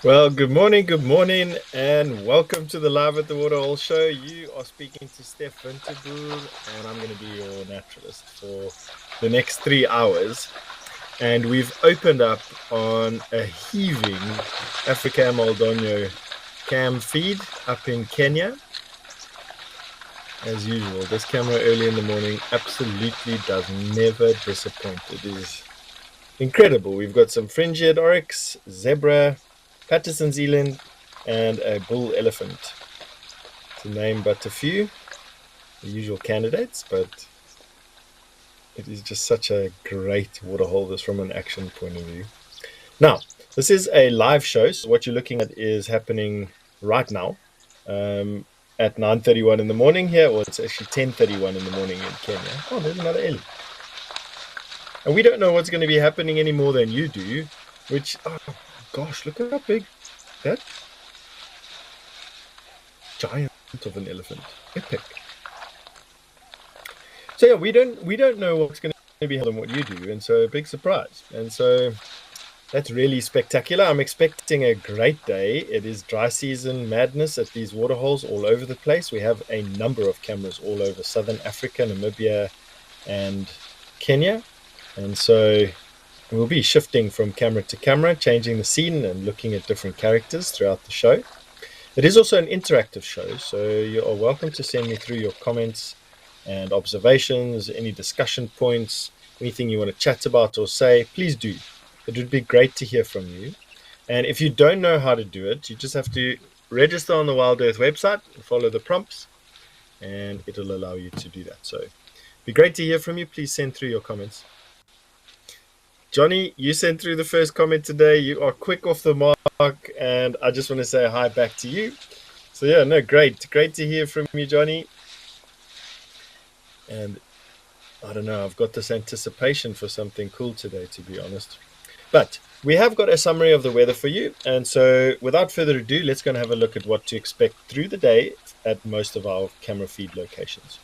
Well, good morning, and welcome to the Live at the Waterhole show. You are speaking to Steph Winterboer, and I'm going to be your naturalist for the next 3 hours. And we've opened up on a heaving Africa Maldonado cam feed up in Kenya. As usual, this camera early in the morning absolutely does never disappoint. It is incredible. We've got some fringe-eared oryx, zebra, Patterson Zealand, and a bull elephant, to name but a few, the usual candidates. But it is just such a great waterhole, this from an action point of view. Now, this is a live show, so what you're looking at is happening right now at 9:31 in the morning here, or it's actually 10:31 in the morning in Kenya. Oh, there's another Ellie. And we don't know what's going to be happening any more than you do, which, oh gosh, look at how big that giant of an elephant. Epic. So yeah, we don't know what's going to be happening what you do, and so a big surprise. And so that's really spectacular. I'm expecting a great day. It is dry season madness at these waterholes all over the place. We have a number of cameras all over Southern Africa, Namibia, and Kenya. And so we'll be shifting from camera to camera, changing the scene and looking at different characters throughout the show. It is also an interactive show, so you are welcome to send me through your comments and observations, any discussion points, anything you want to chat about or say, please do. It would be great to hear from you. And if you don't know how to do it, you just have to register on the WildEarth website and follow the prompts, and it'll allow you to do that. So it'd be great to hear from you. Please send through your comments. Johnny, you sent through the first comment today. You are quick off the mark, and I just want to say hi back to you. So yeah, no, great to hear from you, Johnny. And I don't know, I've got this anticipation for something cool today, to be honest. But we have got a summary of the weather for you, and so without further ado, let's go and have a look at what to expect through the day at most of our camera feed locations.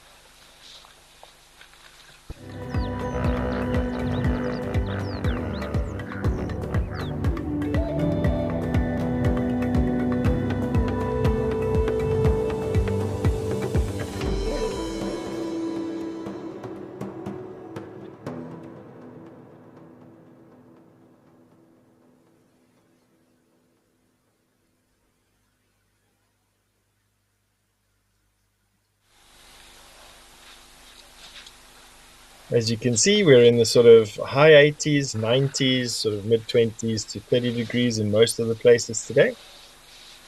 As you can see, we're in the sort of high 80s, 90s, sort of mid 20s to 30 degrees in most of the places today.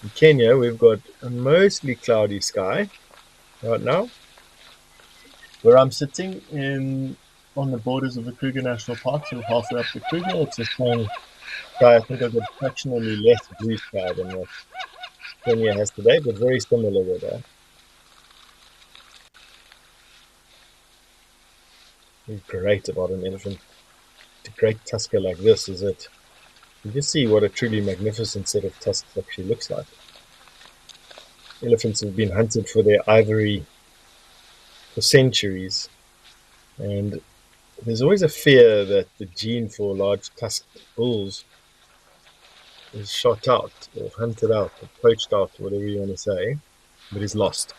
In Kenya, we've got a mostly cloudy sky right now. Where I'm sitting on the borders of the Kruger National Park, so halfway up the Kruger, it's a small sky. I think I've got fractionally less blue sky than what Kenya has today, but very similar weather. It's great about an elephant. The great tusker like this is that you just see what a truly magnificent set of tusks actually looks like. Elephants have been hunted for their ivory for centuries, and there's always a fear that the gene for large tusked bulls is shot out or hunted out or poached out, whatever you want to say, but is lost.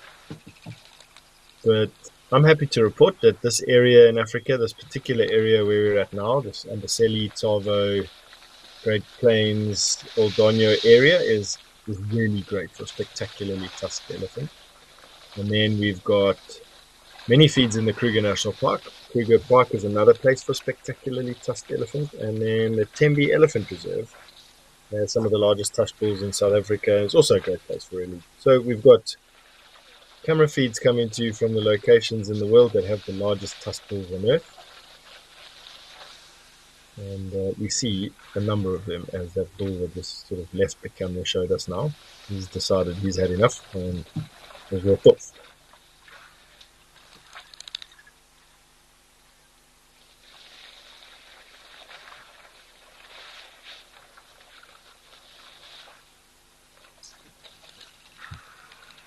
But I'm happy to report that this area in Africa, this particular area where we're at now, this Amboseli, Tsavo, Great Plains, Oldonyo area is really great for spectacularly tusked elephant. And then we've got many feeds in the Kruger National Park. Kruger Park is another place for spectacularly tusked elephant. And then the Tembe Elephant Reserve has some of the largest tusked bulls in South Africa. It's also a great place for really. So we've got camera feeds coming to you from the locations in the world that have the largest tusked bulls on Earth. And we see a number of them, as that bull that just sort of left the camera showed us now. He's decided he's had enough and has walked off.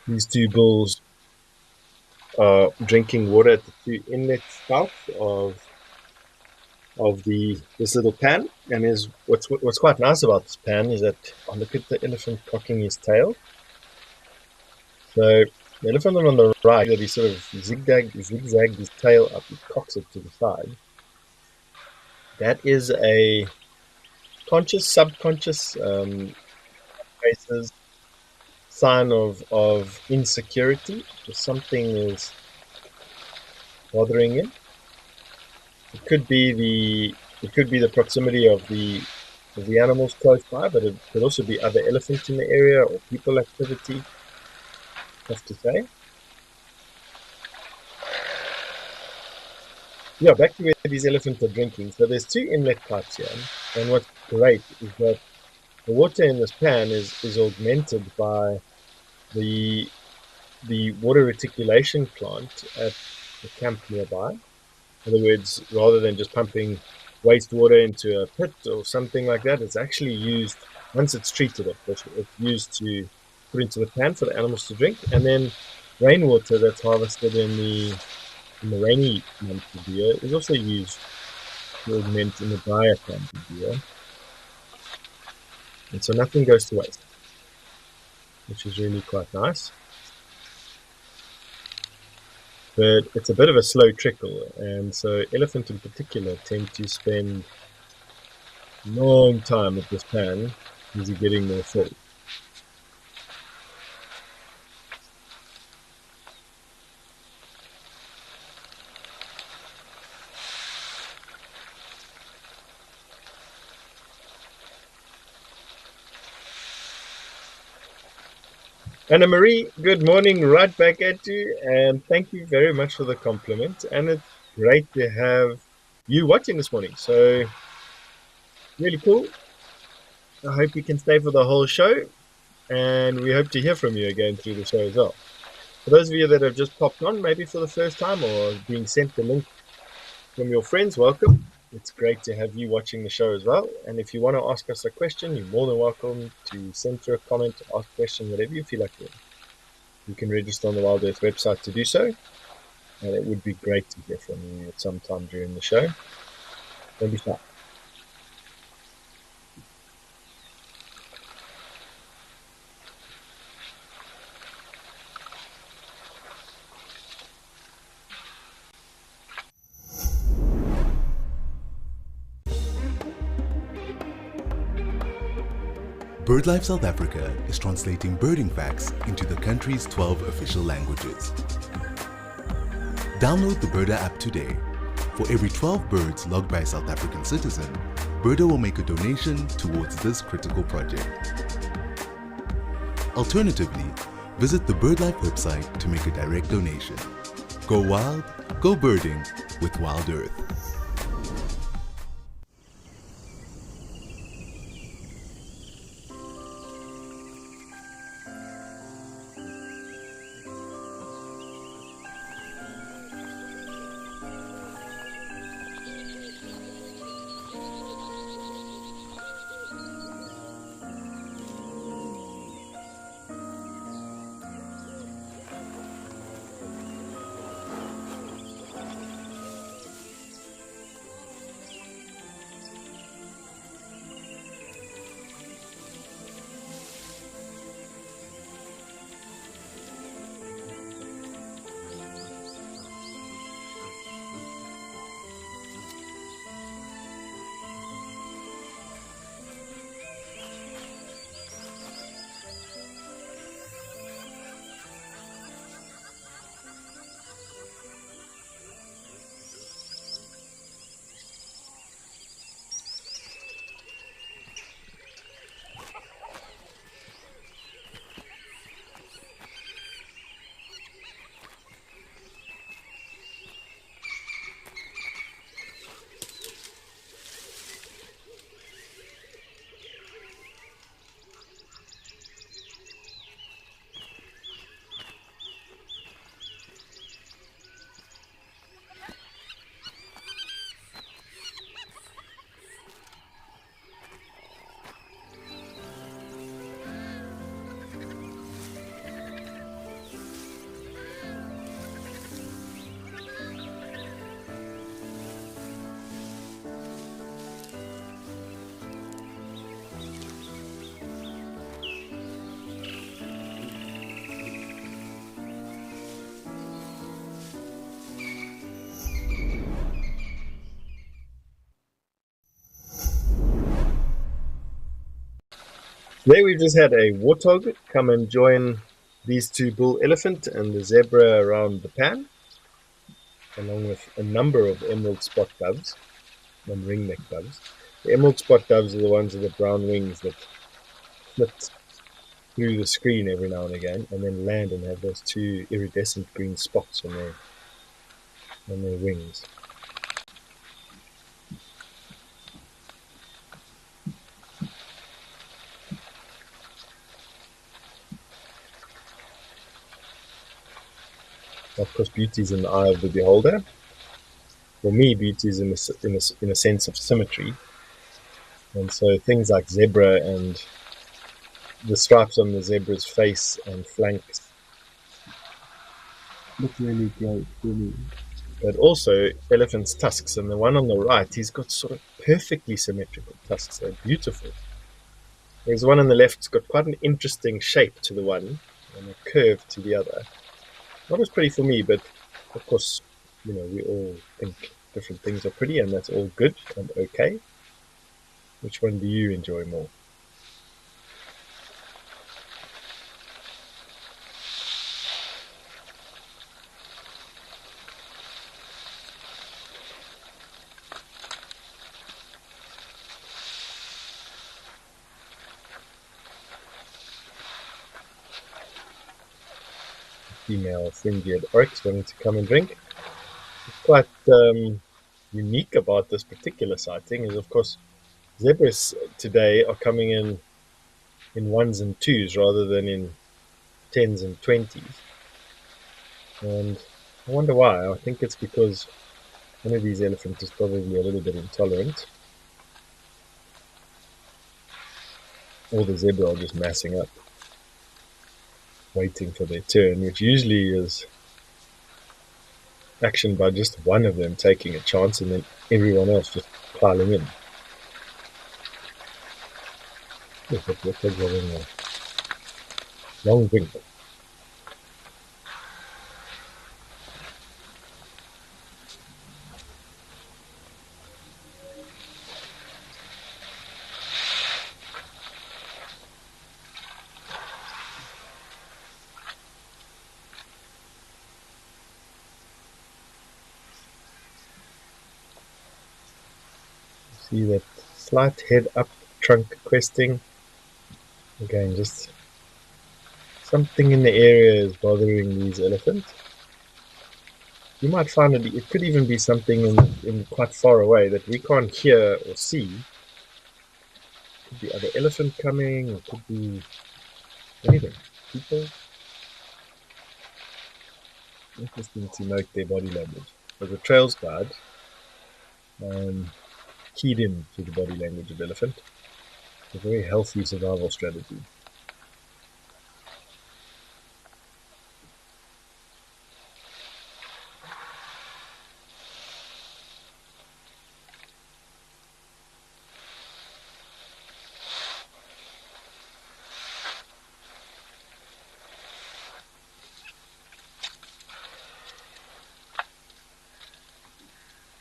These two bulls are drinking water at the two inlet spouts of of this little pan. And is what's quite nice about this pan is that look at the elephant cocking his tail. So the elephant on the right, that he sort of zigzagged his tail up, he cocks it to the side. That is a conscious, subconscious basis sign of insecurity. If something is bothering him, it could be the proximity of the animals close by, but it could also be other elephants in the area or people activity. Tough to say. Yeah, back to where these elephants are drinking. So there's two inlet pipes here, and what's great is that the water in this pan is augmented by the the water reticulation plant at the camp nearby. In other words, rather than just pumping wastewater into a pit or something like that, it's actually used once it's treated. It's used to put into the pan for the animals to drink, and then rainwater that's harvested in the rainy months of the year is also used to augment in the drier times of the year, and so nothing goes to waste, which is really quite nice. But it's a bit of a slow trickle, and so elephant in particular tend to spend long time at this pan as you're getting more full. Anna Marie, good morning, right back at you, and thank you very much for the compliment. And it's great to have you watching this morning. So, really cool. I hope you can stay for the whole show, and we hope to hear from you again through the show as well. For those of you that have just popped on, maybe for the first time or being sent the link from your friends, welcome. It's great to have you watching the show as well. And if you want to ask us a question, you're more than welcome to send through a comment, ask a question, whatever you feel like doing. You can register on the WildEarth website to do so. And it would be great to hear from you at some time during the show. Don't be shy. BirdLife South Africa is translating birding facts into the country's 12 official languages. Download the Birder app today. For every 12 birds logged by a South African citizen, Birder will make a donation towards this critical project. Alternatively, visit the BirdLife website to make a direct donation. Go wild, go birding with WildEarth. There we've just had a warthog come and join these two bull elephant and the zebra around the pan, along with a number of emerald spot doves and ringneck doves. The emerald spot doves are the ones with the brown wings that flit through the screen every now and again and then land and have those two iridescent green spots on their wings. Of course, beauty is in the eye of the beholder. For me, beauty is in a sense of symmetry. And so things like zebra and the stripes on the zebra's face and flanks look really great to me. But also elephant's tusks, and the one on the right, he's got sort of perfectly symmetrical tusks. They're beautiful. There's one on the left's got quite an interesting shape to the one and a curve to the other. Not as pretty for me, but of course, we all think different things are pretty, and that's all good and okay. Which one do you enjoy more? Female fringe-eared oryx wanting to come and drink. What's quite unique about this particular sighting is, of course, zebras today are coming in ones and twos rather than in tens and 20s. And I wonder why. I think it's because one of these elephants is probably a little bit intolerant, or the zebra are just massing up, waiting for their turn, which usually is action by just one of them taking a chance and then everyone else just piling in. Look at what they're having a long drink. See that slight head up trunk questing. Again, just something in the area is bothering these elephants. You might find it could even be something in quite far away that we can't hear or see. Could be other elephant coming, or could be anything. People. Interesting to note their body language. As a trails guide, keyed in to the body language of elephant. A very healthy survival strategy.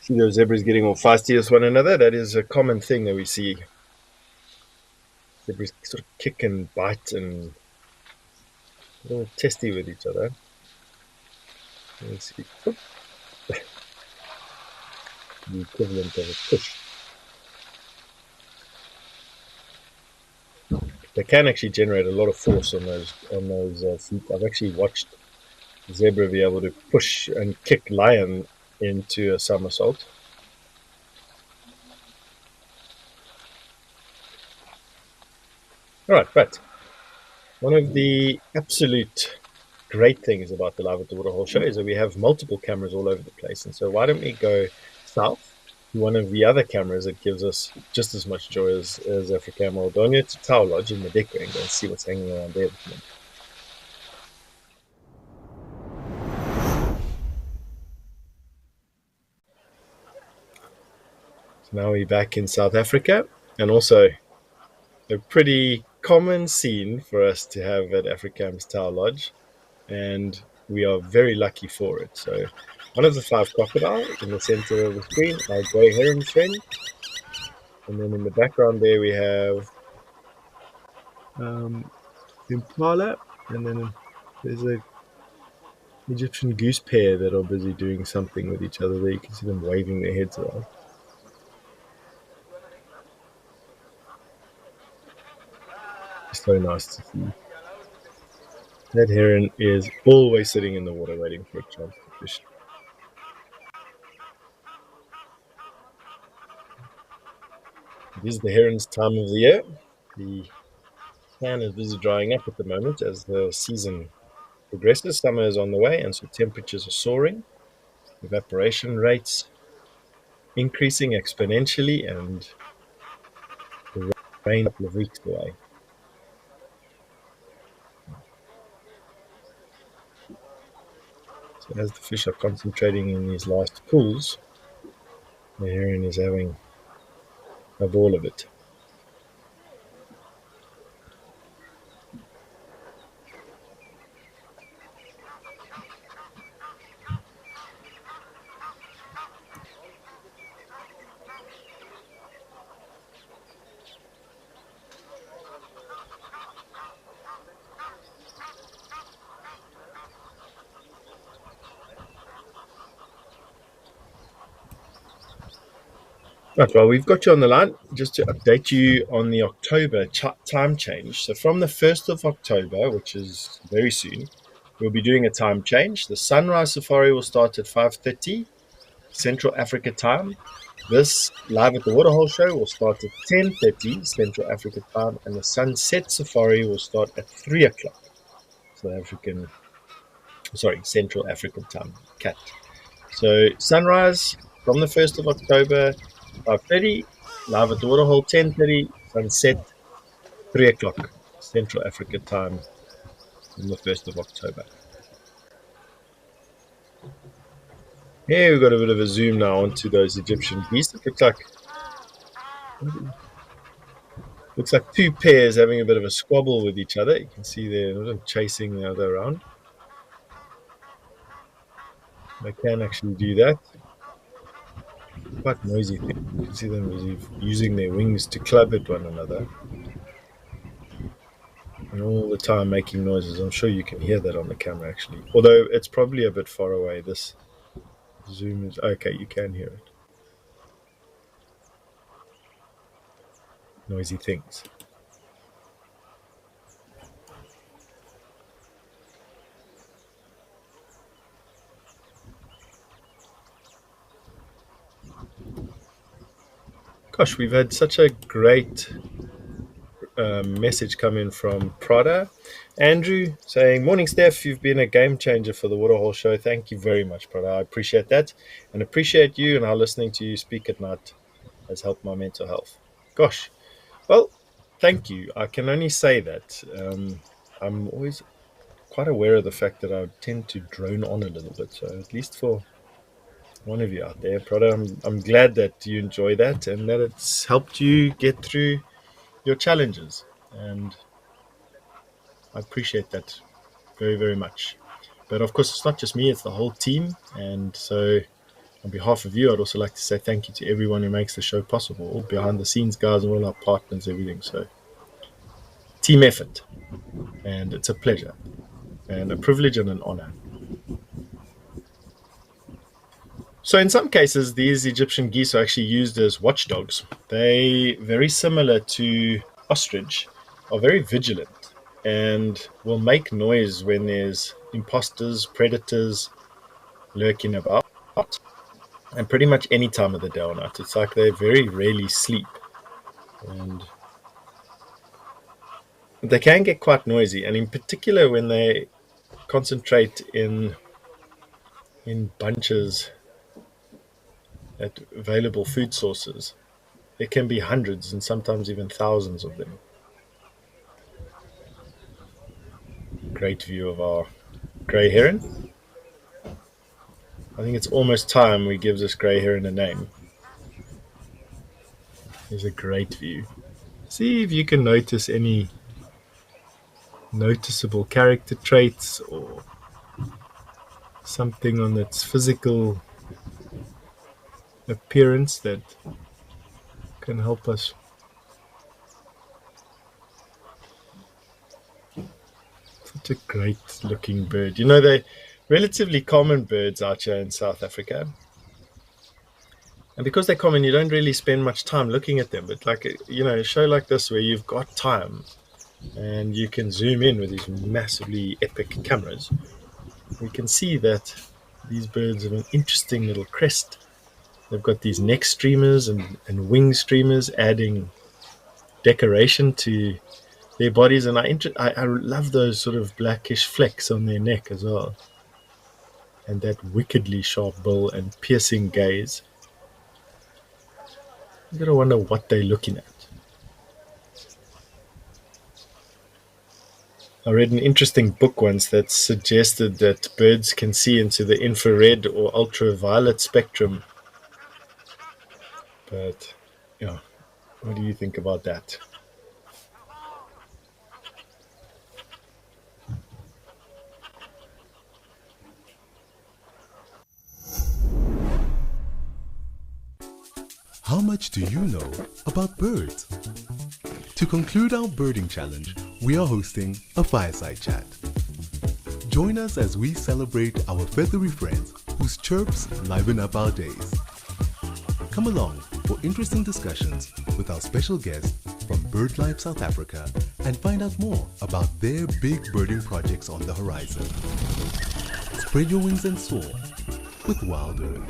See those zebras getting all feisty with one another? That is a common thing that we see. Zebras sort of kick and bite and a little testy with each other. Let's see. The equivalent of a push. They can actually generate a lot of force on those feet. I've actually watched zebra be able to push and kick lion into a somersault. All right, but one of the absolute great things about the Live at the Waterhole show is that we have multiple cameras all over the place. And so why don't we go south to one of the other cameras that gives us just as much joy as Africam or Donia, to Tower Lodge in Madekwe, and go and see what's hanging around there this month. So now we're back in South Africa, and also a pretty common scene for us to have at Africam's Tower Lodge, and we are very lucky for it. So one of the 5 crocodile in the center of the screen, our grey heron friend, and then in the background there we have um, impala, and then there's a Egyptian goose pair that are busy doing something with each other there. You can see them waving their heads around. It's so nice to see. That heron is always sitting in the water waiting for a chance to fish. It is the heron's time of the year. The sand is busy drying up at the moment as the season progresses. Summer is on the way, and so temperatures are soaring, evaporation rates increasing exponentially, and the rain a couple of weeks away. So as the fish are concentrating in these last pools, the heron is having a ball of it. Right, well, we've got you on the line just to update you on the October time change. So, from the 1st of October, which is very soon, we'll be doing a time change. The sunrise safari will start at 5:30 Central Africa time. This live at the Waterhole show will start at 10:30 Central Africa time, and the sunset safari will start at 3 o'clock Central African time. Cat. So sunrise from the 1st of October, 5:30, live at the Waterhole, 10:30, sunset 3 o'clock Central Africa time on the 1st of October. Here we've got a bit of a zoom now onto those Egyptian geese. It looks like two pairs having a bit of a squabble with each other. You can see they're chasing the other around. They can actually do that. Quite noisy thing. You can see them using their wings to club at one another. And all the time making noises. I'm sure you can hear that on the camera actually. Although it's probably a bit far away. This zoom is okay, you can hear it. Noisy things. Gosh, we've had such a great message come in from Prada. Andrew saying, Morning, Steph. You've been a game changer for the Waterhole show. Thank you very much, Prada. I appreciate that and appreciate you and how listening to you speak at night has helped my mental health. Gosh, well, thank you. I can only say that. I'm always quite aware of the fact that I tend to drone on a little bit. So, at least for one of you out there, Prada, I'm glad that you enjoy that and that it's helped you get through your challenges. And I appreciate that very, very much. But of course, it's not just me, it's the whole team. And so, on behalf of you, I'd also like to say thank you to everyone who makes the show possible, all behind the scenes guys and all our partners, everything. So, team effort. And it's a pleasure and a privilege and an honor. So, in some cases, these Egyptian geese are actually used as watchdogs. They, very similar to ostrich, are very vigilant and will make noise when there's imposters, predators lurking about, and pretty much any time of the day or night. It's like they very rarely sleep, and they can get quite noisy, and in particular when they concentrate in bunches at available food sources. There can be hundreds and sometimes even thousands of them. Great view of our grey heron. I think it's almost time we give this grey heron a name. There's a great view. See if you can notice any noticeable character traits or something on its physical appearance that can help us What a great looking bird. You know, they're relatively common birds out here in South Africa. And because they're common, you don't really spend much time looking at them. But like, a show like this where you've got time and you can zoom in with these massively epic cameras, we can see that these birds have an interesting little crest. They've got these neck streamers and wing streamers adding decoration to their bodies. And I love those sort of blackish flecks on their neck as well. And that wickedly sharp bill and piercing gaze. You gotta wonder what they're looking at. I read an interesting book once that suggested that birds can see into the infrared or ultraviolet spectrum. But, yeah, what do you think about that? How much do you know about birds? To conclude our birding challenge, we are hosting a fireside chat. Join us as we celebrate our feathery friends whose chirps liven up our days. Come along for interesting discussions with our special guests from BirdLife South Africa and find out more about their big birding projects on the horizon. Spread your wings and soar with WildEarth.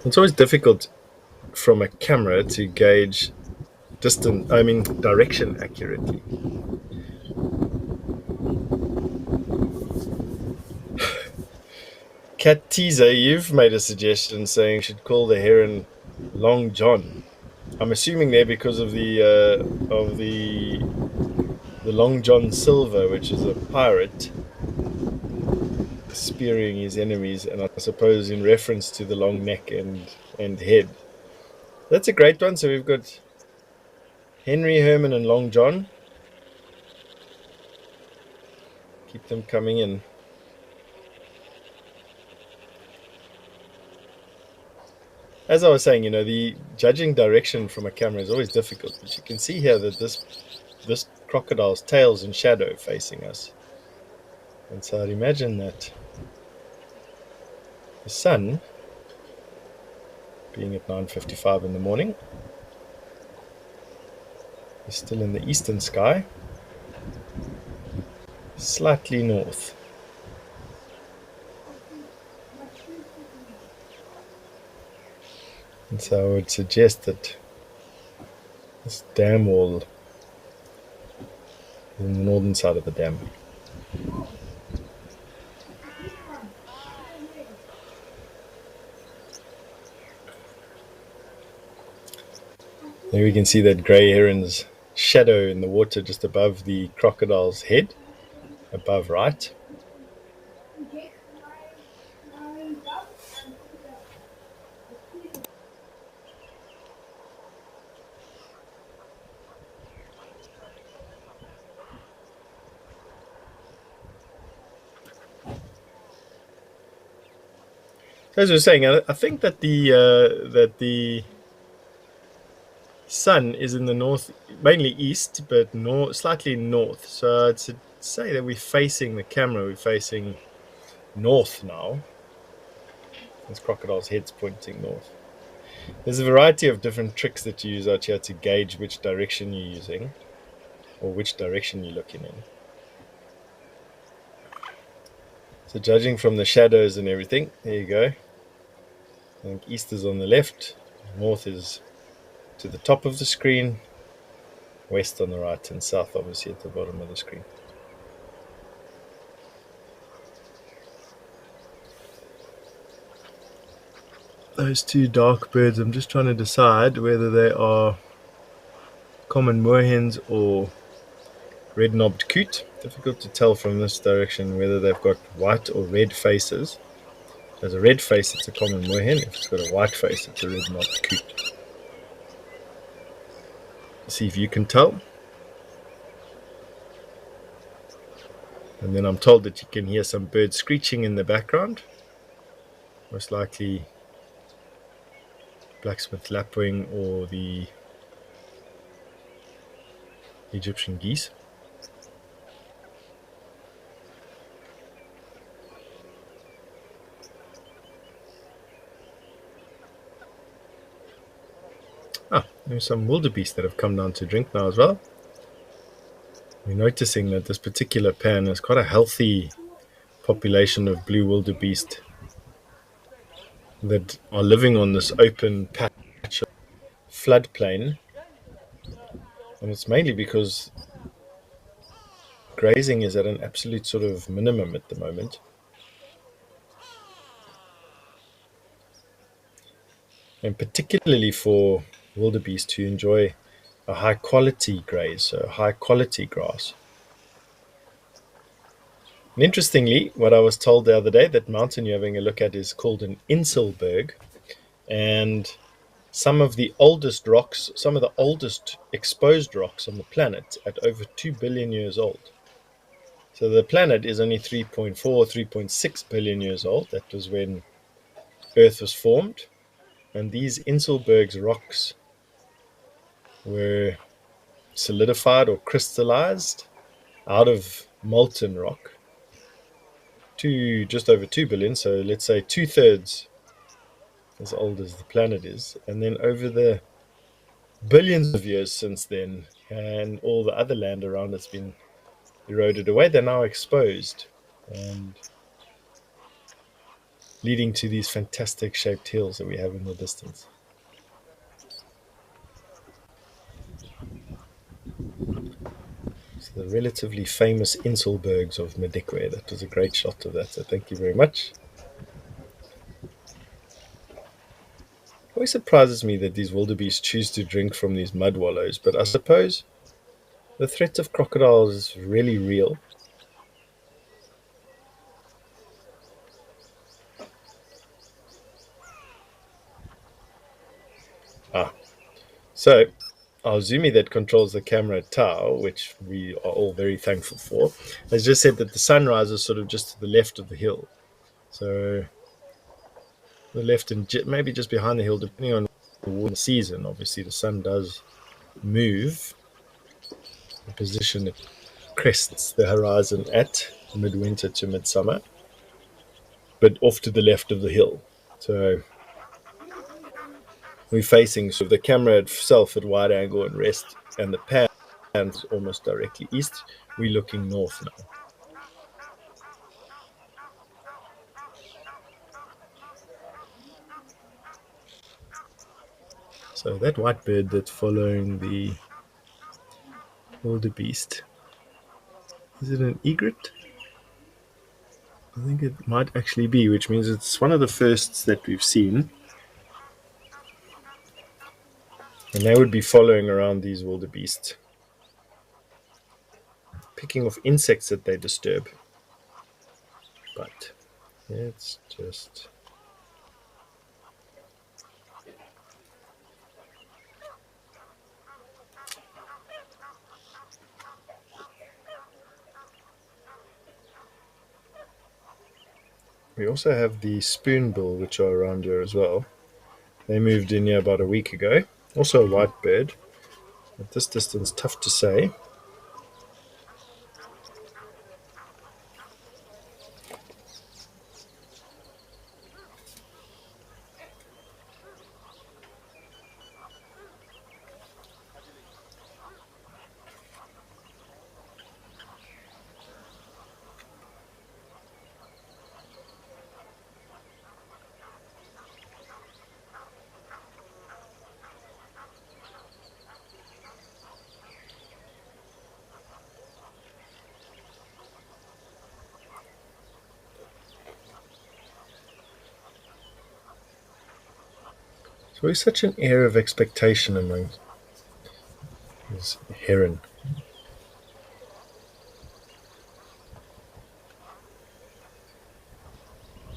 It's always difficult from a camera to gauge direction accurately. Cat Teaser, you've made a suggestion saying we should call the heron Long John. I'm assuming there because of the Long John Silver, which is a pirate spearing his enemies, and I suppose in reference to the long neck and head. That's a great one. So we've got Henry, Herman, and Long John. Keep them coming in. As I was saying, the judging direction from a camera is always difficult, but you can see here that this crocodile's tail's in shadow facing us. And so I'd imagine that the sun, being at 9:55 in the morning, is still in the eastern sky. slightly north. And so I would suggest that this dam wall is on the northern side of the dam. There we can see that grey heron's shadow in the water just above the crocodile's head, above right. As I was saying, I think that the sun is in the north, mainly east, but slightly north. So I'd say that we're facing the camera. We're facing north now. This crocodile's head's pointing north. There's a variety of different tricks that you use out here to gauge which direction you're using, or which direction you're looking in. So judging from the shadows and everything, there you go. I think east is on the left, north is to the top of the screen, west on the right, and south obviously at the bottom of the screen. Those two dark birds, I'm just trying to decide whether they are common moorhens or red-knobbed coot. Difficult to tell from this direction whether they've got white or red faces. If there's a red face, it's a common moorhen. If it's got a white face, it's a red-knobbed coot. See if you can tell. And then I'm told that you can hear some birds screeching in the background. Most likely blacksmith lapwing or the Egyptian geese. There's some wildebeest that have come down to drink now as well. We're noticing that this particular pan has quite a healthy population of blue wildebeest that are living on this open patch of floodplain. And it's mainly because grazing is at an absolute sort of minimum at the moment. And particularly for wildebeest to enjoy a high quality graze, so high quality grass. And interestingly, what I was told the other day, that mountain you're having a look at is called an Inselberg, and some of the oldest rocks, some of the oldest exposed rocks on the planet at over 2 billion years old. So the planet is only 3.4, 3.6 billion years old. That was when Earth was formed. And these Inselberg's rocks were solidified or crystallized out of molten rock to just over 2 billion. So let's say 2/3 as old as the planet is. And then over the billions of years since then, and all the other land around it's been eroded away, they're now exposed and leading to these fantastic shaped hills that we have in the distance. So the relatively famous Inselbergs of Madikwe. That was a great shot of that, so thank you very much. It always surprises me that these wildebeest choose to drink from these mud wallows, but I suppose the threat of crocodiles is really real. So our Zoomy that controls the camera Tau, which we are all very thankful for, has just said that the sun rises sort of just to the left of the hill. So the left and maybe just behind the hill, depending on the season. Obviously, the sun does move the position it crests the horizon at midwinter to midsummer, but off to the left of the hill. So we're facing sort of the camera itself at wide angle and rest, and the pan's almost directly east. We're looking north now. So that white bird that's following the wildebeest, is it an egret? I think it might actually be, which means it's one of the firsts that we've seen. And they would be following around these wildebeest, picking off insects that they disturb. But it's just. We also have the spoonbill, which are around here as well. They moved in here about a week ago. Also a white bird. At this distance, tough to say. There's always such an air of expectation among this heron.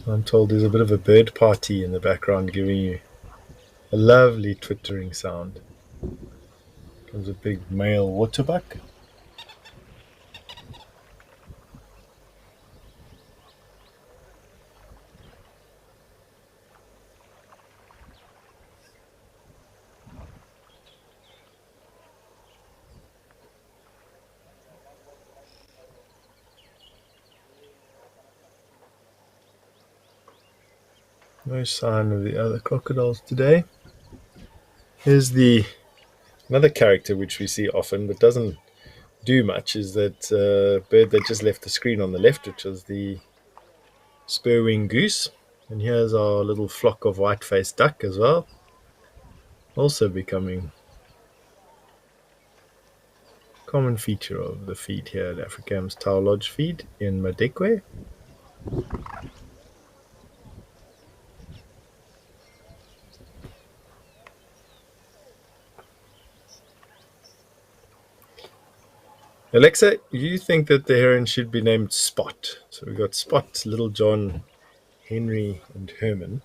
I'm told there's a bit of a bird party in the background giving you a lovely twittering sound. Comes a big male waterbuck. No sign of the other crocodiles today. Here's the another character which we see often but doesn't do much is that bird that just left the screen on the left, which is the spur-winged goose. And here's our little flock of white-faced duck as well, also becoming a common feature of the feed here at Africam's Tower Lodge feed in Madekwe. Alexa, you think that the heron should be named Spot? So we've got Spot, Little John, Henry, and Herman.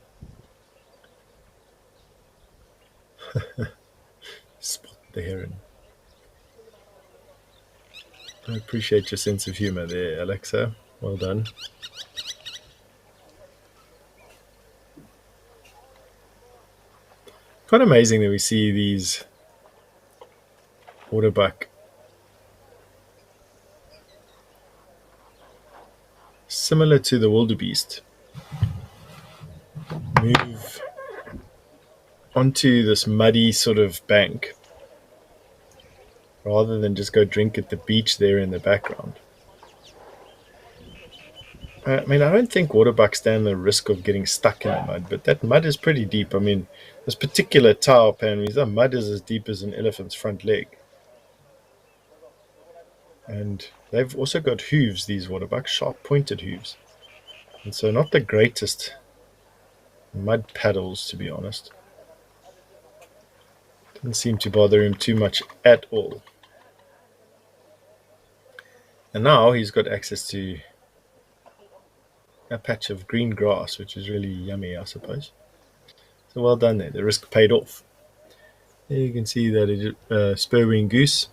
Spot the heron. I appreciate your sense of humor there, Alexa. Well done. Quite amazing that we see these waterbuck similar to the wildebeest move onto this muddy sort of bank rather than just go drink at the beach there in the background. I mean, I don't think waterbuck stand the risk of getting stuck in the mud, but that mud is pretty deep. I mean, this particular towel pan means that mud is as deep as an elephant's front leg. And they've also got hooves, these waterbucks, sharp pointed hooves. And so not the greatest mud paddles, to be honest. Didn't seem to bother him too much at all. And now he's got access to a patch of green grass, which is really yummy, I suppose. So well done there. The risk paid off. There you can see that spur-winged goose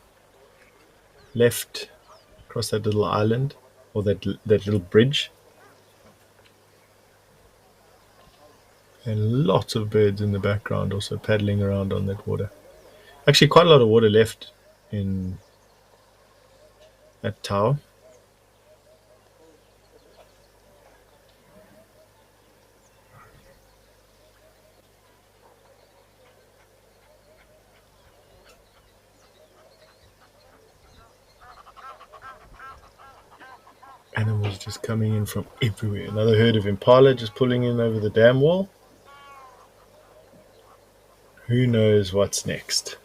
left across that little island, or that little bridge. And lots of birds in the background also paddling around on that water. Actually, quite a lot of water left in that tower. Animals just coming in from everywhere. Another herd of impala just pulling in over the dam wall. Who knows what's next?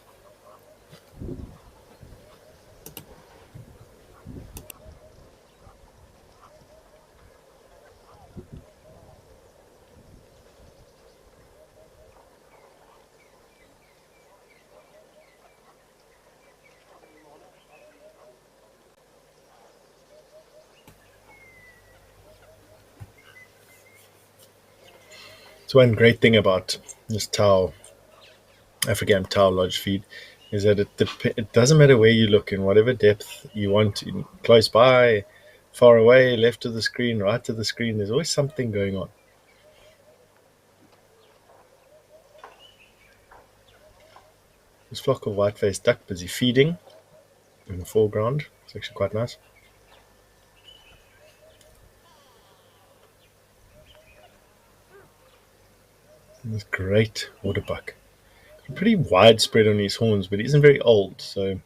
It's one great thing about this African towel lodge feed is that it doesn't matter where you look in whatever depth you want, close by, far away, left of the screen, right of the screen, there's always something going on. This flock of white-faced duck busy feeding in the foreground. It's actually quite nice. And this great waterbuck. Pretty widespread on his horns, but he isn't very old, so,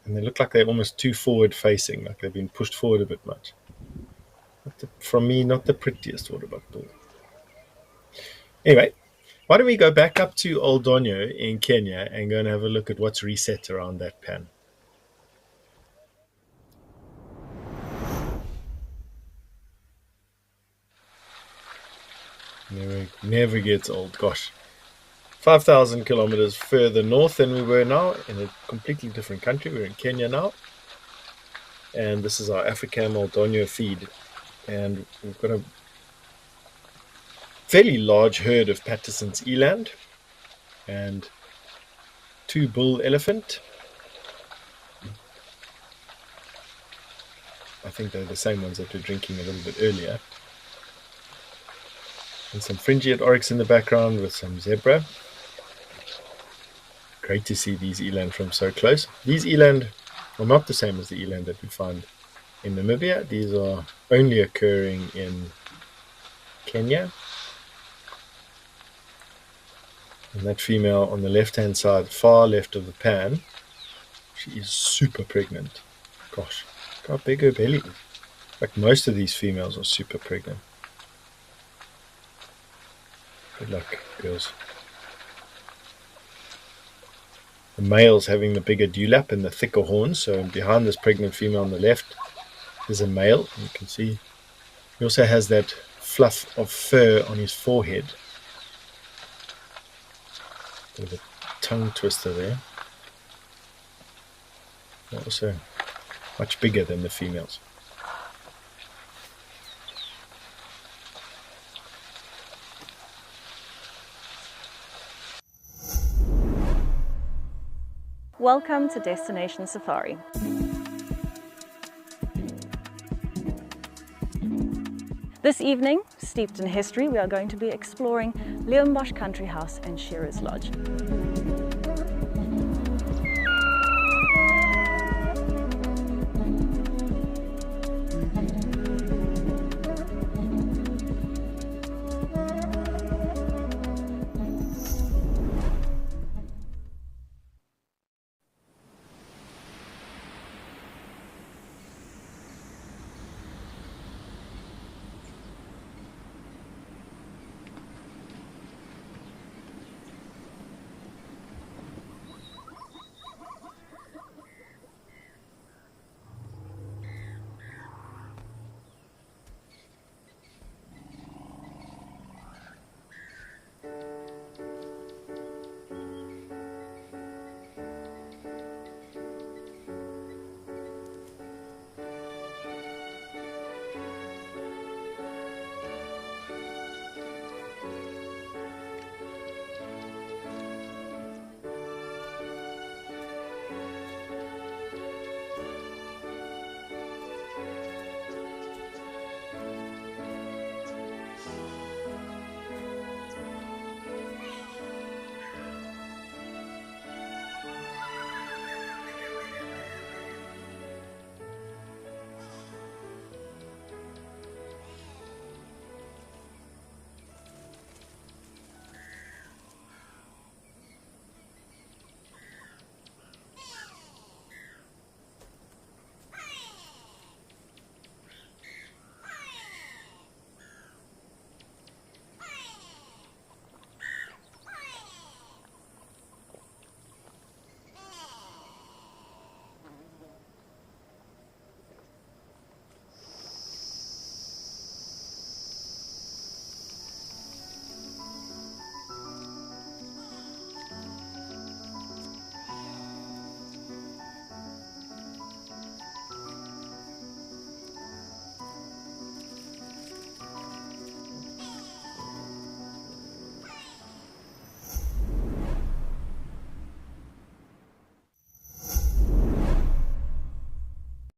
and they look like they're almost too forward facing, like they've been pushed forward a bit much. From me, not the prettiest waterbuck bull. Anyway, why don't we go back up to Old Donyo in Kenya and go and have a look at what's reset around that pan. Never gets old. Gosh, 5,000 kilometers further north than we were now, in a completely different country. We're in Kenya now, and this is our African Old Donyo feed, and we've got a fairly large herd of Patterson's eland and 2 bull elephant. I think they're the same ones that were drinking a little bit earlier. And some fringiate oryx in the background with some zebra. Great to see these eland from so close. These eland are not the same as the eland that we find in Namibia. These are only occurring in Kenya. And that female on the left-hand side, far left of the pan, she is super pregnant. Gosh, look how big her belly is. Like most of these females are super pregnant. Good luck, girls. The male's having the bigger dewlap and the thicker horns. So behind this pregnant female on the left is a male. You can see he also has that fluff of fur on his forehead. Bit of a tongue twister there. Also much bigger than the females. Welcome to Destination Safari. This evening, steeped in history, we are going to be exploring Leonbosch Country House and Shearers Lodge.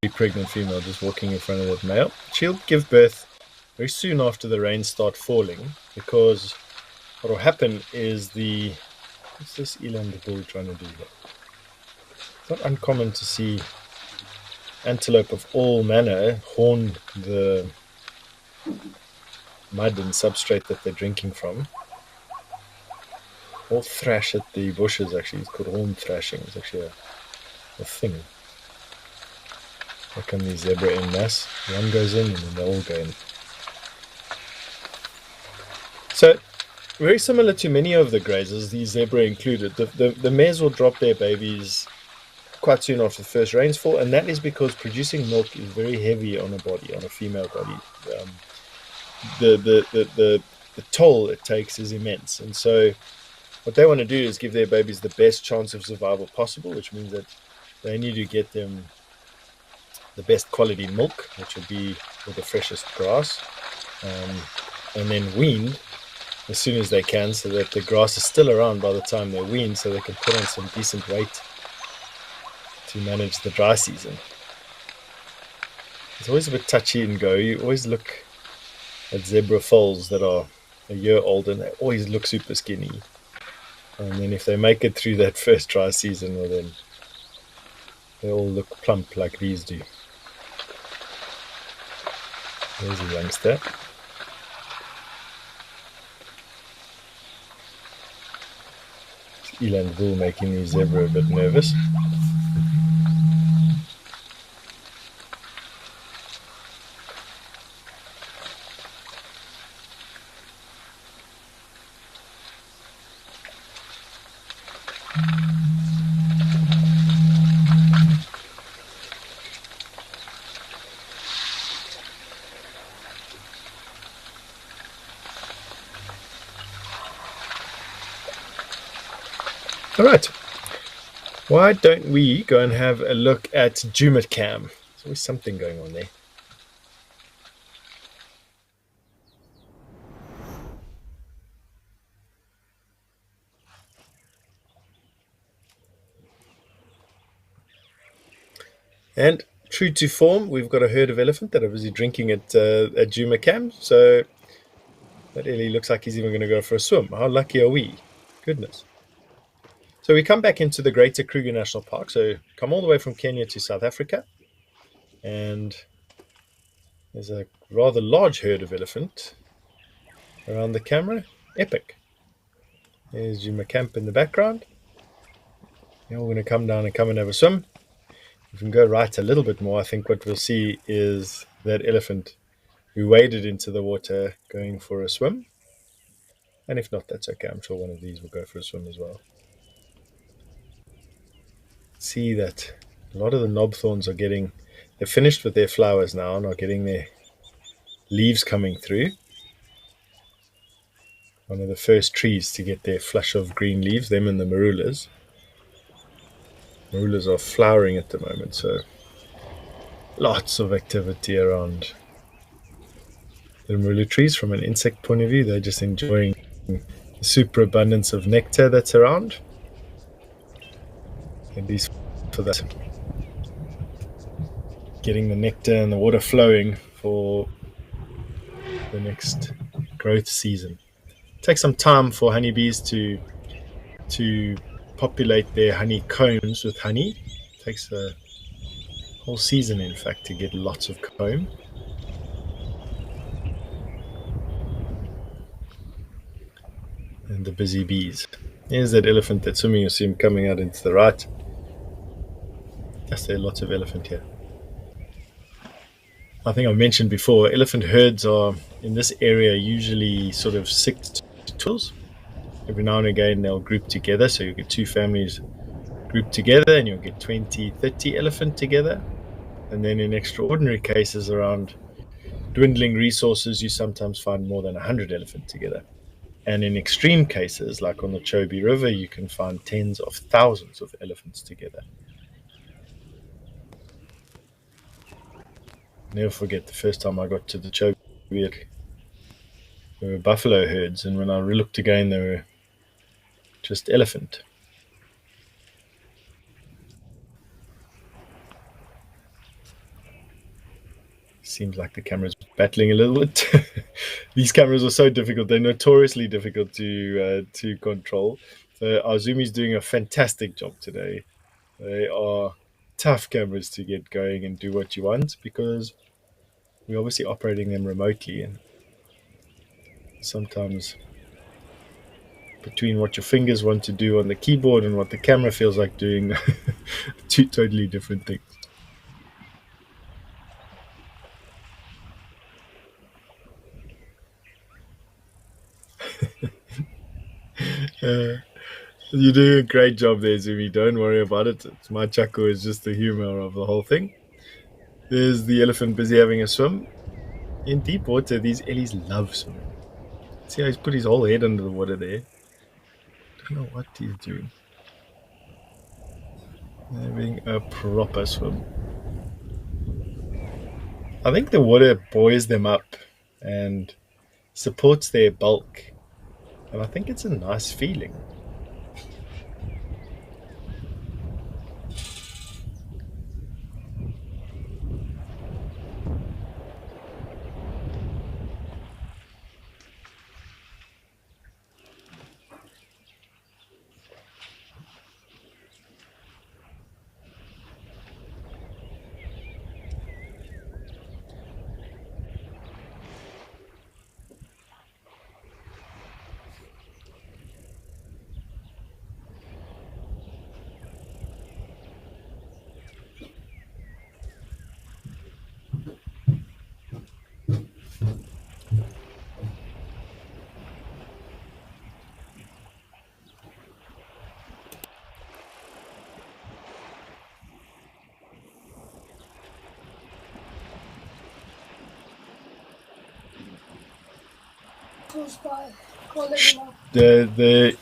pregnant female just walking in front of that male. She'll give birth very soon after the rains start falling, because what will happen is what's this eland bull trying to do here? It's not uncommon to see antelope of all manner horn the mud and substrate that they're drinking from, or thrash at the bushes. Actually, it's called horn thrashing. It's actually a thing. Look on the zebra en masse. One goes in and then they all go in. So, very similar to many of the grazers, the zebra included, the mares will drop their babies quite soon after the first rainfall, and that is because producing milk is very heavy on a female body. The toll it takes is immense, and so what they want to do is give their babies the best chance of survival possible, which means that they need to get them the best quality milk, which will be with the freshest grass, and then weaned as soon as they can, so that the grass is still around by the time they're weaned, so they can put on some decent weight to manage the dry season. It's always a bit touchy and go. You always look at zebra foals that are a year old and they always look super skinny. And then if they make it through that first dry season, well, then they all look plump like these do. There's a youngster. Eland bull making the zebra a bit nervous. All right, why don't we go and have a look at Jumatcam? There's always something going on there. And true to form, we've got a herd of elephant that are busy drinking at Jumatcam. So that really looks like he's even going to go for a swim. How lucky are we? Goodness. So we come back into the Greater Kruger National Park. So come all the way from Kenya to South Africa. And there's a rather large herd of elephant around the camera. Epic. There's Jumatcam in the background. Now we're going to come down and come and have a swim. If we can go right a little bit more, I think what we'll see is that elephant who waded into the water going for a swim. And if not, that's okay. I'm sure one of these will go for a swim as well. See that a lot of the knob thorns they're finished with their flowers now and are getting their leaves coming through. One of the first trees to get their flush of green leaves, them and the marulas. Marulas are flowering at the moment, so lots of activity around the marula trees. From an insect point of view, they're just enjoying the superabundance of nectar that's around. And these for that, getting the nectar and the water flowing for the next growth season. It takes some time for honeybees to populate their honeycombs with honey. It takes a whole season, in fact, to get lots of comb. And the busy bees. Here's that elephant that's swimming. You see him coming out into the right. Yes, there are lots of elephant here. I think I mentioned before, elephant herds are in this area usually sort of 6 to 12. Every now and again they'll group together, so you get two families grouped together and you'll get 20, 30 elephant together. And then in extraordinary cases around dwindling resources, you sometimes find more than 100 elephant together. And in extreme cases, like on the Chobe River, you can find tens of thousands of elephants together. Never forget the first time I got to the Chobe, there were buffalo herds, and when I looked again, they were just elephant. Seems like the camera's battling a little bit. These cameras are so difficult. They're notoriously difficult to control. So our Zoom is doing a fantastic job today. They are tough cameras to get going and do what you want because we're obviously operating them remotely, and sometimes between what your fingers want to do on the keyboard and what the camera feels like doing, two totally different things. Uh, you're doing a great job there, Zumi. Don't worry about it. My chuckle is just the humor of the whole thing. There's the elephant busy having a swim. In deep water, these ellies love swimming. See how he's put his whole head under the water there? Don't know what he's doing. Having a proper swim. I think the water buoys them up and supports their bulk. And I think it's a nice feeling.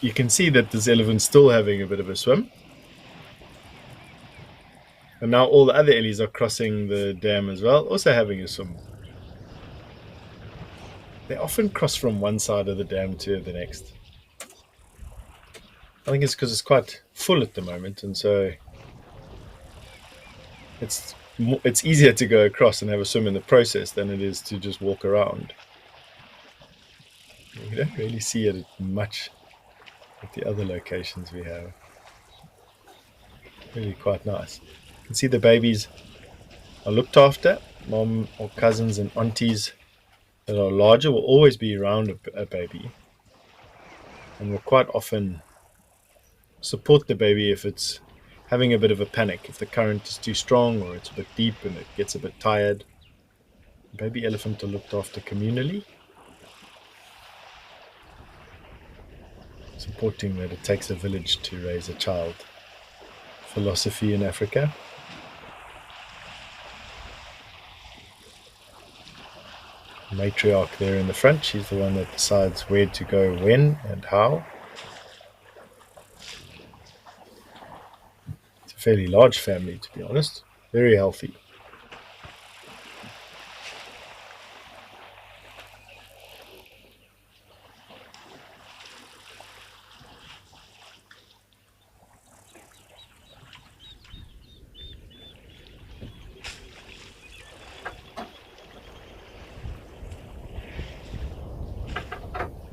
You can see that this elephant's still having a bit of a swim. And now all the other ellies are crossing the dam as well, also having a swim. They often cross from one side of the dam to the next. I think it's because it's quite full at the moment, and so it's easier to go across and have a swim in the process than it is to just walk around. You don't really see it much at the other locations we have. Really quite nice. You can see the babies are looked after. Mom or cousins and aunties that are larger will always be around a baby and will quite often support the baby if it's having a bit of a panic, if the current is too strong or it's a bit deep and it gets a bit tired. Baby elephant are looked after communally, supporting that it takes a village to raise a child. Philosophy in Africa. Matriarch there in the front, she's the one that decides where to go, when and how. It's a fairly large family, to be honest. Very healthy.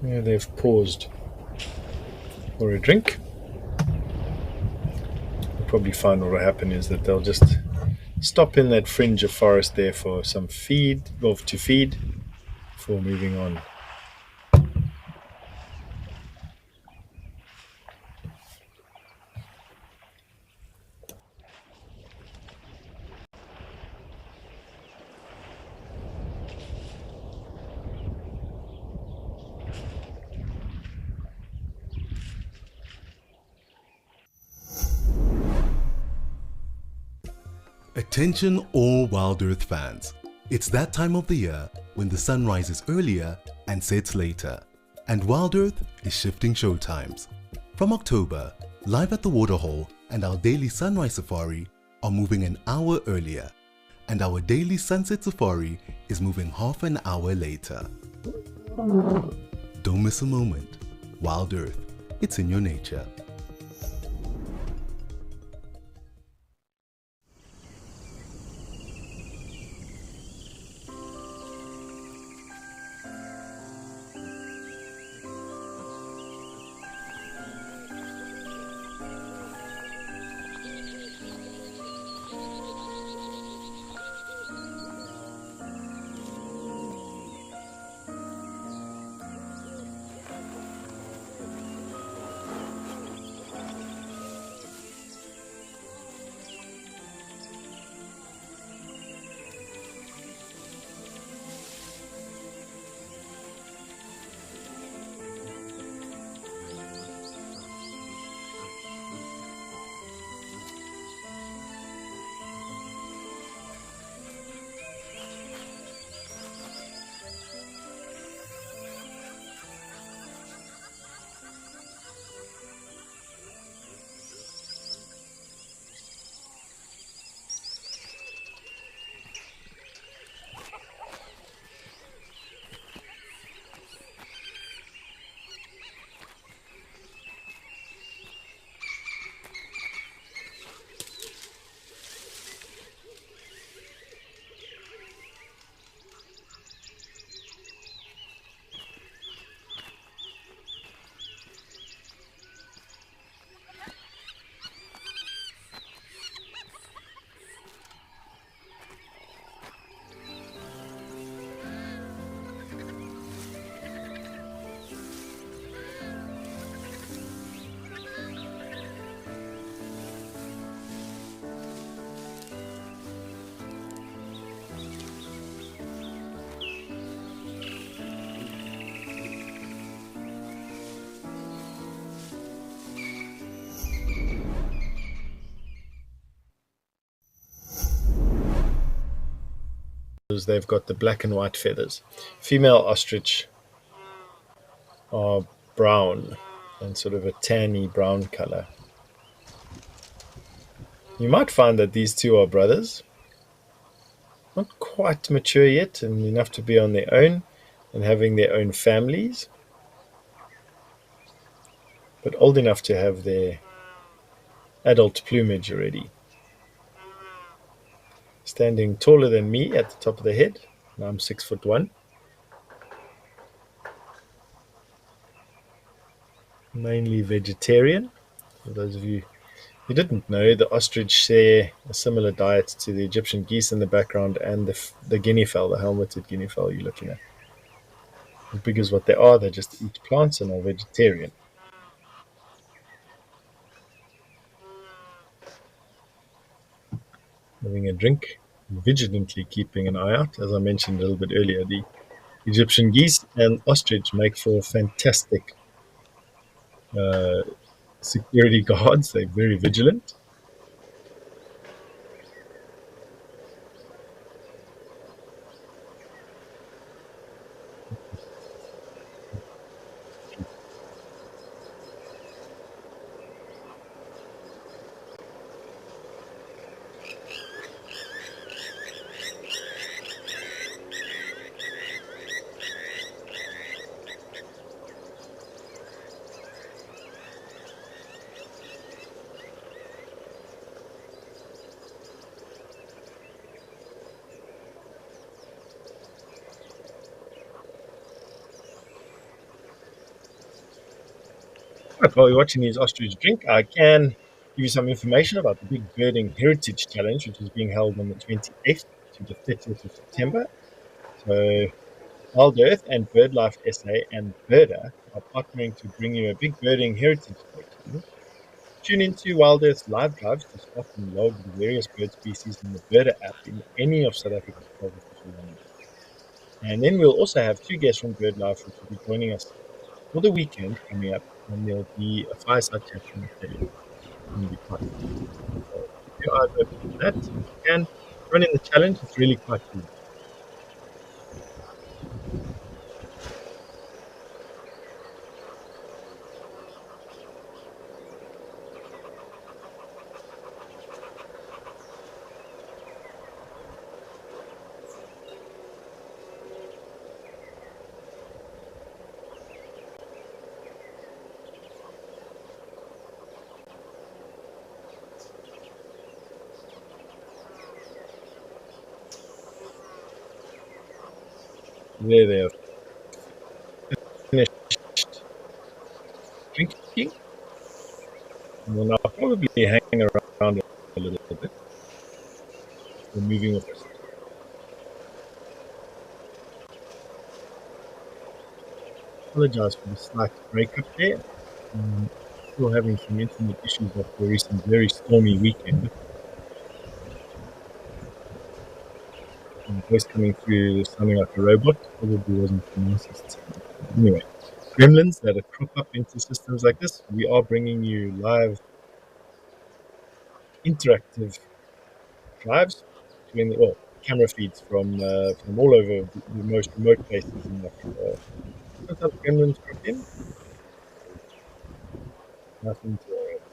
Yeah, they've paused for a drink. You'll probably find what will happen is that they'll just stop in that fringe of forest there for some feed, or to feed, before moving on. Attention all WildEarth fans. It's that time of the year when the sun rises earlier and sets later, and WildEarth is shifting show times. From October, Live at the Waterhole and our daily sunrise safari are moving an hour earlier, and our daily sunset safari is moving half an hour later. Don't miss a moment. WildEarth, it's in your nature. they've got the black and white feathers. Female ostrich are brown and sort of a tanny brown color. You might find that these two are brothers, not quite mature yet and enough to be on their own and having their own families, but old enough to have their adult plumage already. Standing taller than me at the top of the head, and I'm 6'1", mainly vegetarian. For those of you who didn't know, the ostrich share a similar diet to the Egyptian geese in the background and the guinea fowl, the helmeted guinea fowl you're looking at. As big as what they are, they just eat plants and are vegetarian. Having a drink, vigilantly keeping an eye out. As I mentioned a little bit earlier, the Egyptian geese and ostrich make for fantastic uh, security guards. They're very vigilant. Right, while you're watching these ostrich drink, I can give you some information about the Big Birding Heritage Challenge, which is being held on the 28th to the 30th of September. So WildEarth and BirdLife SA and Birder are partnering to bring you a Big Birding Heritage Day challenge. Tune into WildEarth's live drives to spot and log the various bird species in the Birder app in any of South Africa's 12 official languages. And then we'll also have two guests from BirdLife, which will be joining us for the weekend coming up, and there'll be a fireside chat in the stadium. It's going to be quite fun. So keep your eyes open for that. If you can run in the challenge, it's really quite cool. There they are finished drinking, and will now probably hang around a little bit before moving off. Apologize for the slight breakup there. Still having some internet issues after a recent very stormy weekend. Voice coming through sounding like a robot probably wasn't the nicest. Anyway, gremlins that crop up into systems like this, we are bringing you live interactive drives, camera feeds from all over the most remote places in Africa. Sometimes gremlins crop in, nothing to worry about.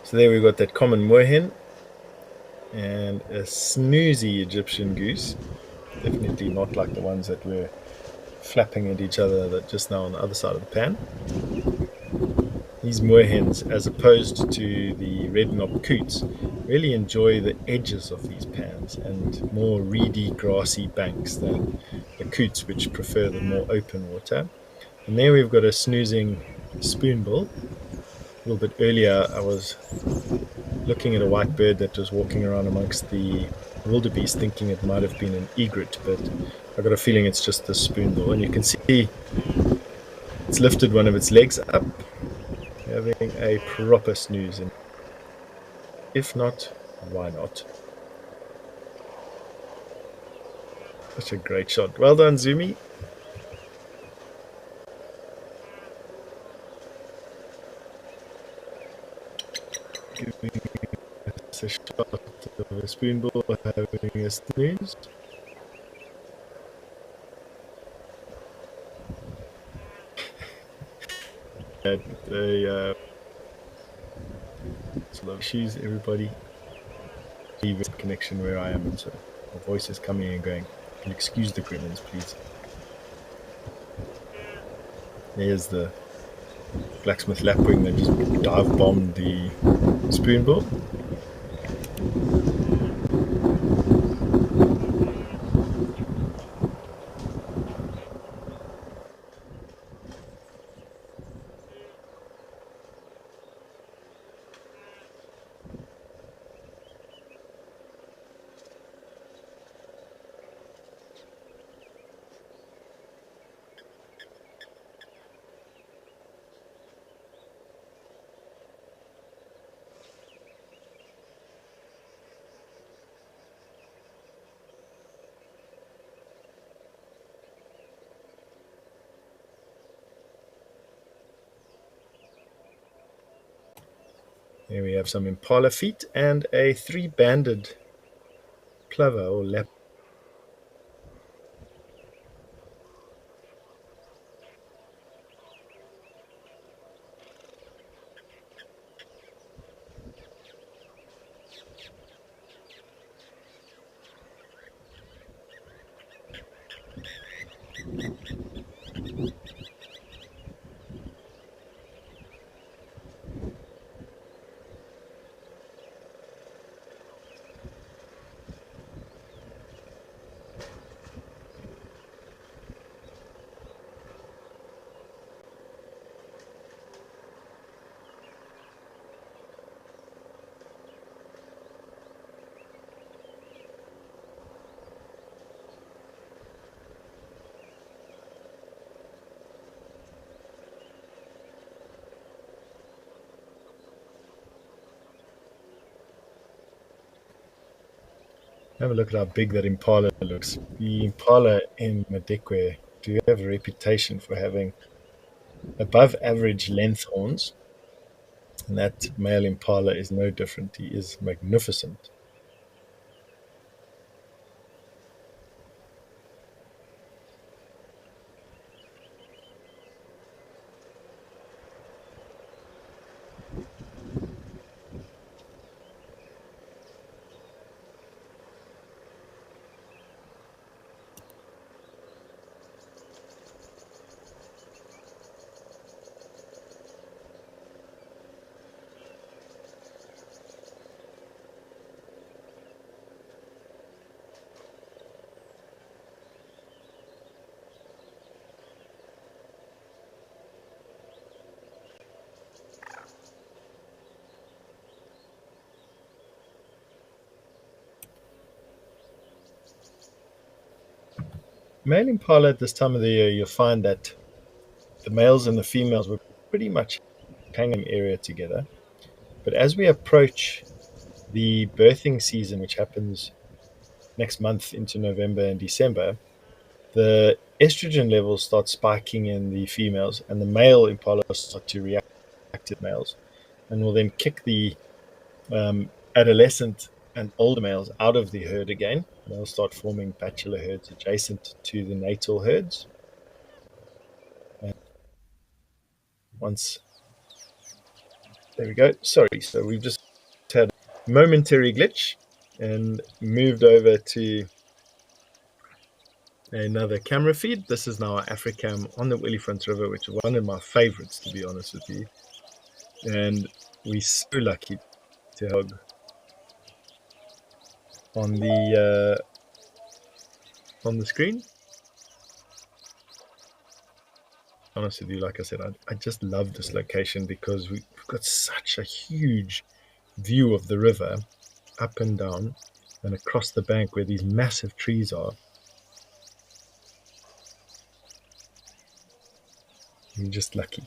So there we've got that common moorhen and a snoozy Egyptian goose. Definitely not like the ones that were flapping at each other that just now on the other side of the pan. These moorhens, as opposed to the red-knobbed coots, really enjoy the edges of these pans and more reedy, grassy banks than the coots, which prefer the more open water. And there we've got a snoozing spoonbill. A little bit earlier, I was looking at a white bird that was walking around amongst the wildebeest, thinking it might have been an egret, but I got a feeling it's just the spoonbill. And you can see it's lifted one of its legs up, having a proper snooze. And if not, why not? Such a great shot. Well done, Zumi. Giving us a shot of a spoonbill having a snooze. Love issues, everybody. Leave a connection where I am, so my voice is coming and going. Can you excuse the gremlins, please? There's the blacksmith lapwing that just dive bombed the spoonbill. Here we have some impala feet and a three-banded plover or lap. Have a look at how big that impala looks. The impala in Madekwe do have a reputation for having above average length horns, and that male impala is no different. He is magnificent. Male impala at this time of the year, you'll find that the males and the females will pretty much hang in area together. But as we approach the birthing season, which happens next month into November and December, the estrogen levels start spiking in the females, and the male impalas start to react to males, and will then kick the adolescent and older males out of the herd again. They'll start forming bachelor herds adjacent to the natal herds. And once, there we go. Sorry, so we've just had a momentary glitch and moved over to another camera feed. This is now our Africam on the Willifront River, which is one of my favorites, to be honest with you. And we're so lucky to have on the screen. Honest with you, like I said, I just love this location because we've got such a huge view of the river up and down and across the bank where these massive trees are. You're just lucky.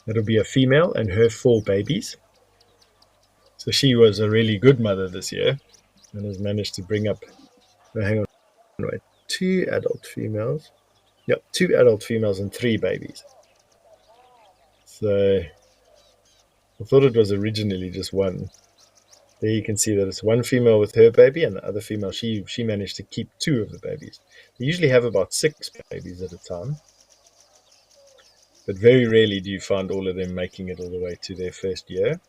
It'll be a female and her 4 babies. So she was a really good mother this year and has managed to bring up, hang on, right, 2 adult females. Yep, 2 adult females and 3 babies. So I thought it was originally just 1. There you can see that it's 1 female with her baby, and the other female, she managed to keep 2 of the babies. They usually have about 6 babies at a time, but very rarely do you find all of them making it all the way to their first year.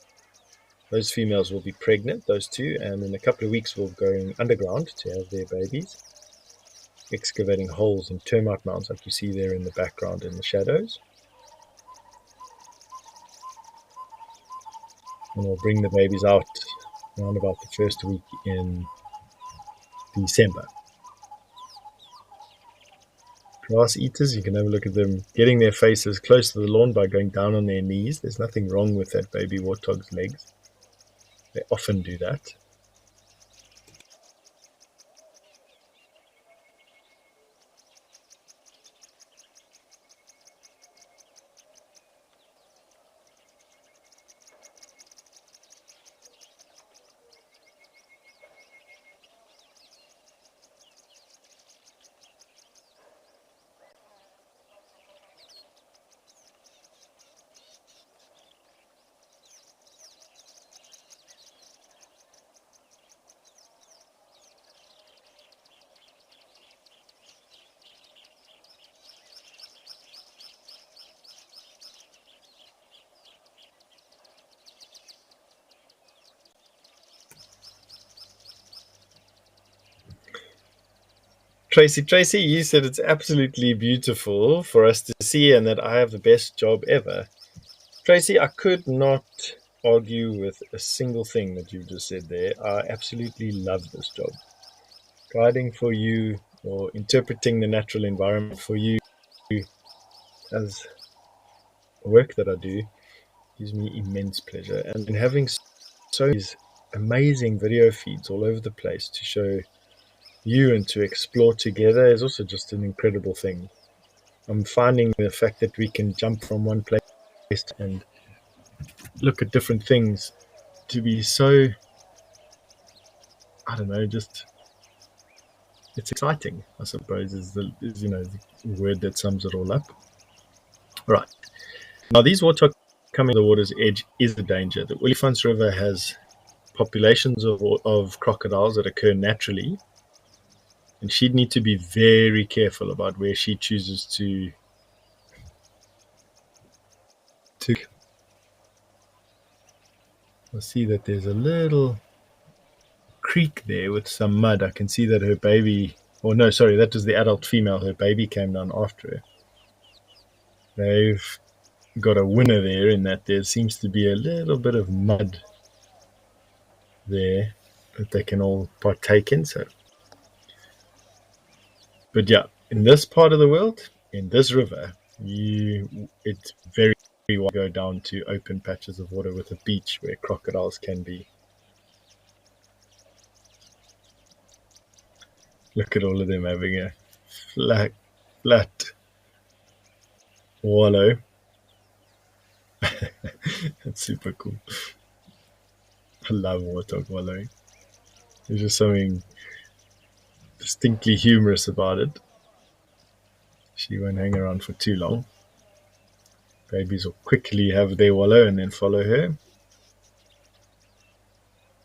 Those females will be pregnant, those 2, and in a couple of weeks will go underground to have their babies, excavating holes and termite mounds like you see there in the background in the shadows. And we'll bring the babies out around about the first week in December. Grass eaters, you can have a look at them getting their faces close to the lawn by going down on their knees. There's nothing wrong with that baby warthog's legs. They often do that. Tracy, you said it's absolutely beautiful for us to see and that I have the best job ever. Tracy, I could not argue with a single thing that you just said there. I absolutely love this job. Guiding for you or interpreting the natural environment for you as work that I do gives me immense pleasure. And having so these amazing video feeds all over the place to show you and to explore together is also just an incredible thing. I'm finding the fact that we can jump from one place and look at different things to be so, I don't know, just it's exciting, I suppose, is the word that sums it all up. All right. Now these warthog coming to the water's edge is a danger. The Willifront River has populations of crocodiles that occur naturally. And she'd need to be very careful about where she chooses to. I see that there's a little creek there with some mud. I can see that her baby, or no, sorry, that was the adult female. Her baby came down after her. They've got a winner there in that there seems to be a little bit of mud there that they can all partake in. So. But yeah, in this part of the world, in this river, it's very well go down to open patches of water with a beach where crocodiles can be. Look at all of them having a flat wallow. That's super cool. I love warthog wallowing. There's just something distinctly humorous about it. She won't hang around for too long. Babies will quickly have their wallow and then follow her.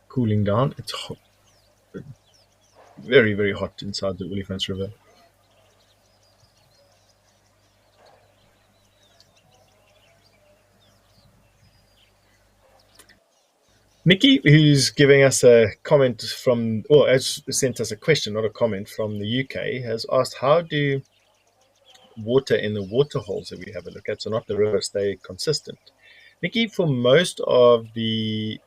Cooling down. It's hot, very, very hot inside the Olifants River. Nikki, who's giving us a comment from, or has sent us a question, not a comment, from the UK, has asked, how do water in the water holes that we have a look at, so not the river, stay consistent? Nikki, for most of the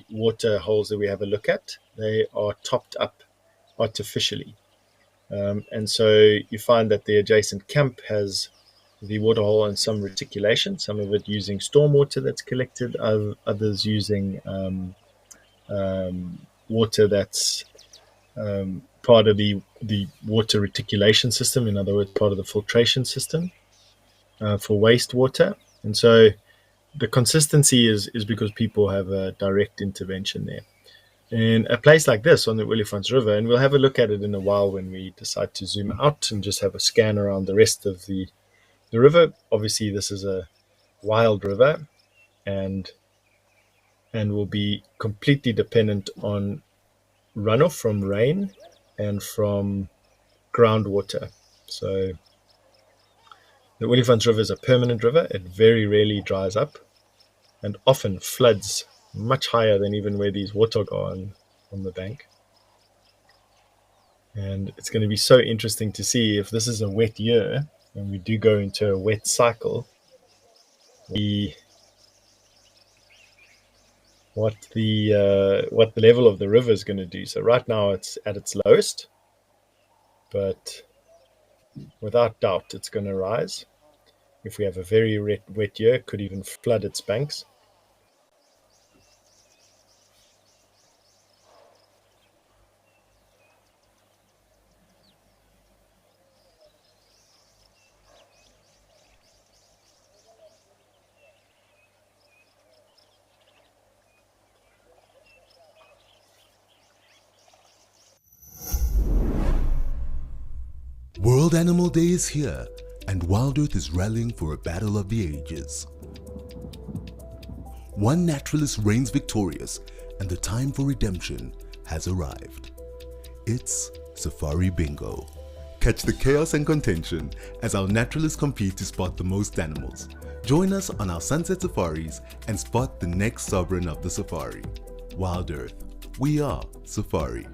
water holes that we have a look at, they are topped up artificially. And so you find that the adjacent camp has the waterhole and some reticulation, some of it using stormwater that's collected, others using water that's part of the water reticulation system, in other words, part of the filtration system for wastewater. And so the consistency is because people have a direct intervention there. In a place like this on the Olifants River, and we'll have a look at it in a while when we decide to zoom out and just have a scan around the rest of the river. Obviously, this is a wild river and will be completely dependent on runoff from rain and from groundwater. So the Olifants River is a permanent river. It very rarely dries up and often floods much higher than even where these warthog are on the bank. And it's going to be so interesting to see if this is a wet year and we do go into a wet cycle, what the level of the river is going to do. So right now it's at its lowest, but without doubt it's going to rise. If we have a very wet year, it could even flood its banks. World Animal Day is here, and WildEarth is rallying for a battle of the ages. One naturalist reigns victorious, and the time for redemption has arrived. It's Safari Bingo. Catch the chaos and contention as our naturalists compete to spot the most animals. Join us on our sunset safaris and spot the next sovereign of the safari. WildEarth, we are Safari.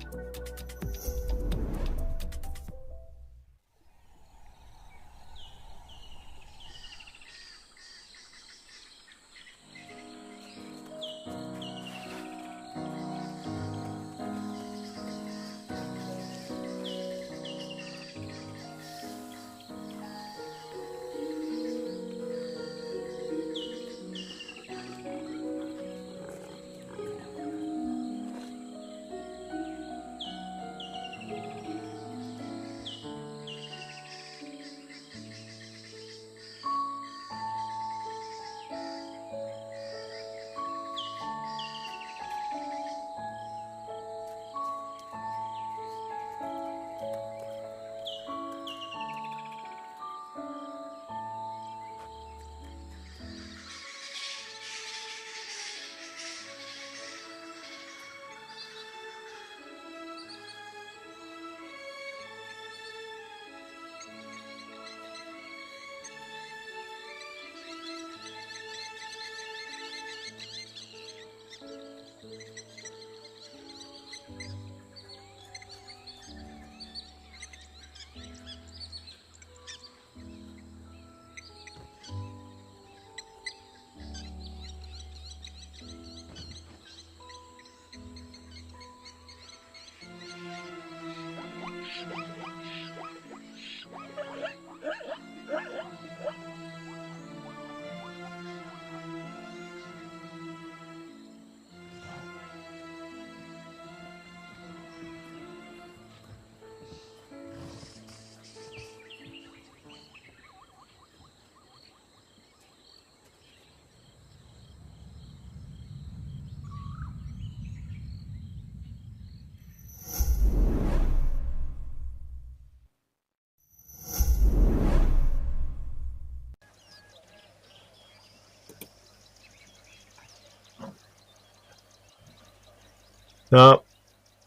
Now,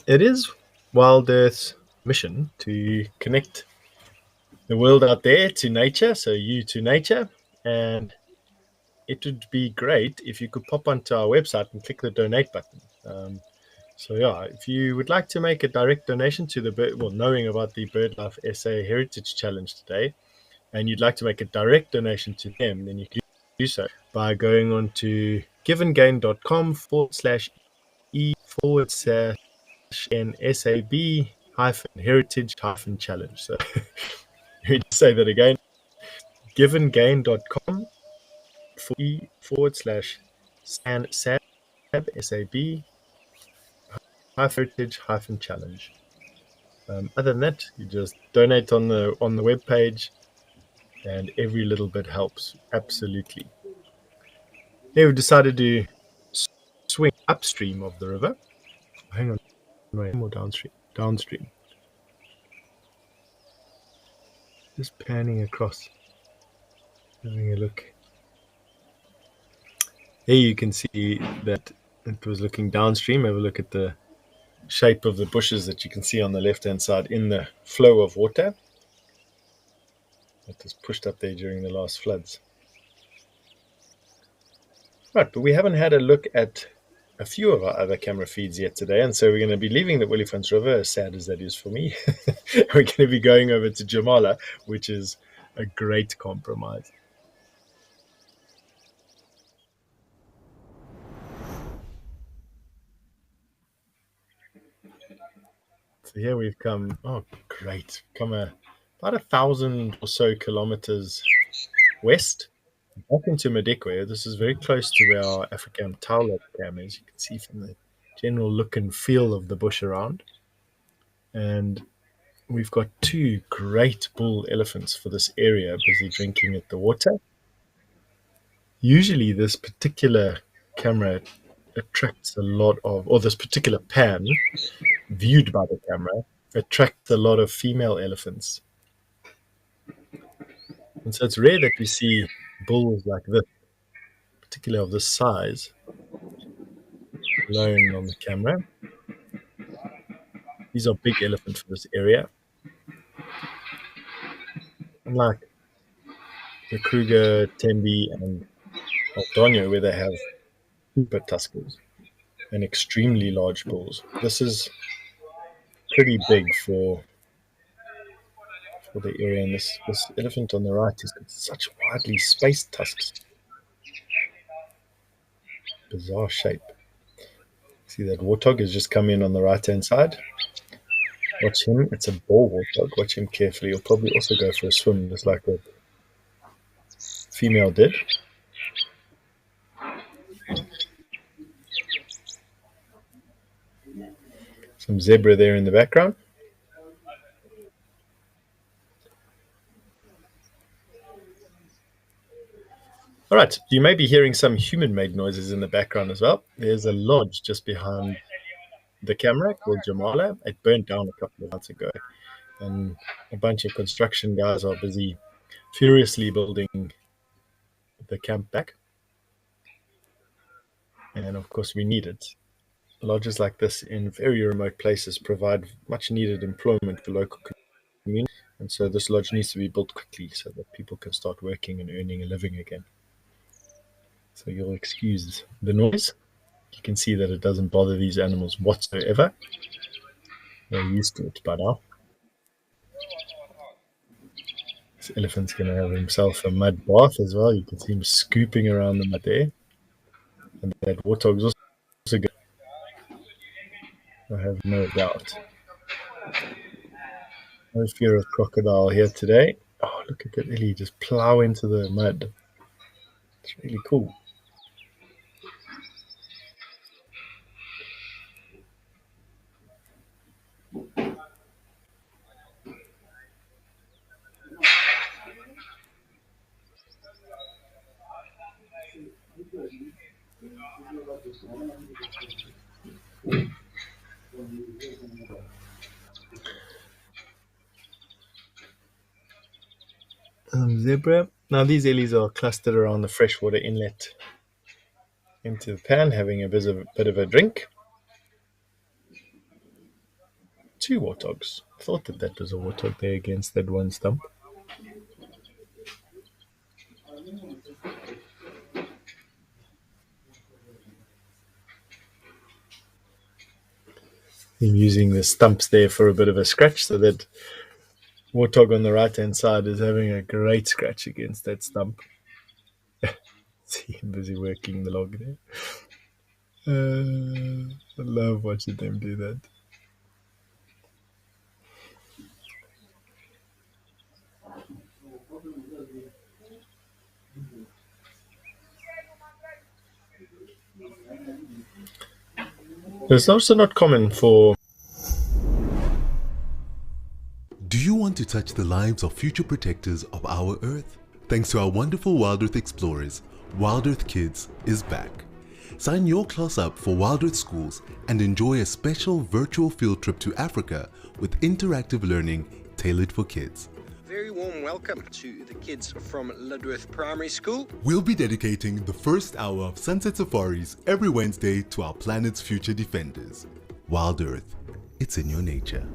it is WildEarth's mission to connect the world out there to nature, so you to nature, and it would be great if you could pop onto our website and click the donate button. So yeah, if you would like to make a direct donation to the bird, well, knowing about the BirdLife SA Heritage Challenge today, and you'd like to make a direct donation to them, then you can do so by going on to givengain.com/e forward slash NSAB hyphen heritage hyphen challenge. So let me just say that again, givengain.com forward slash SAB SAB heritage hyphen challenge. Other than that, you just donate on the web page, and every little bit helps. Absolutely. Here we've decided to swing upstream of the river. Hang on, wait, more downstream. Downstream. Just panning across, having a look. Here you can see that it was looking downstream. Have a look at the shape of the bushes that you can see on the left-hand side in the flow of water that was pushed up there during the last floods. Right, but we haven't had a look at a few of our other camera feeds yet today, and so we're going to be leaving the Willifants River, as sad as that is for me. We're going to be going over to Jamala, which is a great compromise. So here we've come, oh great, come about 1,000 or so kilometers west, back into Madikwe. This is very close to where our African towel cam is. You can see from the general look and feel of the bush around. And we've got two great bull elephants for this area busy drinking at the water. Usually this particular camera attracts a lot of, or this particular pan viewed by the camera attracts a lot of female elephants. And so it's rare that we see bulls like this, particularly of this size, alone on the camera. These are big elephants for this area. Unlike the Kruger, Tembi, and Aldonio, where they have super tuskers and extremely large bulls, this is pretty big for the area. And this elephant on the right has got such widely spaced tusks. Bizarre shape. See that warthog has just come in on the right hand side. Watch him. It's a bull warthog. Watch him carefully. He'll probably also go for a swim, just like the female did. Some zebra there in the background. All right, you may be hearing some human-made noises in the background as well. There's a lodge just behind the camera called Jamala. It burnt down a couple of months ago, and a bunch of construction guys are busy furiously building the camp back. And of course, we need it. Lodges like this in very remote places provide much needed employment for local communities. And so this lodge needs to be built quickly so that people can start working and earning a living again. So you'll excuse the noise. You can see that it doesn't bother these animals whatsoever. They're used to it by now. This elephant's going to have himself a mud bath as well. You can see him scooping around the mud there. And that warthog's also good. I have no doubt. No fear of crocodile here today. Oh, look at that Ellie just plow into the mud. It's really cool. Zebra. Now these Ellies are clustered around the freshwater inlet into the pan, having a bit of a drink. two warthogs. I thought that was a warthog there against that one stump. I'm using the stumps there for a bit of a scratch, so that warthog on the right hand side is having a great scratch against that stump. See him busy working the log there. I love watching them do that. It's also not common for. Do you want to touch the lives of future protectors of our Earth? Thanks to our wonderful WildEarth explorers, WildEarth Kids is back. Sign your class up for WildEarth schools and enjoy a special virtual field trip to Africa with interactive learning tailored for kids. Very warm welcome to the kids from WildEarth Primary School. We'll be dedicating the first hour of sunset safaris every Wednesday to our planet's future defenders. WildEarth, it's in your nature.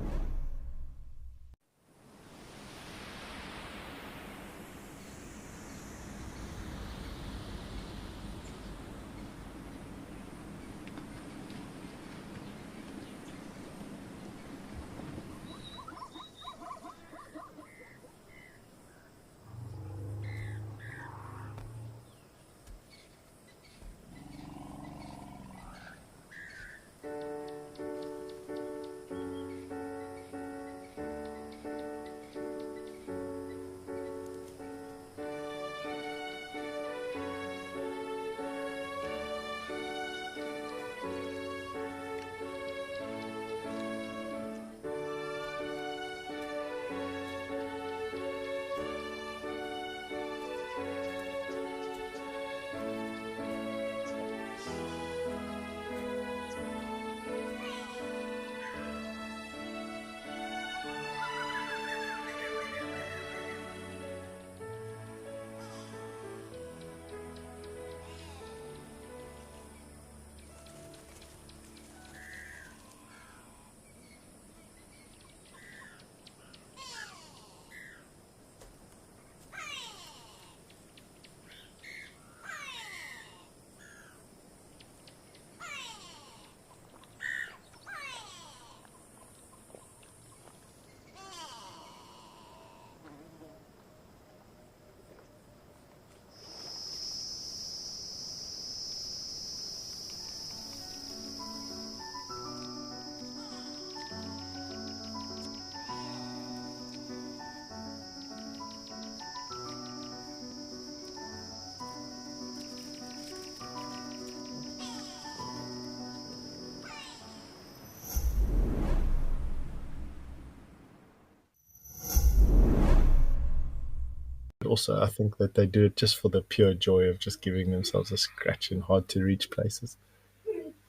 Also, I think that they do it just for the pure joy of just giving themselves a scratch in hard to reach places.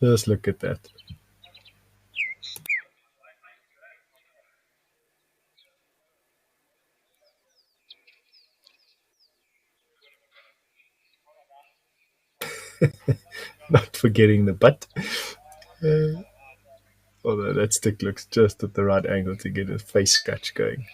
Just look at that. Not forgetting the butt. Although that stick looks just at the right angle to get a face scratch going.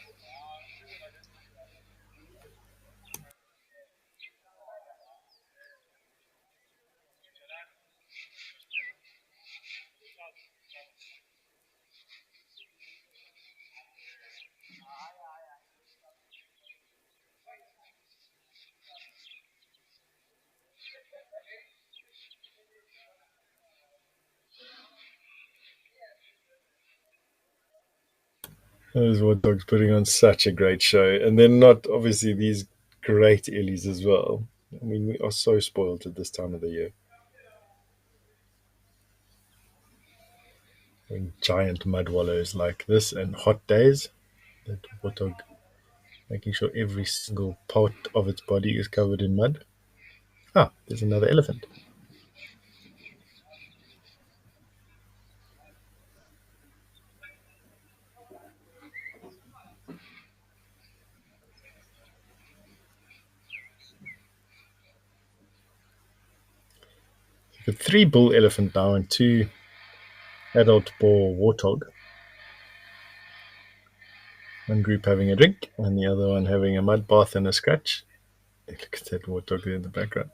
Those warthogs putting on such a great show. And they're not obviously these great illies as well. I mean, we are so spoiled at this time of the year. I mean, giant mud wallows like this and hot days. That warthog making sure every single part of its body is covered in mud. Ah, there's another elephant. You've got 3 bull elephant now and 2 adult boar warthog. One group having a drink and the other one having a mud bath and a scratch. Look at that warthog there in the background.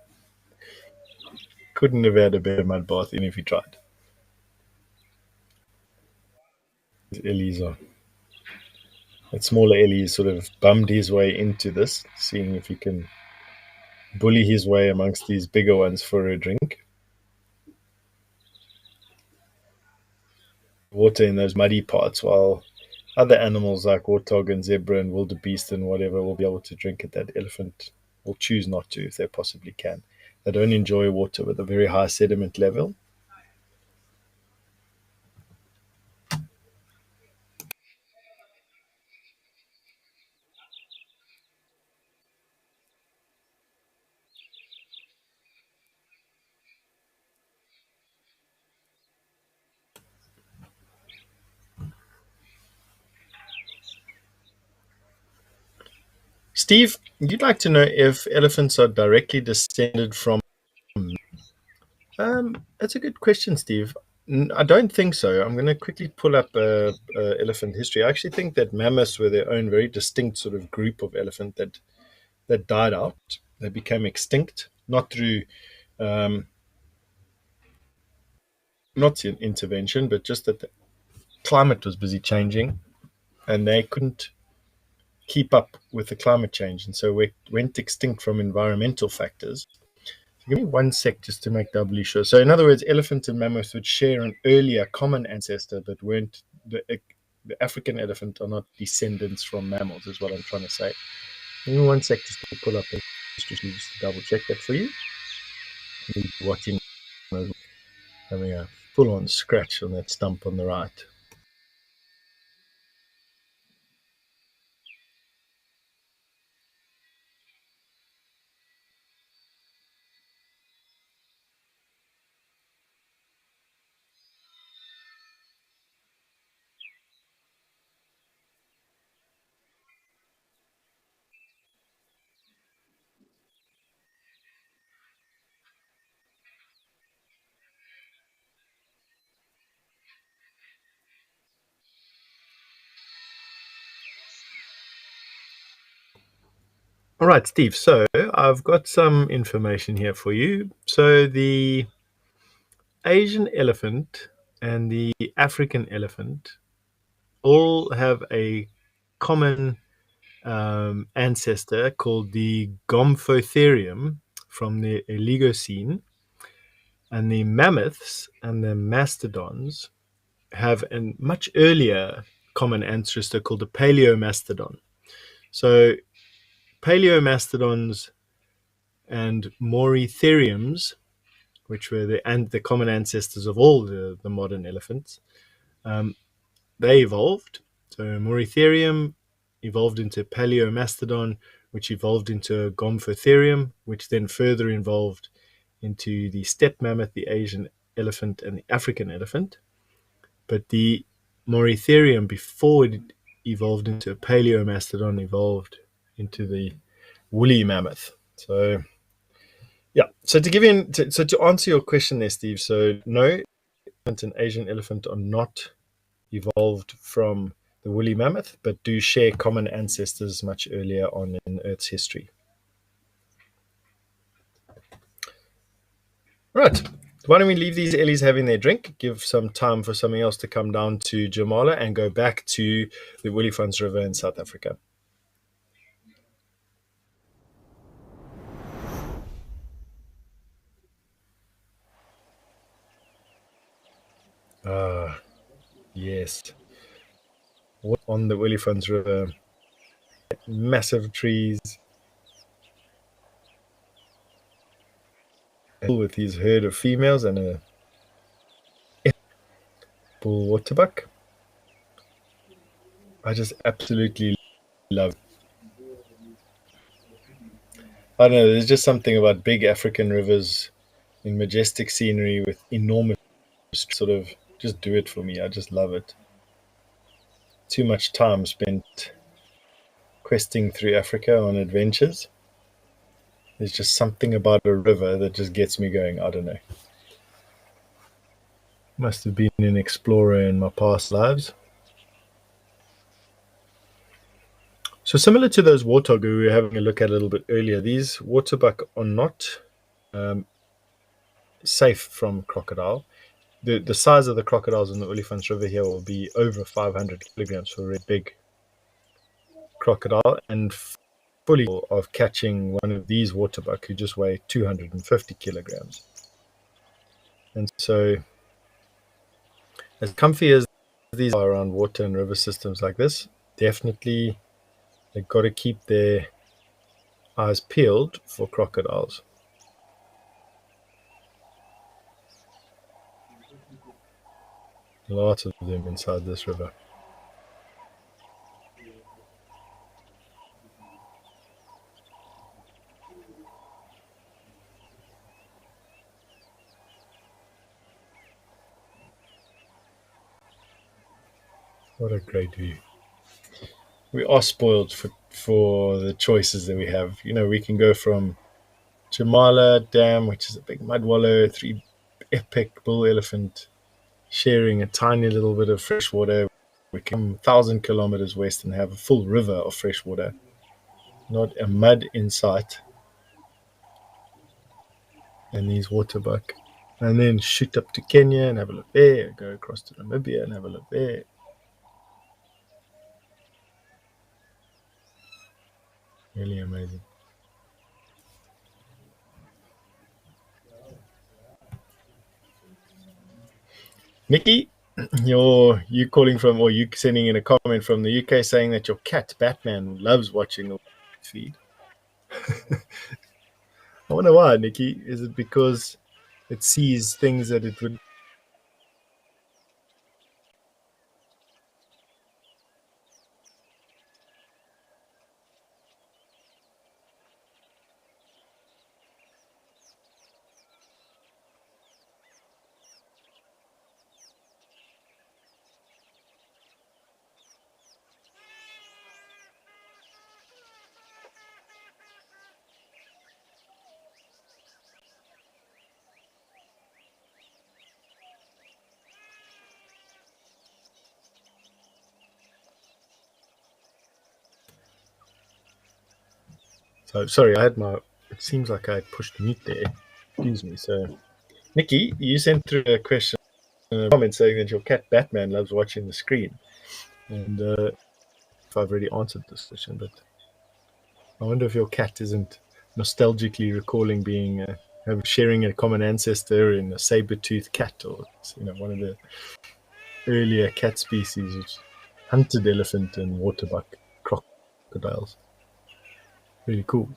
Couldn't have had a better mud bath even if he tried. Ellie's on. That smaller Ellie sort of bummed his way into this, seeing if he can bully his way amongst these bigger ones for a drink. Water in those muddy parts, while other animals like warthog and zebra and wildebeest and whatever will be able to drink it. That elephant will choose not to if they possibly can. They don't enjoy water with a very high sediment level. Steve, you'd like to know if elephants are directly descended from. That's a good question, Steve. I don't think so. I'm going to quickly pull up elephant history. I actually think that mammoths were their own very distinct sort of group of elephant that died out. They became extinct, not through not intervention, but just that the climate was busy changing, and they couldn't keep up with the climate change, and so we went extinct from environmental factors. Give me one sec just to make doubly sure. So, in other words, elephant and mammoth would share an earlier common ancestor, but weren't the African elephant are not descendants from mammals, is what I'm trying to say. Give me one sec just to pull up the history just to double check that for you. Watching having a full-on scratch on that stump on the right. All right, Steve. So I've got some information here for you. So the Asian elephant and the African elephant all have a common ancestor called the Gomphotherium from the Oligocene, and the mammoths and the mastodons have a much earlier common ancestor called the Paleomastodon. So Paleomastodons and Moeritheriums, which were the common ancestors of all the modern elephants, they evolved. So Moeritherium evolved into Paleomastodon, which evolved into Gomphotherium, which then further evolved into the steppe mammoth, the Asian elephant, and the African elephant. But the Moeritherium, before it evolved into a Paleomastodon, evolved into the woolly mammoth. So, yeah. So to answer your question there, Steve. So no, an Asian elephant are not evolved from the woolly mammoth, but do share common ancestors much earlier on in Earth's history. Right. Why don't we leave these Ellies having their drink, give some time for something else to come down to Jamala, and go back to the Willifants River in South Africa. Ah, yes. On the Willifants River, massive trees with these herd of females and a bull waterbuck. I just absolutely love it. I don't know, there's just something about big African rivers in majestic scenery with enormous sort of just do it for me. I just love it. Too much time spent questing through Africa on adventures. There's just something about a river that just gets me going. I don't know. Must have been an explorer in my past lives. So similar to those warthog we were having a look at a little bit earlier, these waterbuck are not um, safe from crocodile. The size of the crocodiles in the Olifants River here will be over 500 kilograms for a really big crocodile, and fully capable of catching one of these waterbuck who just weigh 250 kilograms. And so, as comfy as these are around water and river systems like this, definitely they've got to keep their eyes peeled for crocodiles. Lots of them inside this river. What a great view. We are spoiled for the choices that we have. You know, we can go from Jamala Dam, which is a big mud wallow, 3 epic bull elephant sharing a tiny little bit of fresh water. We come 1,000 kilometers west and have a full river of fresh water, not a mud in sight, and these waterbuck. And then shoot up to Kenya and have a look there, go across to Namibia and have a look there. Really amazing. Nikki, you calling from, or you sending in a comment from the UK saying that your cat Batman loves watching the feed. I wonder why, Nikki. Is it because it sees things that it would? So sorry, I had my. It seems like I pushed mute there. Excuse me. So, Nikki, you sent through a question, a comment saying that your cat Batman loves watching the screen, and if I've already answered this question, but I wonder if your cat isn't nostalgically recalling being sharing a common ancestor in a saber-toothed cat, or one of the earlier cat species, which hunted elephant and waterbuck crocodiles. Really cool.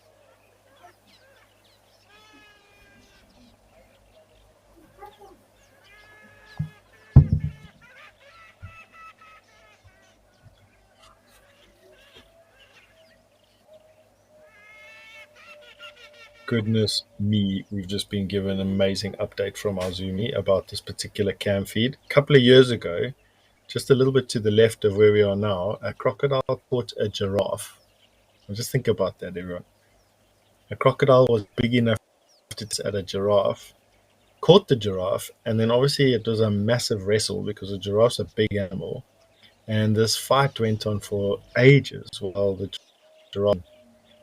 Goodness me, we've just been given an amazing update from Azumi about this particular cam feed. A couple of years ago, just a little bit to the left of where we are now, a crocodile caught a giraffe. Well, just think about that, everyone. A crocodile was big enough to at a giraffe, caught the giraffe, and then obviously it was a massive wrestle because a giraffe's a big animal. And this fight went on for ages while the giraffe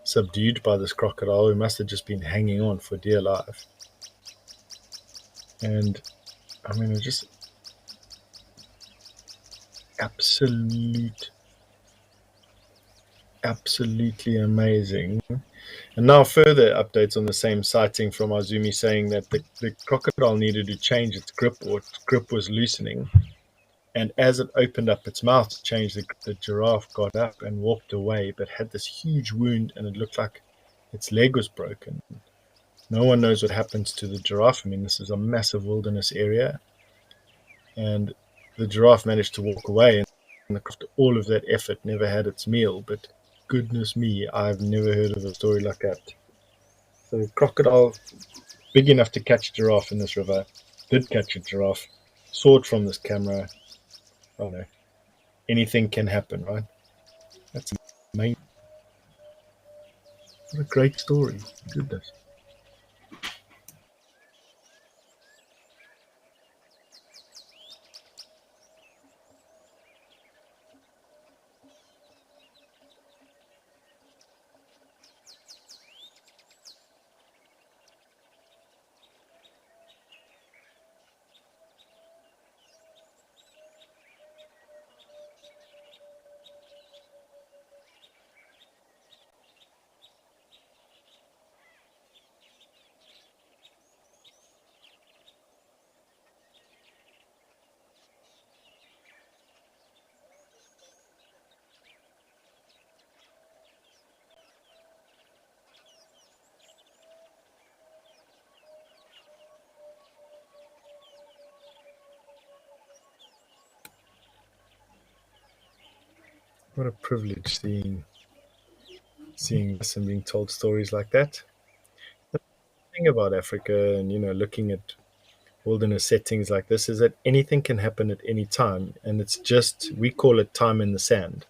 subdued by this crocodile who must have just been hanging on for dear life. And I mean, it's just absolutely amazing. And now further updates on the same sighting from Azumi saying that the crocodile needed to change its grip, or its grip was loosening. And as it opened up its mouth to change the giraffe got up and walked away, but had this huge wound and it looked like its leg was broken. No one knows what happens to the giraffe. I mean, this is a massive wilderness area. And the giraffe managed to walk away, and after all of that effort, never had its meal. But goodness me, I've never heard of a story like that. So, crocodile, big enough to catch a giraffe in this river, did catch a giraffe, saw it from this camera. Oh no, anything can happen, right? That's amazing. What a great story. Goodness. What a privilege seeing this and being told stories like that. The thing about Africa and looking at wilderness settings like this is that anything can happen at any time, and it's just we call it time in the sand.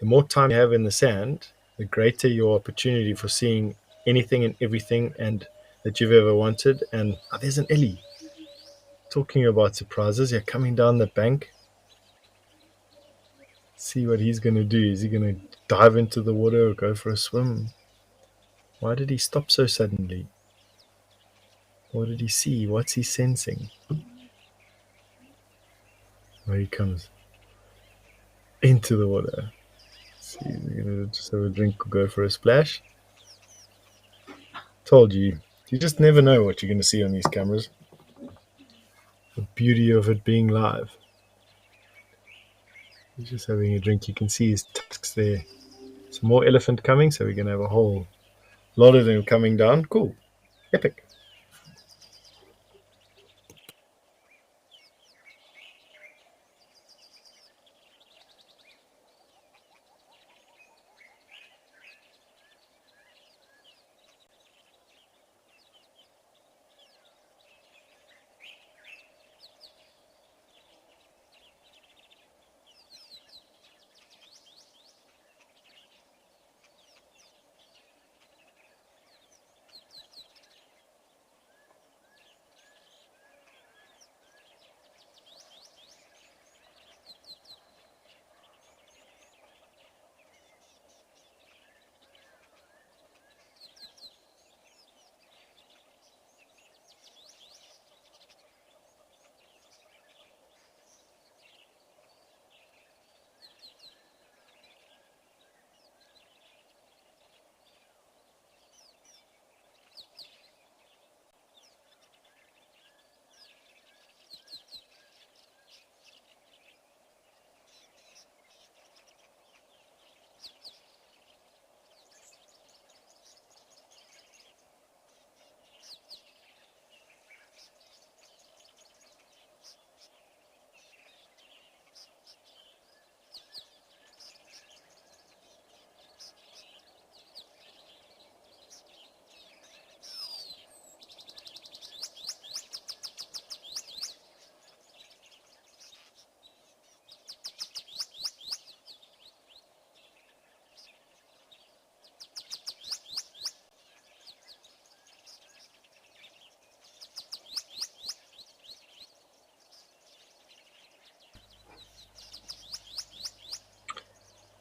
The more time you have in the sand, the greater your opportunity for seeing anything and everything and that you've ever wanted. And there's an Ellie talking about surprises. You're coming down the bank. See what he's going to do. Is he going to dive into the water or go for a swim? Why did he stop so suddenly? What did he see? What's he sensing? There he comes into the water. See, he's going to just have a drink or go for a splash. Told you. You just never know what you're going to see on these cameras. The beauty of it being live. He's just having a drink. You can see his tusks there. Some more elephant coming, so we're going to have a whole lot of them coming down. Cool. Epic.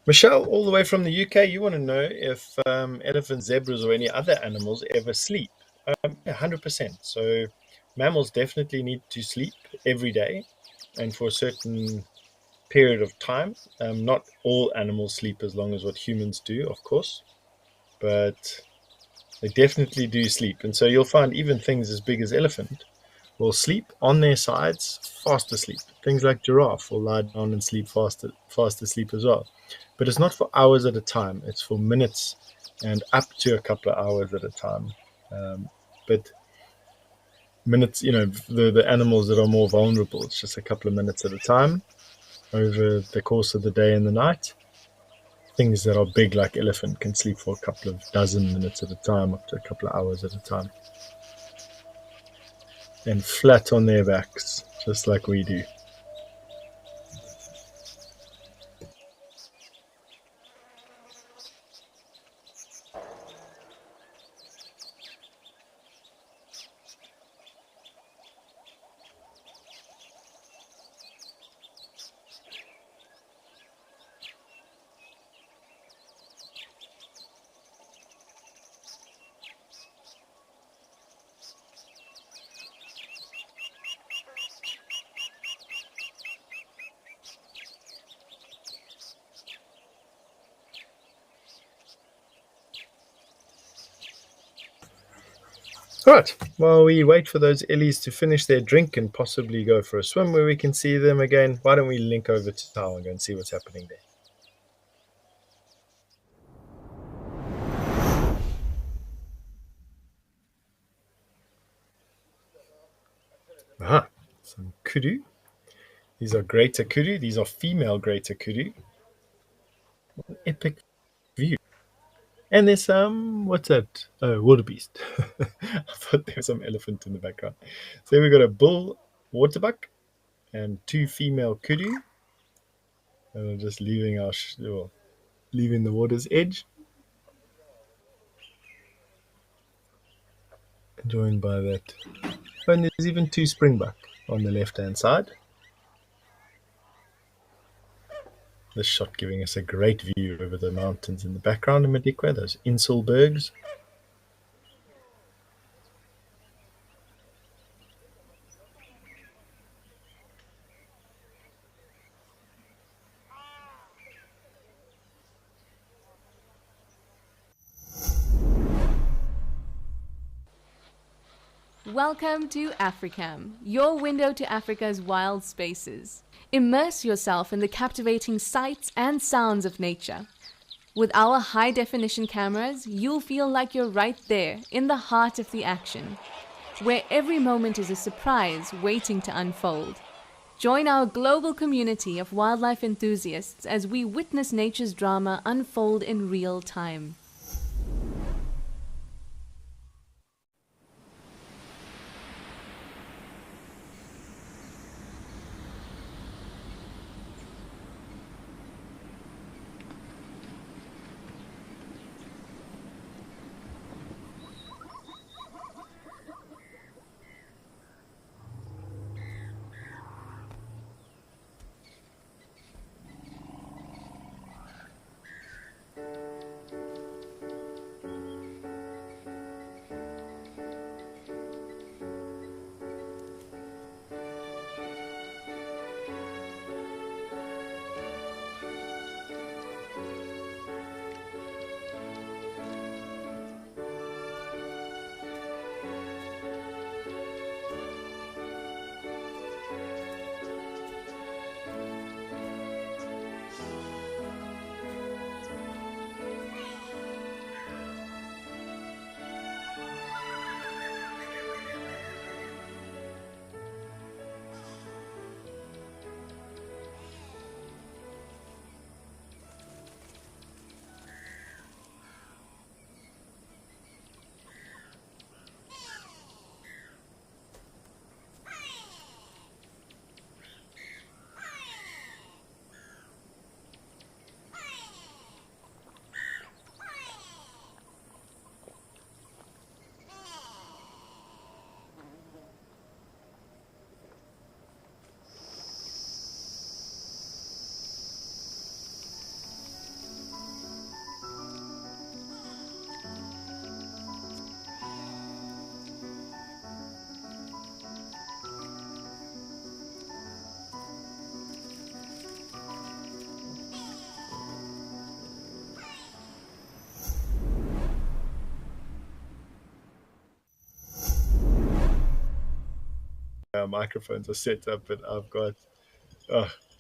Michelle, all the way from the UK, you want to know if elephants, zebras, or any other animals ever sleep? 100%. So mammals definitely need to sleep every day and for a certain period of time. Not all animals sleep as long as what humans do, of course, but they definitely do sleep. And so you'll find even things as big as elephant will sleep on their sides, fast asleep. Things like giraffe will lie down and sleep fast asleep as well. But it's not for hours at a time. It's for minutes and up to a couple of hours at a time. But minutes, the animals that are more vulnerable, it's just a couple of minutes at a time over the course of the day and the night. Things that are big like elephant can sleep for a couple of dozen minutes at a time, up to a couple of hours at a time. And flat on their backs, just like we do. All right, while we wait for those Ellies to finish their drink and possibly go for a swim where we can see them again, why don't we link over to Tau and go and see what's happening there? Aha, some kudu. These are greater kudu. These are female greater kudu. epic view. And there's some, what's that? Wildebeest. I thought there was some elephant in the background. So we've got a bull waterbuck and two female kudu. And we're just leaving leaving the water's edge. Joined by that. And there's even two springbuck on the left-hand side. This shot giving us a great view over the mountains in the background in Madikwa, those Inselbergs. Welcome to Africam, your window to Africa's wild spaces. Immerse yourself in the captivating sights and sounds of nature. With our high-definition cameras, you'll feel like you're right there in the heart of the action, where every moment is a surprise waiting to unfold. Join our global community of wildlife enthusiasts as we witness nature's drama unfold in real time. Our microphones are set up, but I've got,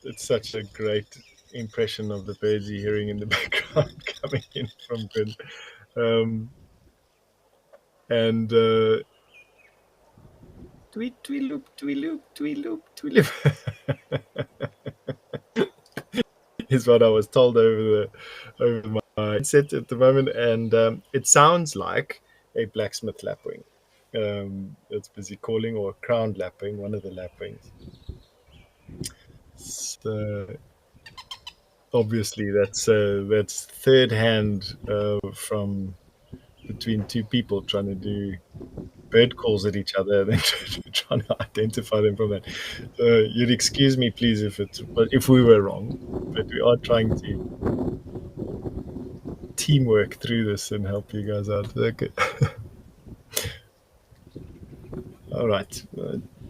it's such a great impression of the birds you're hearing in the background coming in from Bryn. And tweet, tweet loop, tweet loop, tweet loop, tweet loop is what I was told over my headset at the moment, and it sounds like a blacksmith lapwing. It's busy calling, or a crowned lapwing, one of the lapwings. So obviously that's third hand from between two people trying to do bird calls at each other and then trying to identify them from that. So you'd excuse me, please, if we were wrong, but we are trying to teamwork through this and help you guys out. Okay. All right.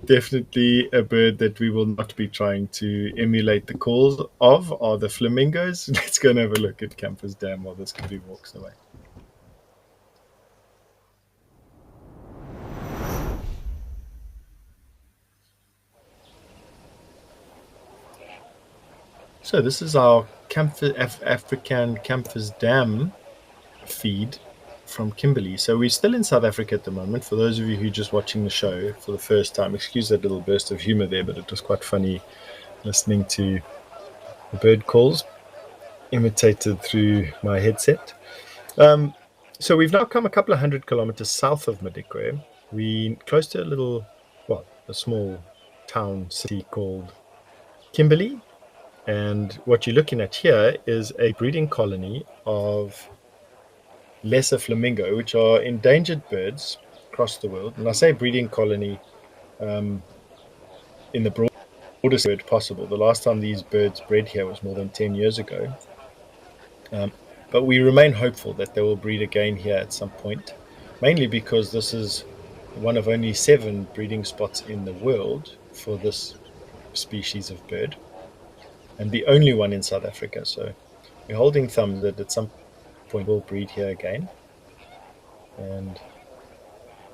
Definitely a bird that we will not be trying to emulate the calls of are the flamingos. Let's go and have a look at Campus Dam while this kitty walks away. So this is our African Campus Dam feed from Kimberley. So we're still in South Africa at the moment. For those of you who are just watching the show for the first time, excuse that little burst of humor there, but it was quite funny listening to the bird calls. imitated through my headset. Um, so we've now come a couple of 100 kilometers south of Madikwe. We close to a small town city called Kimberley. And what you're looking at here is a breeding colony of lesser flamingo, which are endangered birds across the world. And I say breeding colony in the broadest word possible. The last time these birds bred here was more than 10 years ago. But we remain hopeful that they will breed again here at some point, mainly because this is one of only 7 breeding spots in the world for this species of bird, and the only one in South Africa. So we're holding thumbs that at some point we'll breed here again and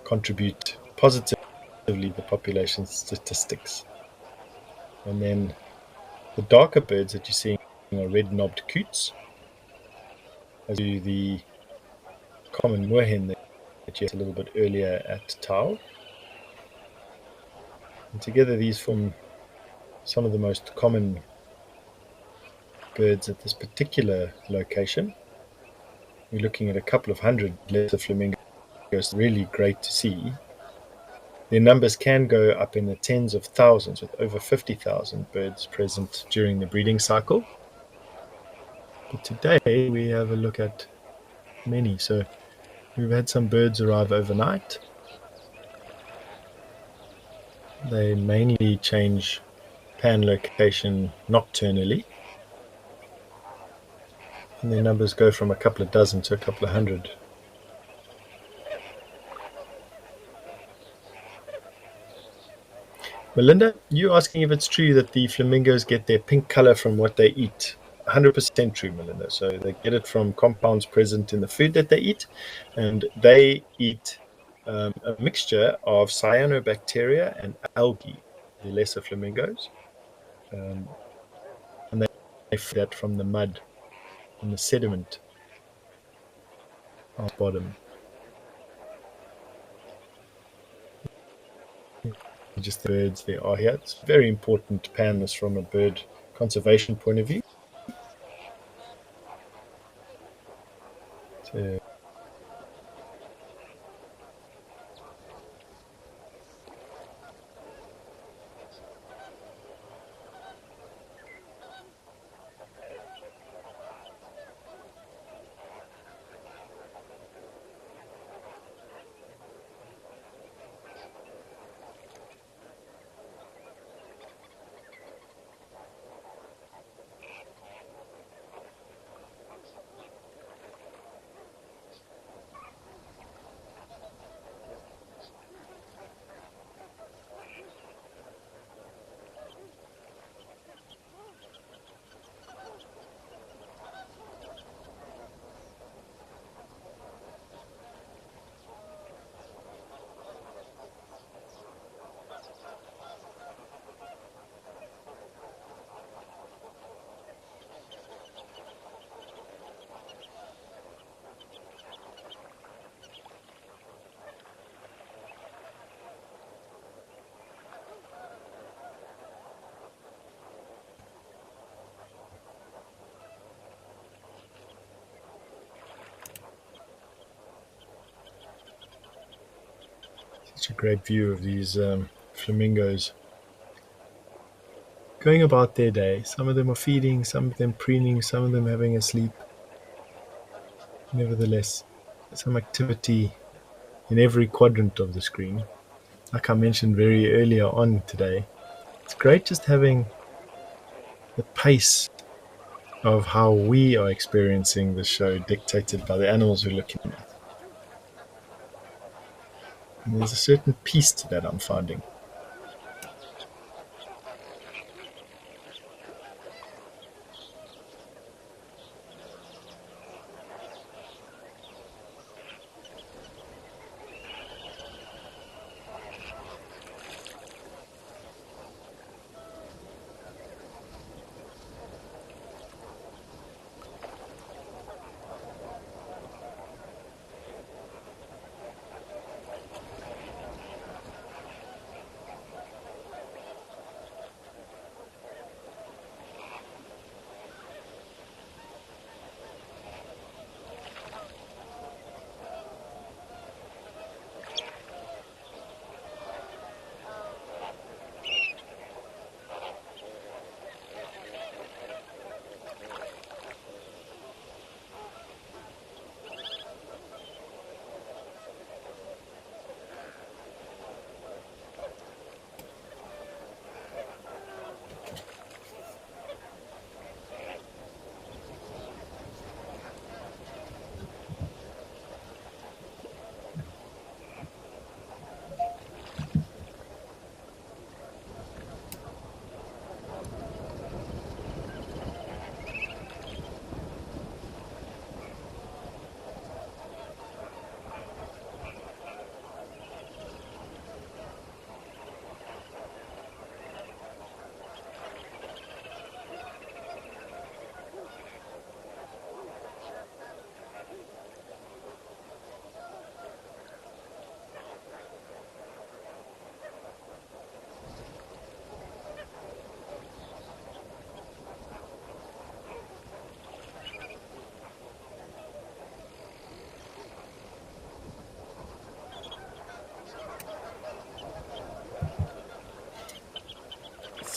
contribute positively to the population statistics. And then the darker birds that you're seeing are red-knobbed coots, as do the common moorhen that you had a little bit earlier at Tau. And together these form some of the most common birds at this particular location. We're looking at a couple of hundred lesser flamingos. Really great to see. Their numbers can go up in the tens of thousands, with over 50,000 birds present during the breeding cycle. But today we have a look at many. So we've had some birds arrive overnight. They mainly change pan location nocturnally, and their numbers go from a couple of dozen to a couple of hundred. Melinda, you asking if it's true that the flamingos get their pink color from what they eat? 100% true, Melinda. So they get it from compounds present in the food that they eat, and they eat a mixture of cyanobacteria and algae, the lesser flamingos, and they feed that from the mud and the sediment on the bottom. Just the birds there are here. It's very important to pan this from a bird conservation point of view. So, such a great view of these flamingos going about their day. Some of them are feeding, some of them preening, some of them having a sleep. Nevertheless, some activity in every quadrant of the screen. Like I mentioned very earlier on today, it's great just having the pace of how we are experiencing the show dictated by the animals we're looking at. And there's a certain peace to that I'm finding.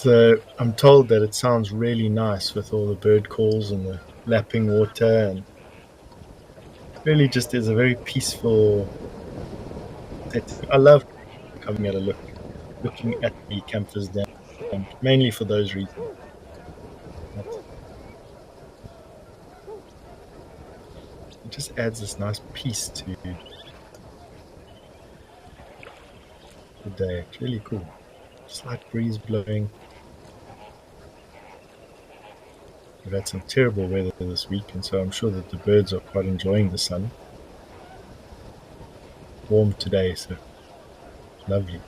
So I'm told that it sounds really nice with all the bird calls and the lapping water, and really just is a very peaceful setting. I love coming at a look, looking at the Campers Dam, mainly for those reasons. But it just adds this nice peace to the day. It's really cool. Slight breeze blowing. We've had some terrible weather this week, and so I'm sure that the birds are quite enjoying the sun. Warm today, so lovely.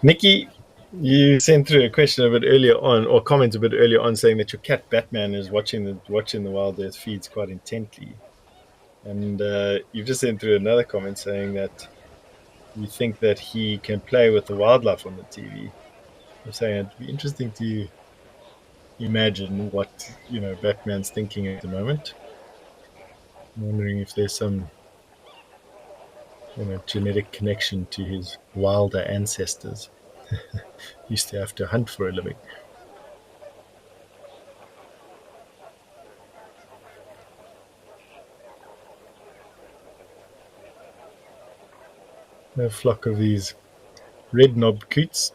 Nikki, you sent through a question a bit earlier on, or comment a bit earlier on, saying that your cat Batman is watching the WildEarth feeds quite intently, and you've just sent through another comment saying that you think that he can play with the wildlife on the TV. I'm saying it'd be interesting to imagine what Batman's thinking at the moment. I'm wondering if there's some genetic connection to his wilder ancestors. Used to have to hunt for a living. A flock of these red-knobbed coots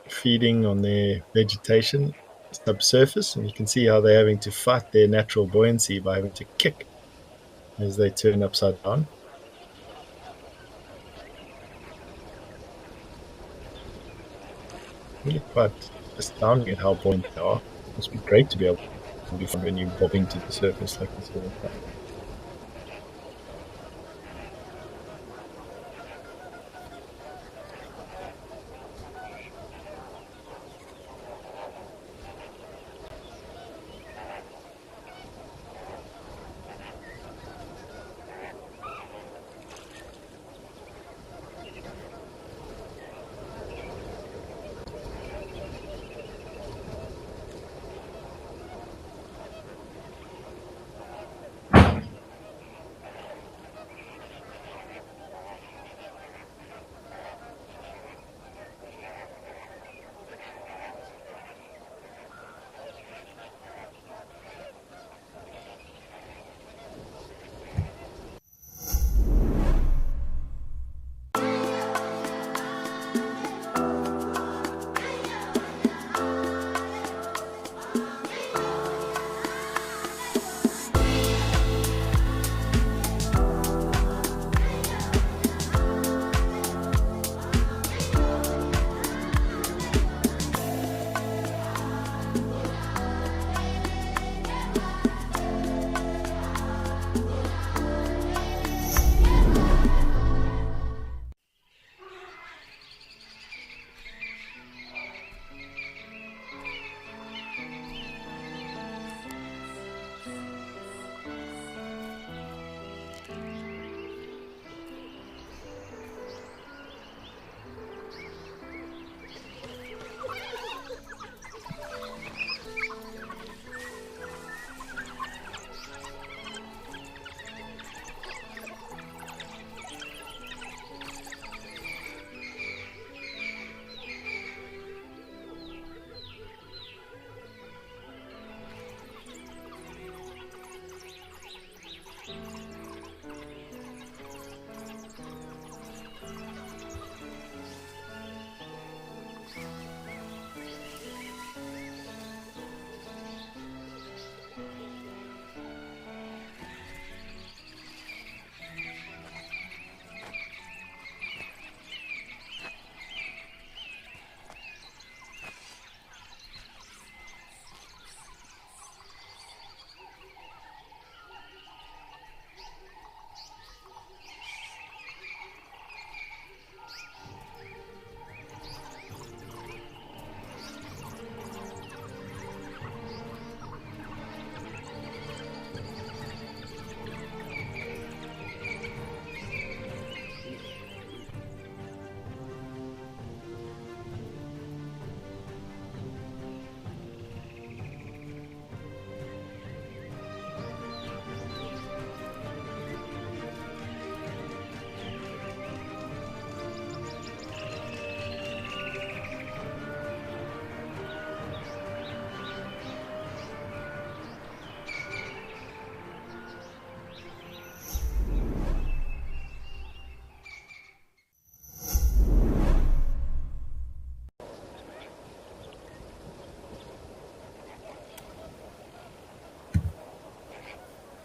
feeding on their vegetation subsurface, and you can see how they're having to fight their natural buoyancy by having to kick as they turn upside down. Really quite astounding at how buoyant they are. It must be great to be able to do fun when you're bobbing to the surface like this all the time.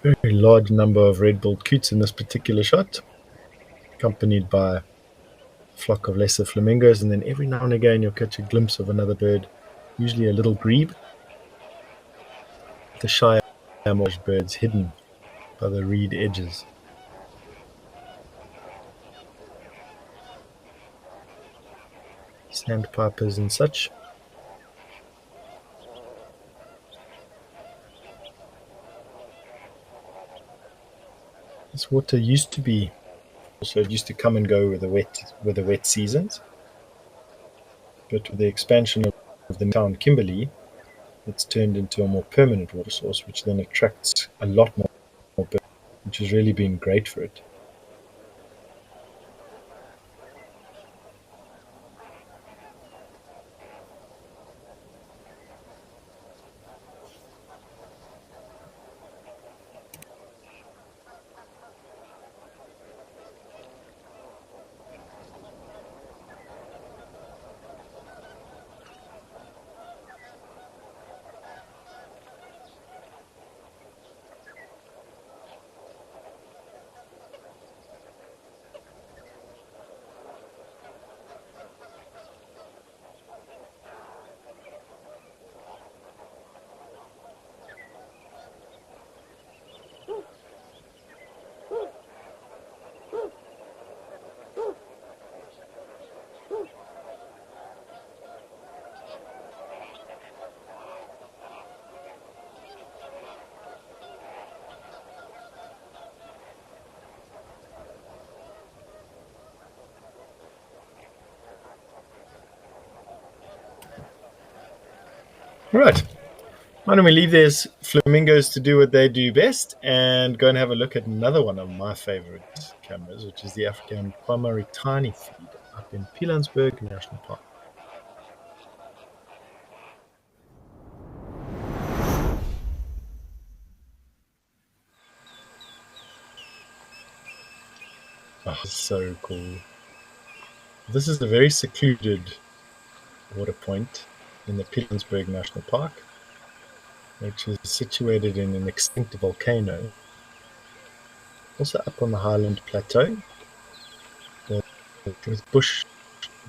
very large number of red-billed coots in this particular shot, accompanied by a flock of lesser flamingos, and then every now and again you'll catch a glimpse of another bird, usually a little grebe. The shy marsh birds hidden by the reed edges. Sandpipers and such. This water used to be, also it used to come and go with the wet seasons, but with the expansion of the town Kimberley, it's turned into a more permanent water source, which then attracts a lot more birds, which has really been great for it. Right. Why don't we leave these flamingos to do what they do best and go and have a look at another one of my favorite cameras, which is the African primary tiny feed up in Pilanesberg National Park. Oh, so cool. This is a very secluded water point in the Pilanesberg National Park, which is situated in an extinct volcano, also up on the Highland Plateau, with bush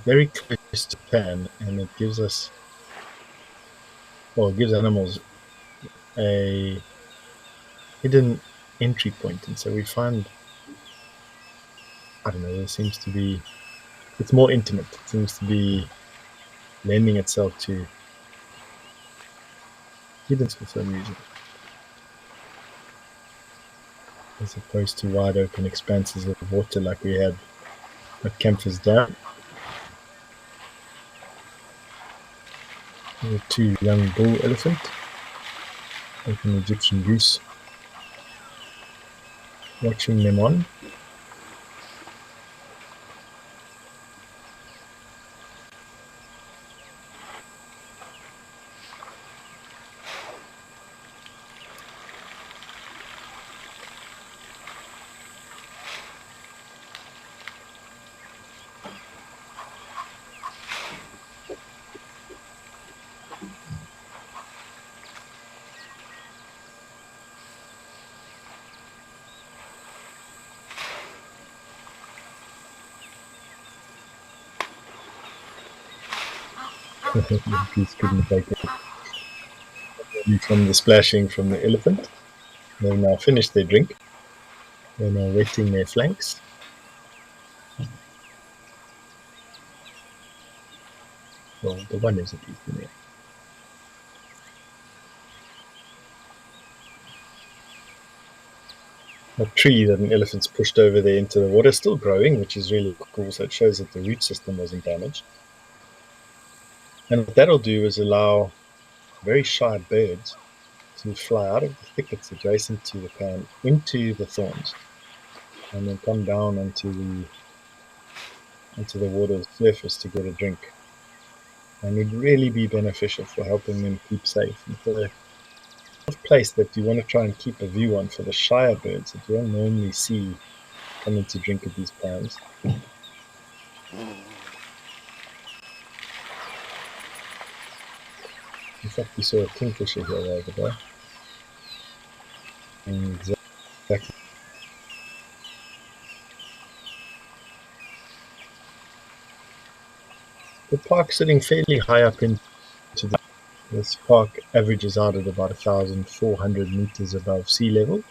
very close to Japan, and it gives animals a hidden entry point, and so we find, I don't know, it's more intimate. It seems to be lending itself to hidden for some reason, as opposed to wide open expanses of water like we had at Kempfer's Dam. There are two young bull elephant, like an Egyptian goose, watching them on. The goose couldn't take it. From the splashing from the elephant, they've now finished their drink. They're now wetting their flanks. Well, the one is at least in there. A tree that an elephant's pushed over there into the water, still growing, which is really cool. So it shows that the root system wasn't damaged. And what that'll do is allow very shy birds to fly out of the thickets adjacent to the pan into the thorns, and then come down onto the water's surface to get a drink. And would really be beneficial for helping them keep safe. And for the place that you want to try and keep a view on for the shyer birds that you don't normally see coming to drink at these pans. In fact, we saw a kingfisher here over there. And the park's sitting fairly high up into this park averages out at about 1,400 meters above sea level.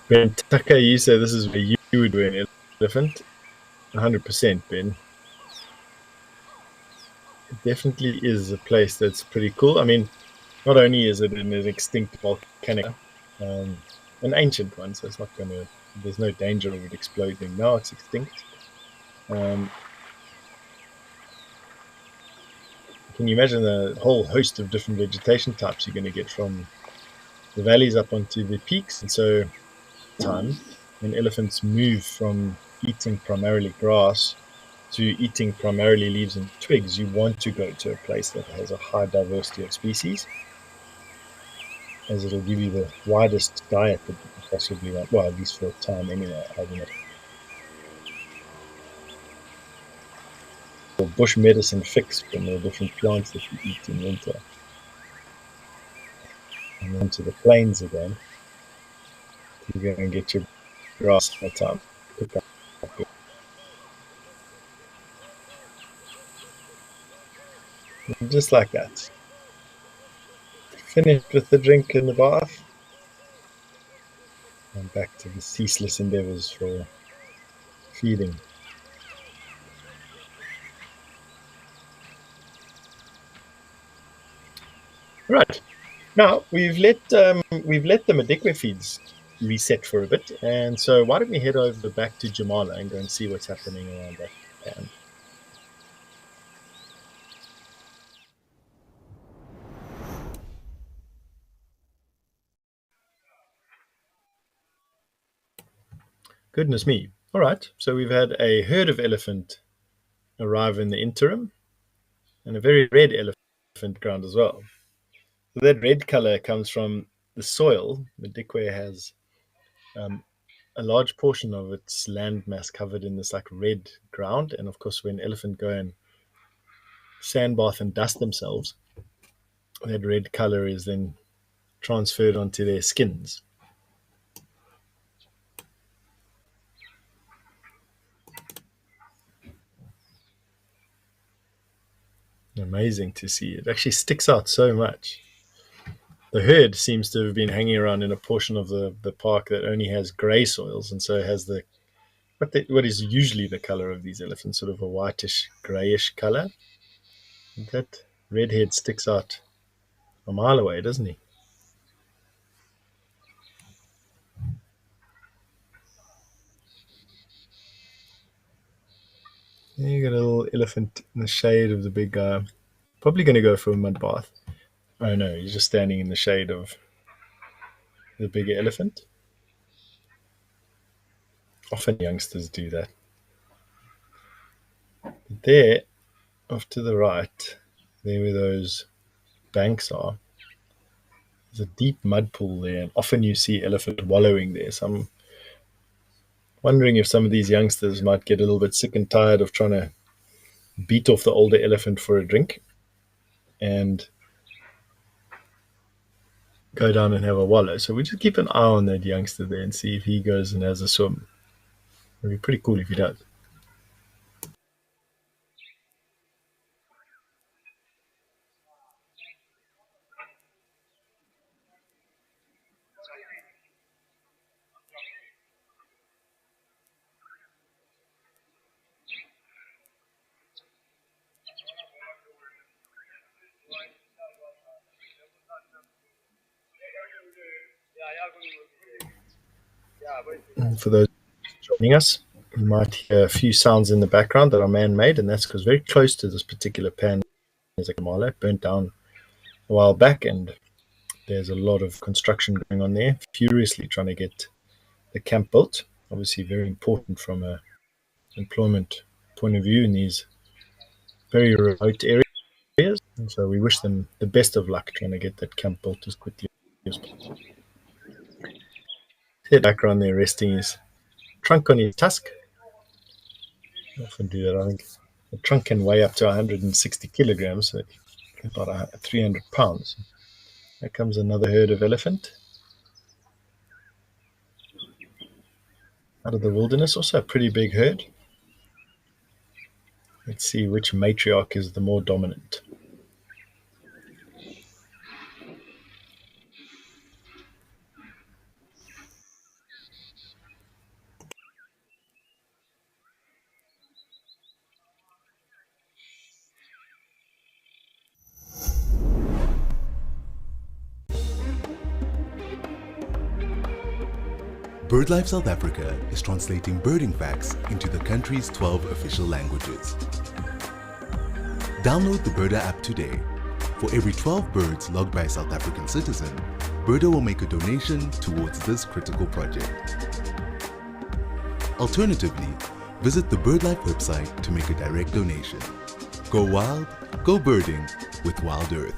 Ben Tucker, you say this is where you would wear an elephant. 100%, Ben. It definitely is a place that's pretty cool. I mean, not only is it an extinct volcanic, an ancient one, so it's not going to, there's no danger of it exploding. Now it's extinct. Can you imagine the whole host of different vegetation types you're going to get from the valleys up onto the peaks? And so, time when elephants move from eating primarily grass to eating primarily leaves and twigs, you want to go to a place that has a high diversity of species, as it'll give you the widest diet that you can possibly want. Well, at least for a time anyway. I don't know. Or bush medicine fix from the different plants that you eat in winter. And then to the plains again. You're going to get your grass all the time. Pick up. And just like that. Finished with the drink and the bath. And back to the ceaseless endeavors for feeding. Right. Now we've let the Madikwe feeds reset for a bit, and so why don't we head over back to Jamala and go and see what's happening around that pan. Goodness me. All right, so we've had a herd of elephant arrive in the interim, and a very red elephant ground as well. So that red color comes from the soil. Madikwe has a large portion of its land mass covered in this like red ground, and of course when elephant go and sandbath and dust themselves, that red color is then transferred onto their skins. Amazing to see. It actually sticks out so much. The herd seems to have been hanging around in a portion of the park that only has grey soils, and so it has what is usually the color of these elephants, sort of a whitish, greyish color. That redhead sticks out a mile away, doesn't he? There you got a little elephant in the shade of the big guy. Probably going to go for a mud bath. Oh no, he's just standing in the shade of the bigger elephant. Often youngsters do that. There, off to the right, there where those banks are, there's a deep mud pool there, and often you see elephant wallowing there. So I'm wondering if some of these youngsters might get a little bit sick and tired of trying to beat off the older elephant for a drink and go down and have a wallow. So we just keep an eye on that youngster there and see if he goes and has a swim. It'd be pretty cool if he does. For those joining us, you might hear a few sounds in the background that are man-made, and that's because very close to this particular pan is a Kamala, burnt down a while back, and there's a lot of construction going on there, furiously trying to get the camp built. Obviously very important from a employment point of view in these very remote areas, and so we wish them the best of luck trying to get that camp built as quickly as possible. See the background there resting his trunk on his tusk. I often do that. I think the trunk can weigh up to 160 kilograms, so about 300 pounds. There comes another herd of elephant. out of the wilderness. Also a pretty big herd. Let's see which matriarch is the more dominant. BirdLife South Africa is translating birding facts into the country's 12 official languages. Download the Birder app today. For every 12 birds logged by a South African citizen, Birder will make a donation towards this critical project. Alternatively, visit the BirdLife website to make a direct donation. Go wild, go birding with WildEarth.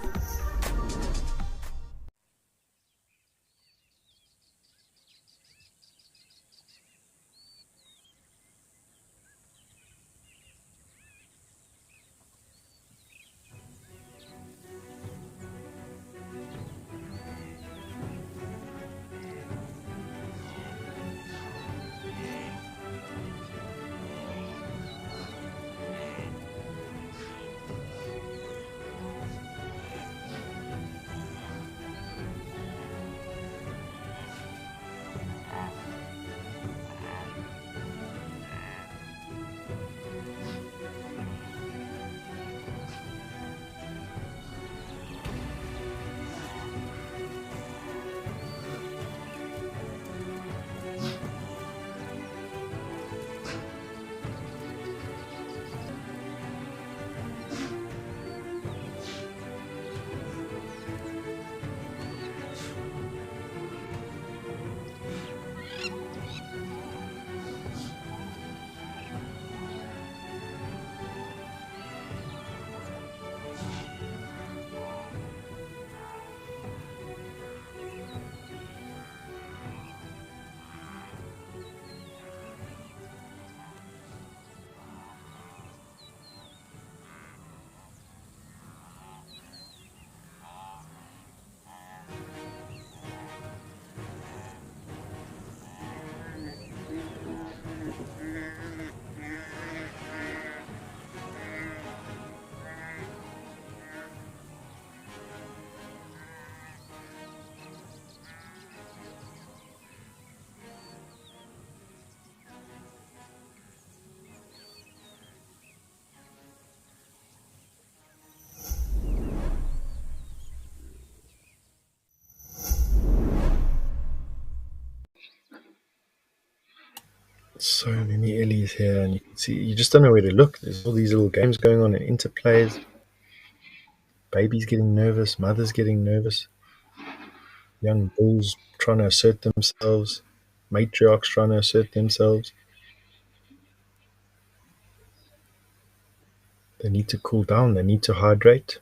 So many Ellies here, and you can see you just don't know where to look. There's all these little games going on and interplays. Babies getting nervous, mothers getting nervous, young bulls trying to assert themselves, matriarchs trying to assert themselves. They need to cool down, they need to hydrate.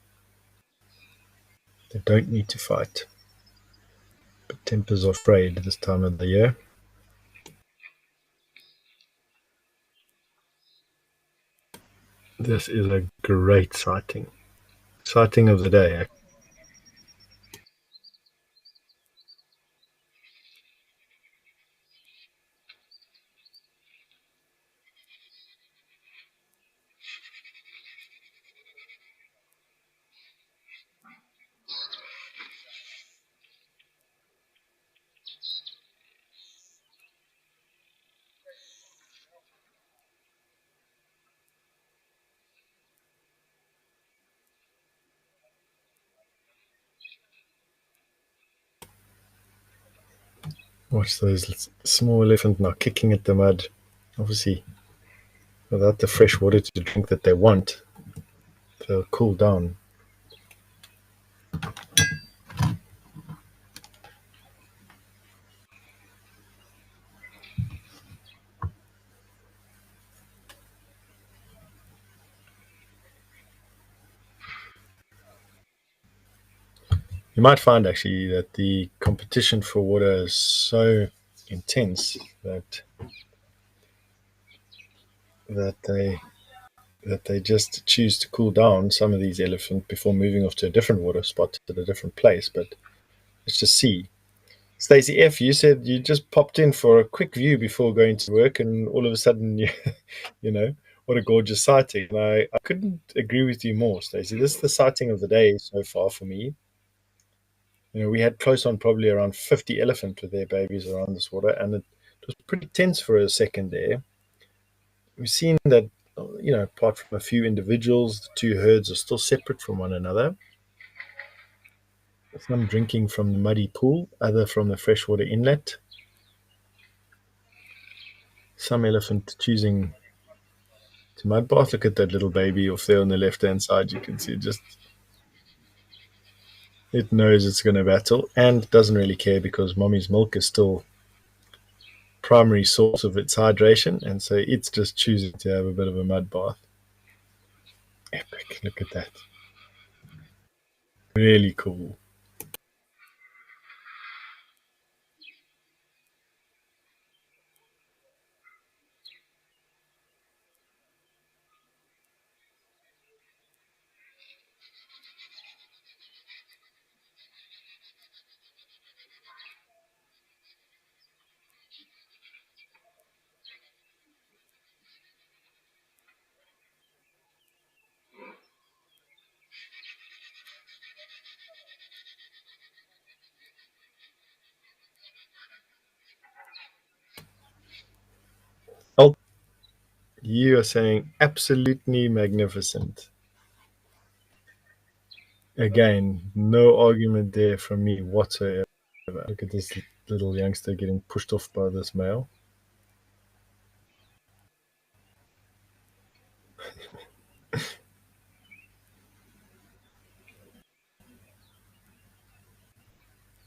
They don't need to fight. But tempers are frayed this time of the year. This is a great sighting. Sighting of the day. Watch those small elephant now kicking at the mud. Obviously, without the fresh water to drink that they want, they'll cool down. You might find actually that the competition for water is so intense that they just choose to cool down some of these elephants before moving off to a different water spot at a different place. But let's just see. Stacey F, you said you just popped in for a quick view before going to work, and all of a sudden, you know, what a gorgeous sighting. And I couldn't agree with you more, Stacey. This is the sighting of the day so far for me. We had close on probably around 50 elephant with their babies around this water, and it was pretty tense for a second there. We've seen that, apart from a few individuals, the two herds are still separate from one another. Some drinking from the muddy pool, other from the freshwater inlet. Some elephant choosing to mud bath. Look at that little baby off there on the left hand side. You can see it knows it's going to battle and doesn't really care because mommy's milk is still primary source of its hydration, and so it's just choosing to have a bit of a mud bath. Epic. Look at that. Really cool. Oh, you are saying absolutely magnificent. Again, no argument there from me whatsoever. Look at this little youngster getting pushed off by this male.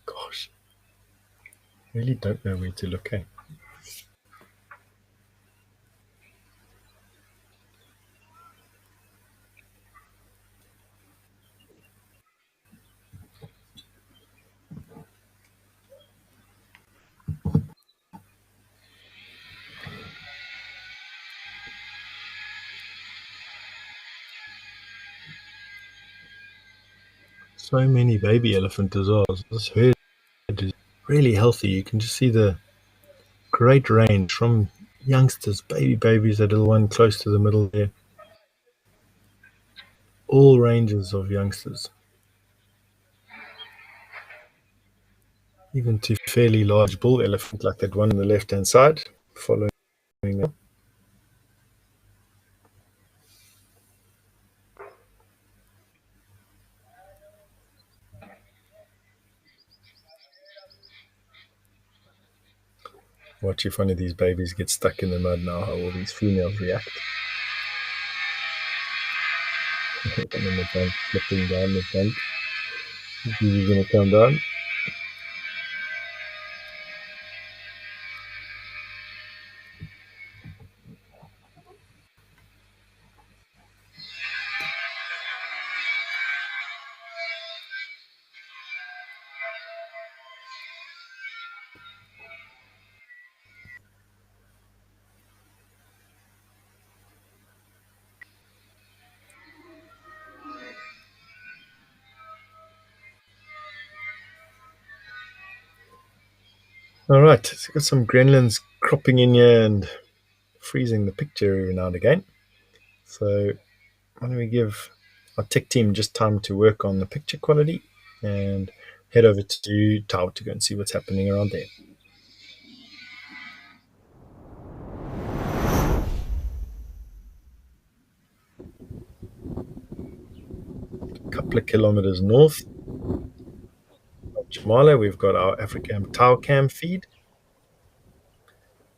Gosh, really don't know where to look at. So many baby elephant as well. This herd is really healthy. You can just see the great range from youngsters, babies, that little one close to the middle there. All ranges of youngsters, even to fairly large bull elephant like that one on the left hand side. Following up. Watch if one of these babies gets stuck in the mud now, how all these females react. And then the bank slipping down the bank. He's going to come down. All right, so got some gremlins cropping in here and freezing the picture every now and again. So why don't we give our tech team just time to work on the picture quality and head over to Tau to go and see what's happening around there. A couple of kilometers north of Jamala, we've got our Africam Tau Cam feed.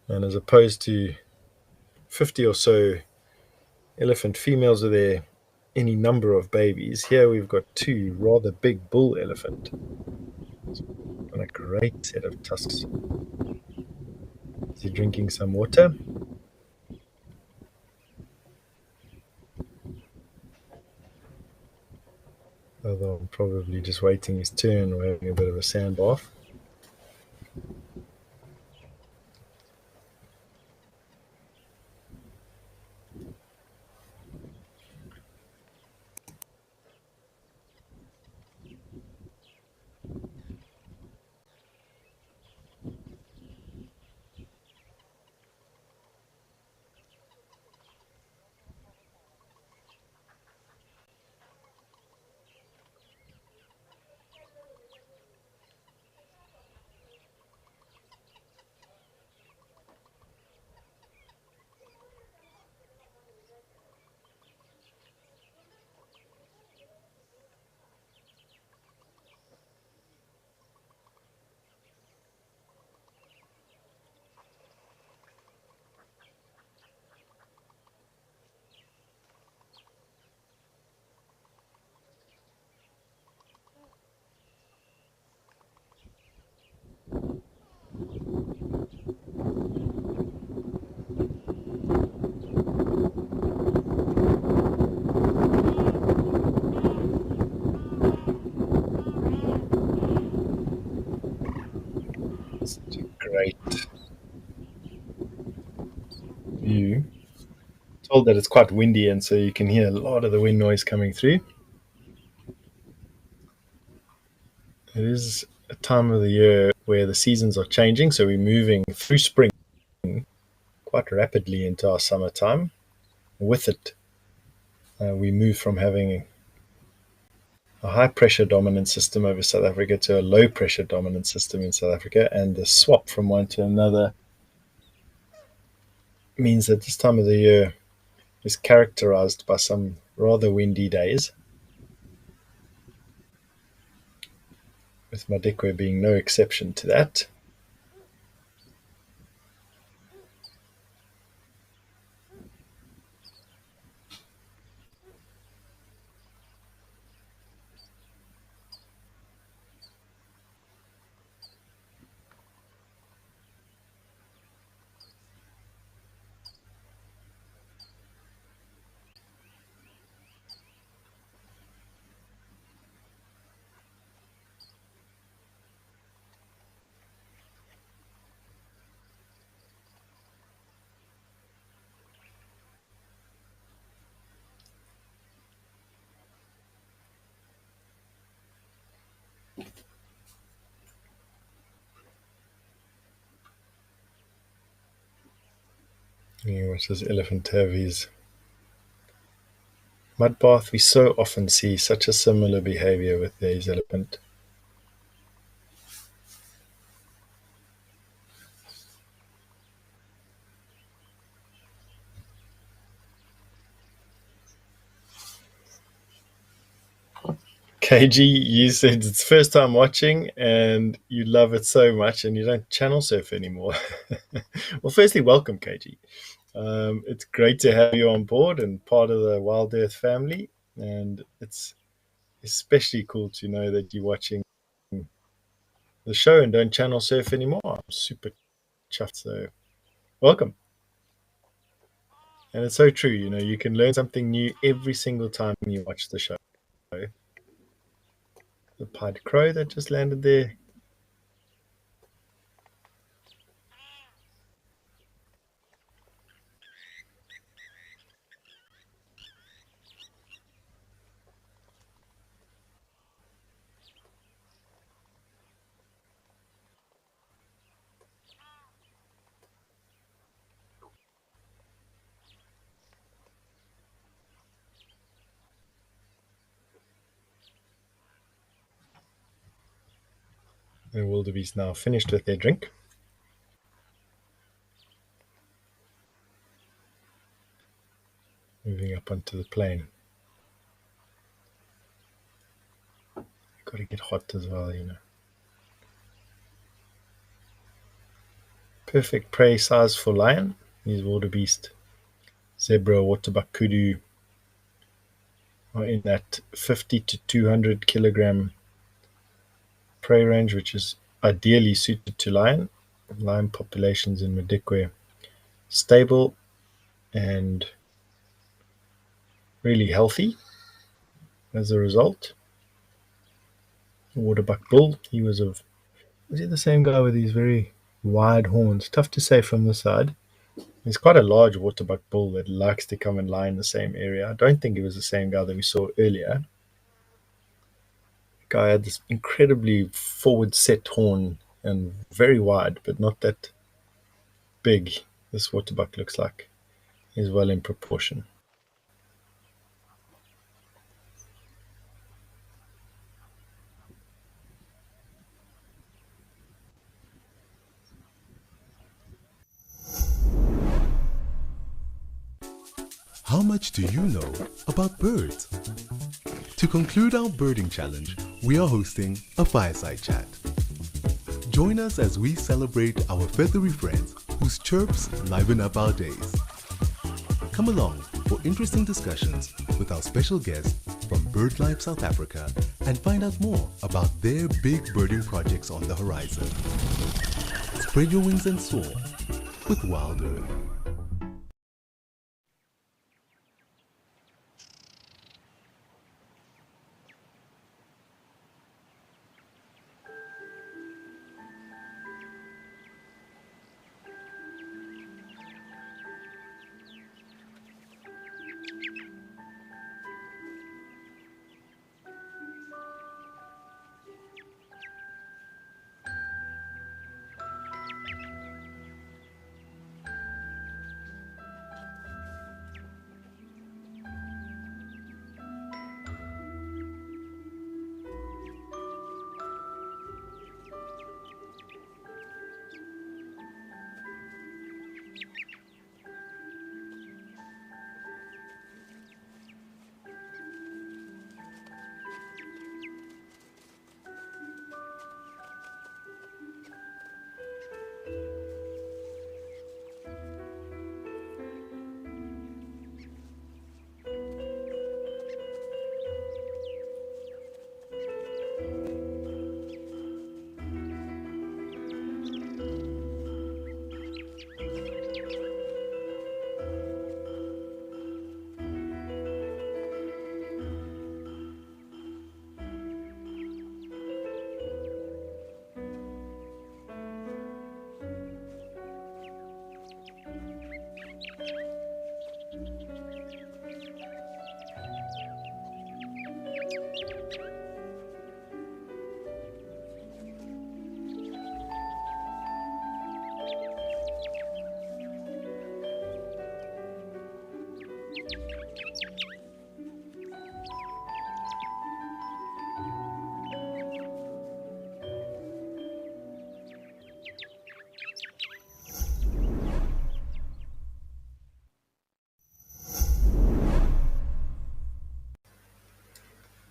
And as opposed to 50 or so elephant females with their any number of babies, here we've got two rather big bull elephant on a great set of tusks. Is he drinking some water? Although I'm probably just waiting his turn or having a bit of a sand bath. told that it's quite windy, and so you can hear a lot of the wind noise coming through. It is a time of the year where the seasons are changing, so we're moving through spring quite rapidly into our summertime. With it, we move from having a high pressure dominant system over South Africa to a low pressure dominant system in South Africa, and the swap from one to another means that this time of the year is characterized by some rather windy days, with Madikwe being no exception to that. You watch this elephant have his mud bath. We so often see such a similar behavior with these elephant. KG, you said it's first time watching and you love it so much and you don't channel surf anymore. Well, firstly, welcome, KG. It's great to have you on board and part of the WildEarth family. And it's especially cool to know that you're watching the show and don't channel surf anymore. I'm super chuffed. So, welcome. And it's so true. You can learn something new every single time you watch the show. The pied crow that just landed there. The wildebeest now finished with their drink. Moving up onto the plain. Got to get hot as well. Perfect prey size for lion. These wildebeest, zebra, waterbuck, kudu are in that 50 to 200 kilogram prey range, which is ideally suited to lion. Lion populations in Madikwe stable and really healthy as a result. Waterbuck bull, was he the same guy with these very wide horns? Tough to say from the side. He's quite a large waterbuck bull that likes to come and lie in the same area. I don't think it was the same guy that we saw earlier. The guy had this incredibly forward set horn and very wide, but not that big. This waterbuck looks like he's well in proportion. How much do you know about birds? To conclude our birding challenge, we are hosting a fireside chat. Join us as we celebrate our feathery friends whose chirps liven up our days. Come along for interesting discussions with our special guests from BirdLife South Africa and find out more about their big birding projects on the horizon. Spread your wings and soar with WildEarth.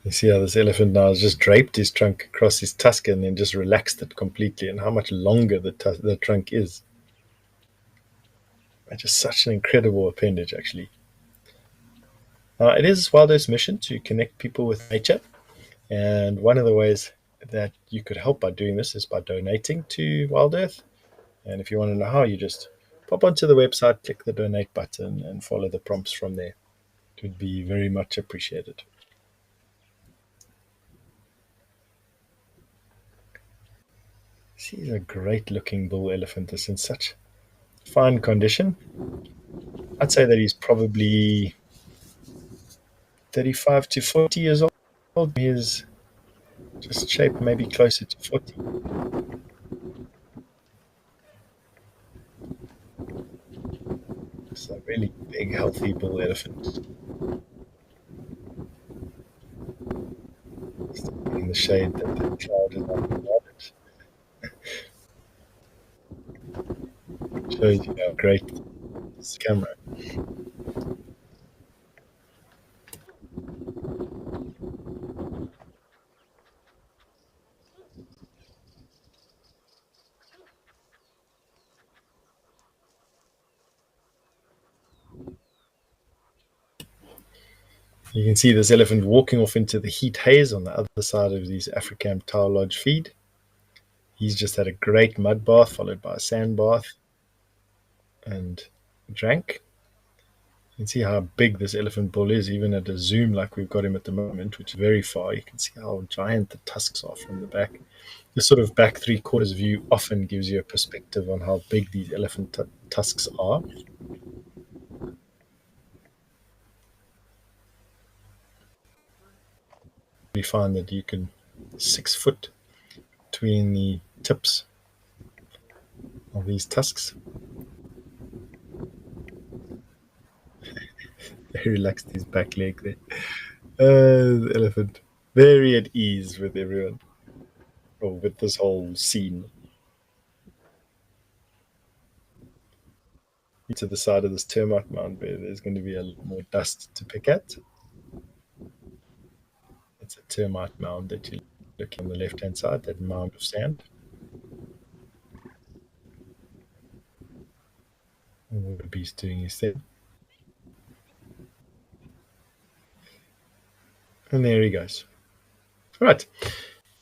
You see how this elephant now has just draped his trunk across his tusk and then just relaxed it completely, and how much longer the trunk is. It's just such an incredible appendage, actually. It is WildEarth's mission to connect people with nature, and one of the ways that you could help by doing this is by donating to WildEarth. And if you want to know how, you just pop onto the website, click the donate button, and follow the prompts from there. It would be very much appreciated. He's a great looking bull elephant. It's in such fine condition. I'd say that he's probably 35 to 40 years old. He's just shaped maybe closer to 40. It's a really big, healthy bull elephant. In the shade that the cloud is on. Shows you how great this camera. You can see this elephant walking off into the heat haze on the other side of these African Tower Lodge feed. He's just had a great mud bath followed by a sand bath and drank. You can see how big this elephant bull is, even at a zoom like we've got him at the moment, which is very far. You can see how giant the tusks are from the back. This sort of back 3/4 view often gives you a perspective on how big these elephant tusks are. We find that you can 6 foot between the tips of these tusks. He relaxed his back leg there. The elephant, very at ease with everyone, or with this whole scene. To the side of this termite mound where there's going to be a lot more dust to pick at. It's a termite mound that you look on the left-hand side, that mound of sand. And the beast doing his thing. And there he goes. Right.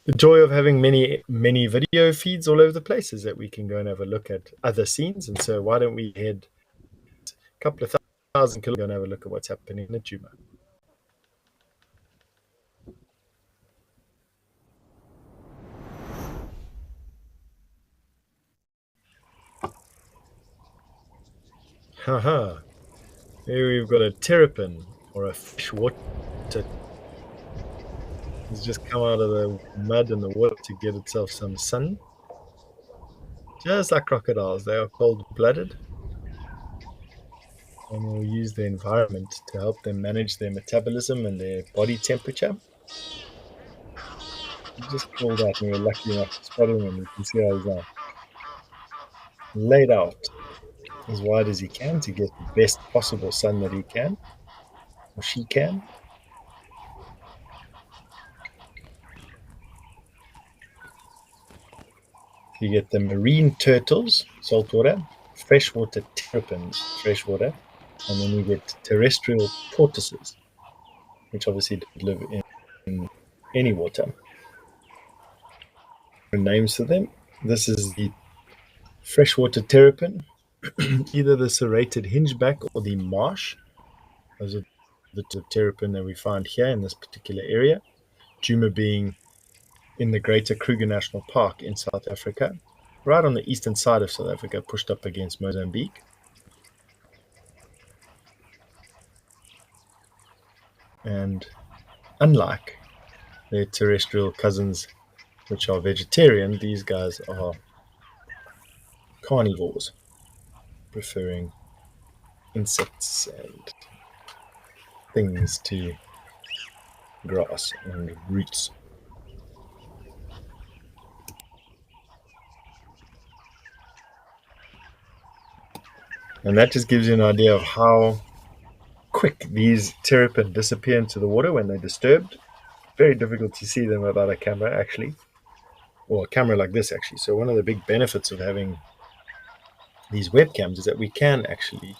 The joy of having many video feeds all over the place is that we can go and have a look at other scenes. And so why don't we head a couple of thousand kilometers and have a look at what's happening in Djuma. Haha. Here we've got a terrapin, or a freshwater. It's just come out of the mud and the water to get itself some sun. Just like crocodiles, they are cold-blooded and will use the environment to help them manage their metabolism and their body temperature. He just crawled out and we were lucky enough to spot him, and you can see how he's now laid out as wide as he can to get the best possible sun that he can, or she can. You get the marine turtles, saltwater, freshwater terrapins, freshwater, and then you get terrestrial tortoises, which obviously don't live in any water. Names for them. This is the freshwater terrapin, either the serrated hingeback or the marsh. Those are the terrapin that we find here in this particular area. Djuma being in the Greater Kruger National Park in South Africa, right on the eastern side of South Africa, pushed up against Mozambique. And unlike their terrestrial cousins, which are vegetarian, these guys are carnivores, preferring insects and things to grass and roots. And that just gives you an idea of how quick these terrapin disappear into the water when they're disturbed. very difficult to see them without a camera, actually, or a camera like this, actually. So one of the big benefits of having these webcams is that we can actually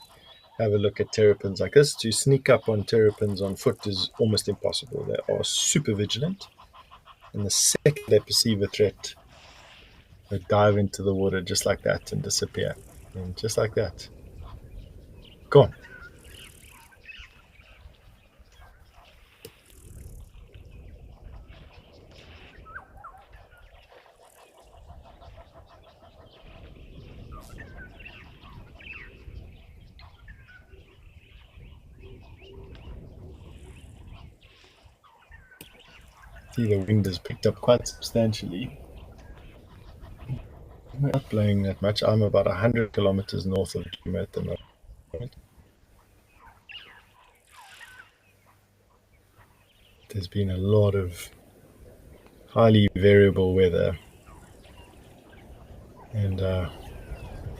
have a look at terrapins like this. To sneak up on terrapins on foot is almost impossible. They are super vigilant, and the second they perceive a threat, they dive into the water just like that and disappear. And just like that, gone. See, the wind has picked up quite substantially. We're not blowing that much. I'm about 100 kilometers north of Jima at the moment. There's been a lot of highly variable weather, and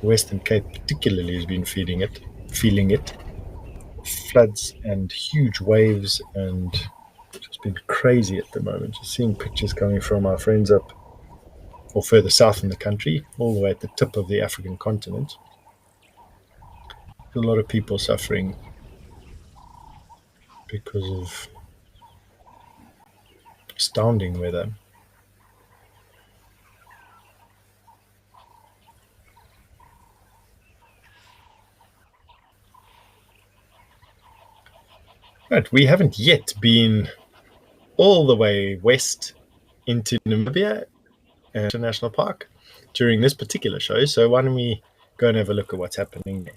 Western Cape particularly has been feeling it. Floods and huge waves, and it's been crazy at the moment. Just seeing pictures coming from our friends up or further south in the country, all the way at the tip of the African continent. There's a lot of people suffering because of astounding weather. Right, we haven't yet been all the way west into Namibia National Park during this particular show, so why don't we go and have a look at what's happening there.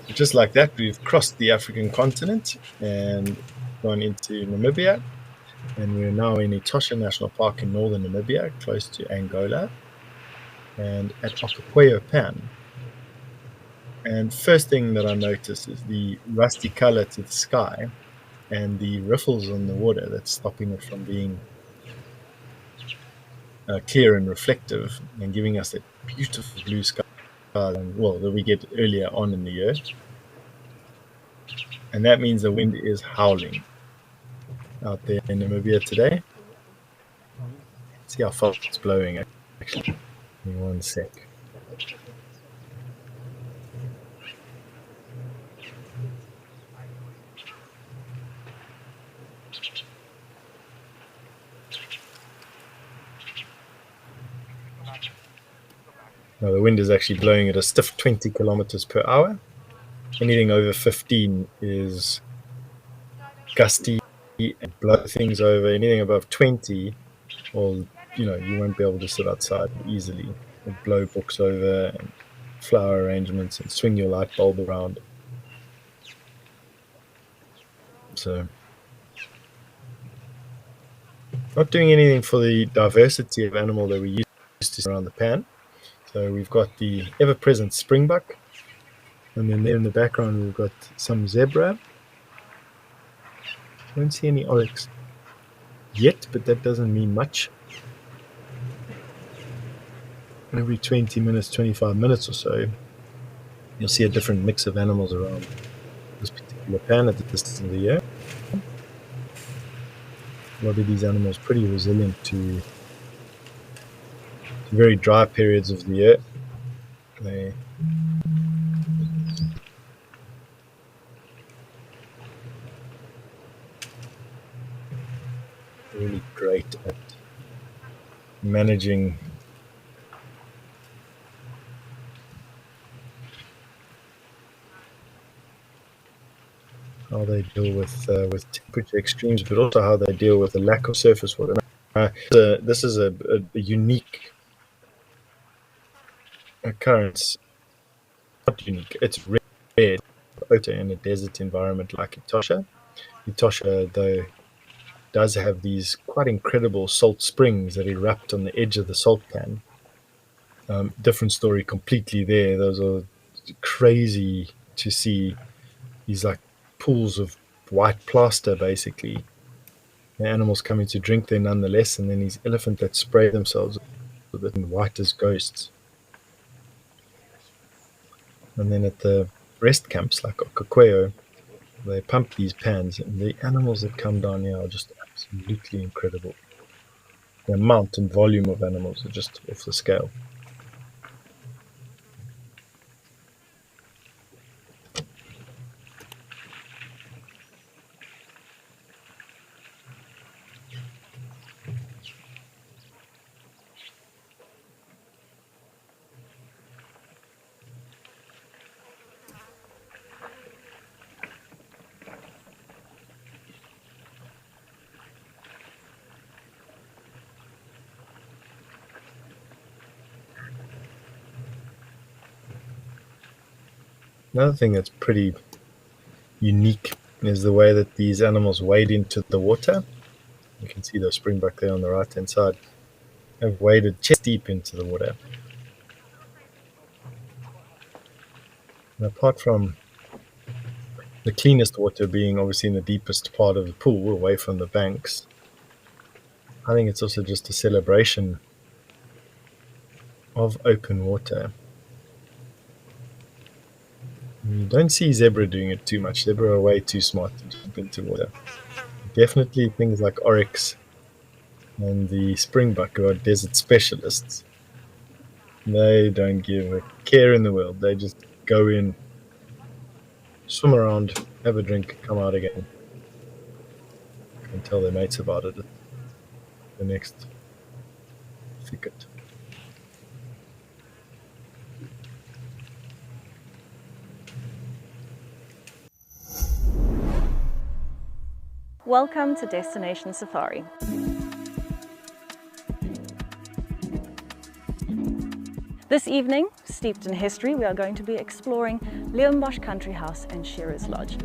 Just like that, we've crossed the African continent and gone into Namibia, and we're now in Etosha National Park in northern Namibia, close to Angola, and at Okapoyo Pan. And first thing that I noticed is the rusty color to the sky and the riffles on the water that's stopping it from being clear and reflective and giving us that beautiful blue sky that we get earlier on in the year. And that means the wind is howling out there in Namibia today. See how fast it's blowing, actually. Give me one sec. Now the wind is actually blowing at a stiff 20 kilometers per hour. Anything over 15 is gusty and blow things over. Anything above 20, well, you won't be able to sit outside easily. It'll blow books over and flower arrangements and swing your light bulb around. So, not doing anything for the diversity of animal that we used to see around the pan. So we've got the ever-present springbuck, and then there in the background we've got some zebra. I don't see any oryx yet, but that doesn't mean much. Every 20 minutes, 25 minutes or so, you'll see a different mix of animals around this particular pan at this time of the year. A lot of these animals are pretty resilient to very dry periods of the year. They really great at managing how they deal with temperature extremes, but also how they deal with the lack of surface water. This is a unique occurrence. Not unique, it's rare in a desert environment like Etosha. Etosha, though, does have these quite incredible salt springs that erupt on the edge of the salt pan. Different story completely there. Those are crazy to see. These like pools of white plaster, basically. The animals coming to drink there nonetheless, and then these elephants that spray themselves that white as ghosts. And then at the rest camps like Okakweo, they pump these pans, and the animals that come down here are just absolutely incredible. The amount and volume of animals are just off the scale. Another thing that's pretty unique is the way that these animals wade into the water. You can see the springbuck there on the right hand side. Have waded chest deep into the water. And apart from the cleanest water being obviously in the deepest part of the pool, away from the banks, I think it's also just a celebration of open water. You don't see zebra doing it too much. Zebra are way too smart to jump into water. Definitely things like oryx and the springbuck, who are desert specialists, they don't give a care in the world. They just go in, swim around, have a drink, come out again, and tell their mates about it at the next thicket. Welcome to Destination Safari. This evening, steeped in history, we are going to be exploring Leeuwenbosch Country House and Shearers Lodge.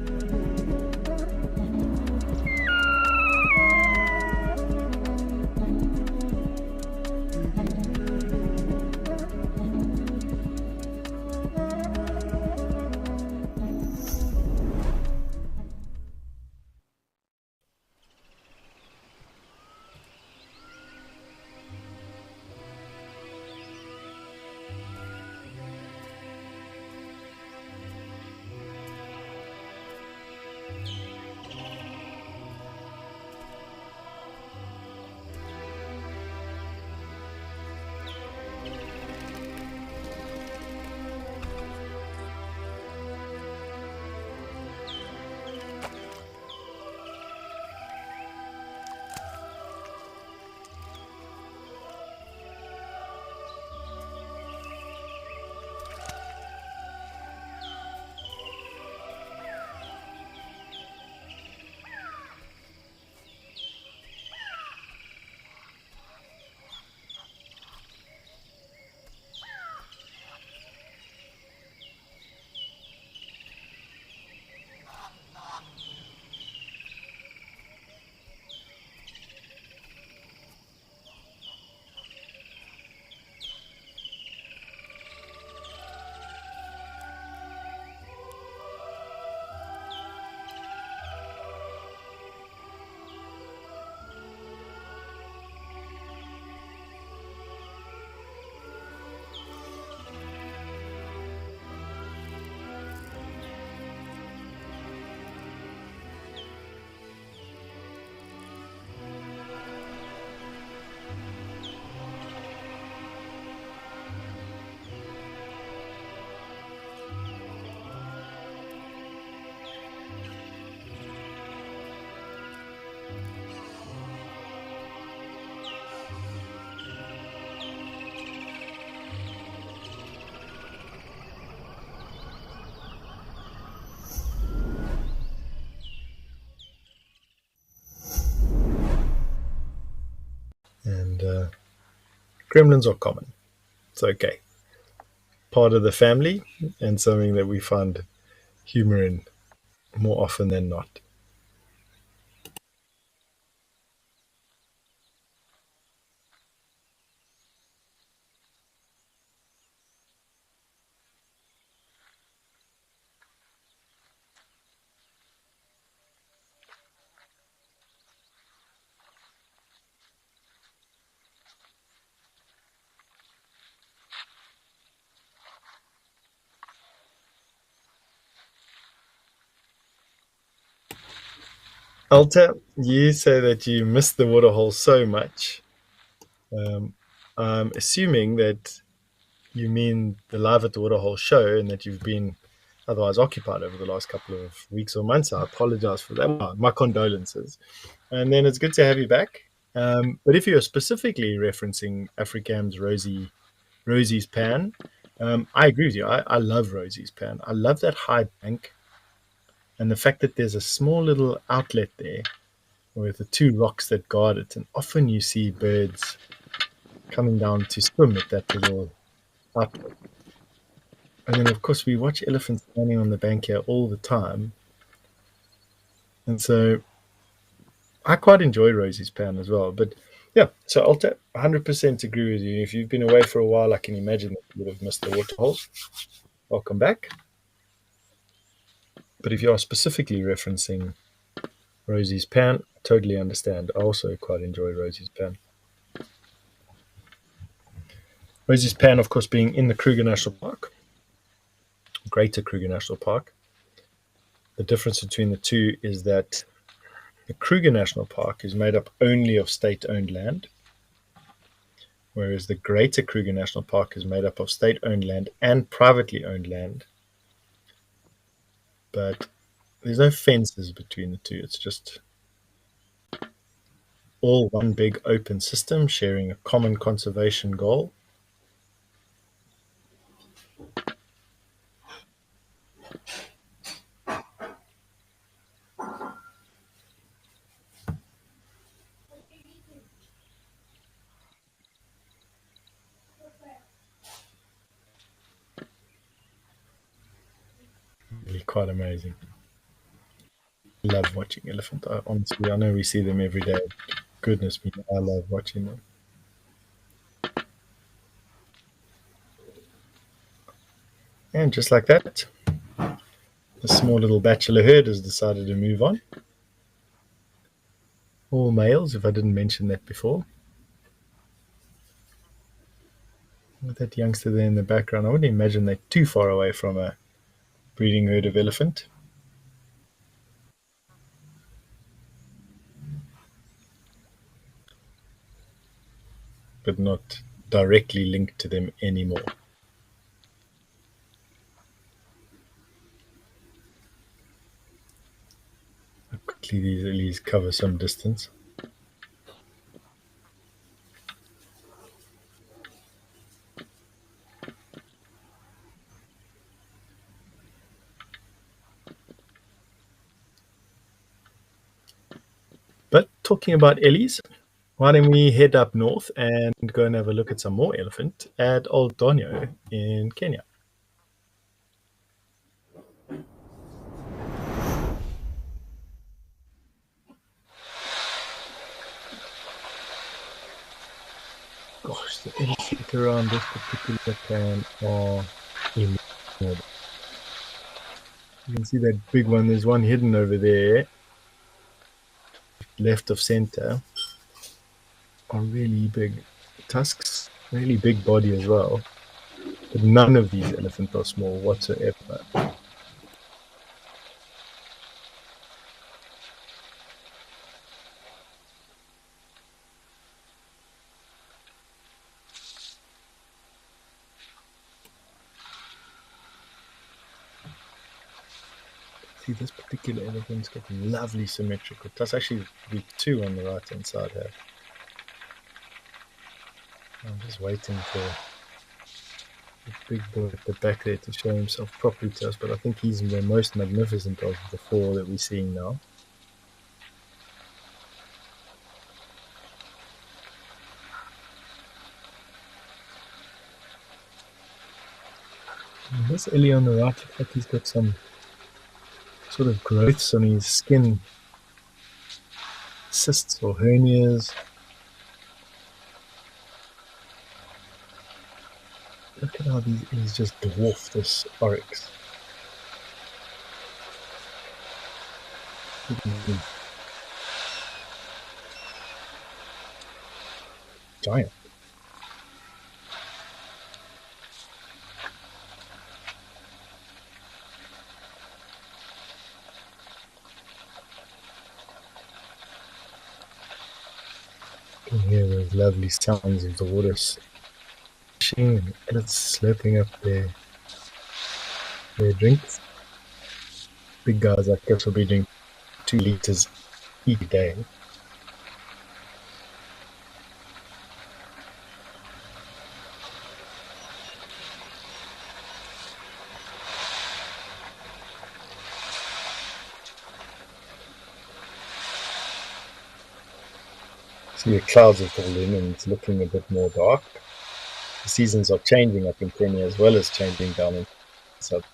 And gremlins are common. It's okay. Part of the family, and something that we find humor in more often than not. Alta, you say that you miss the Waterhole so much. Um, I'm assuming that you mean the Live at the Waterhole show and that you've been otherwise occupied over the last couple of weeks or months. I apologize for that. My condolences. And then it's good to have you back. But if you're specifically referencing Africam's Rosie's Pan, I agree with you. I love Rosie's Pan. I love that high bank and the fact that there's a small little outlet there with the two rocks that guard it. And often you see birds coming down to swim at that little outlet. And then, of course, we watch elephants standing on the bank here all the time. And so I quite enjoy Rosie's Pan as well. But yeah, so I'll 100% agree with you. If you've been away for a while, I can imagine that you would have missed the waterholes. Welcome back. But if you are specifically referencing Rosie's Pan, I totally understand. I also quite enjoy Rosie's Pan. Rosie's Pan, of course, being in the Kruger National Park, Greater Kruger National Park. The difference between the two is that the Kruger National Park is made up only of state-owned land, whereas the Greater Kruger National Park is made up of state-owned land and privately owned land. But there's no fences between the two. It's just all one big open system sharing a common conservation goal. Really quite amazing. Love watching elephant. Honestly, I know we see them every day. Goodness me, I love watching them. And just like that, the small little bachelor herd has decided to move on. All males, if I didn't mention that before. With that youngster there in the background, I wouldn't imagine they're too far away from a breeding herd of elephant. But not directly linked to them anymore. Quickly, these at least cover some distance. But talking about ellies, why don't we head up north and go and have a look at some more elephant at Old Donyo in Kenya. Gosh, the elephant around this particular plan are enormous. You can see that big one. There's one hidden over there, left of center. Are really big tusks, really big body as well. But none of these elephants are small whatsoever. See, this particular elephant's got lovely symmetrical tusks. Actually, the two on the right hand side here. I'm just waiting for the big boy at the back there to show himself properly to us, but I think he's the most magnificent of the four that we're seeing now. And this Ellie on the right, looks like he's got some sort of growths on his skin, cysts or hernias. Look at how he's just dwarfed this oryx. Giant. Those lovely sounds of the water splashing and it's slurping up their drinks. Big guys like us will be drinking 2 liters each day. See the clouds have pulled in and it's looking a bit more dark. The seasons are changing up in Kenya as well as changing down in south.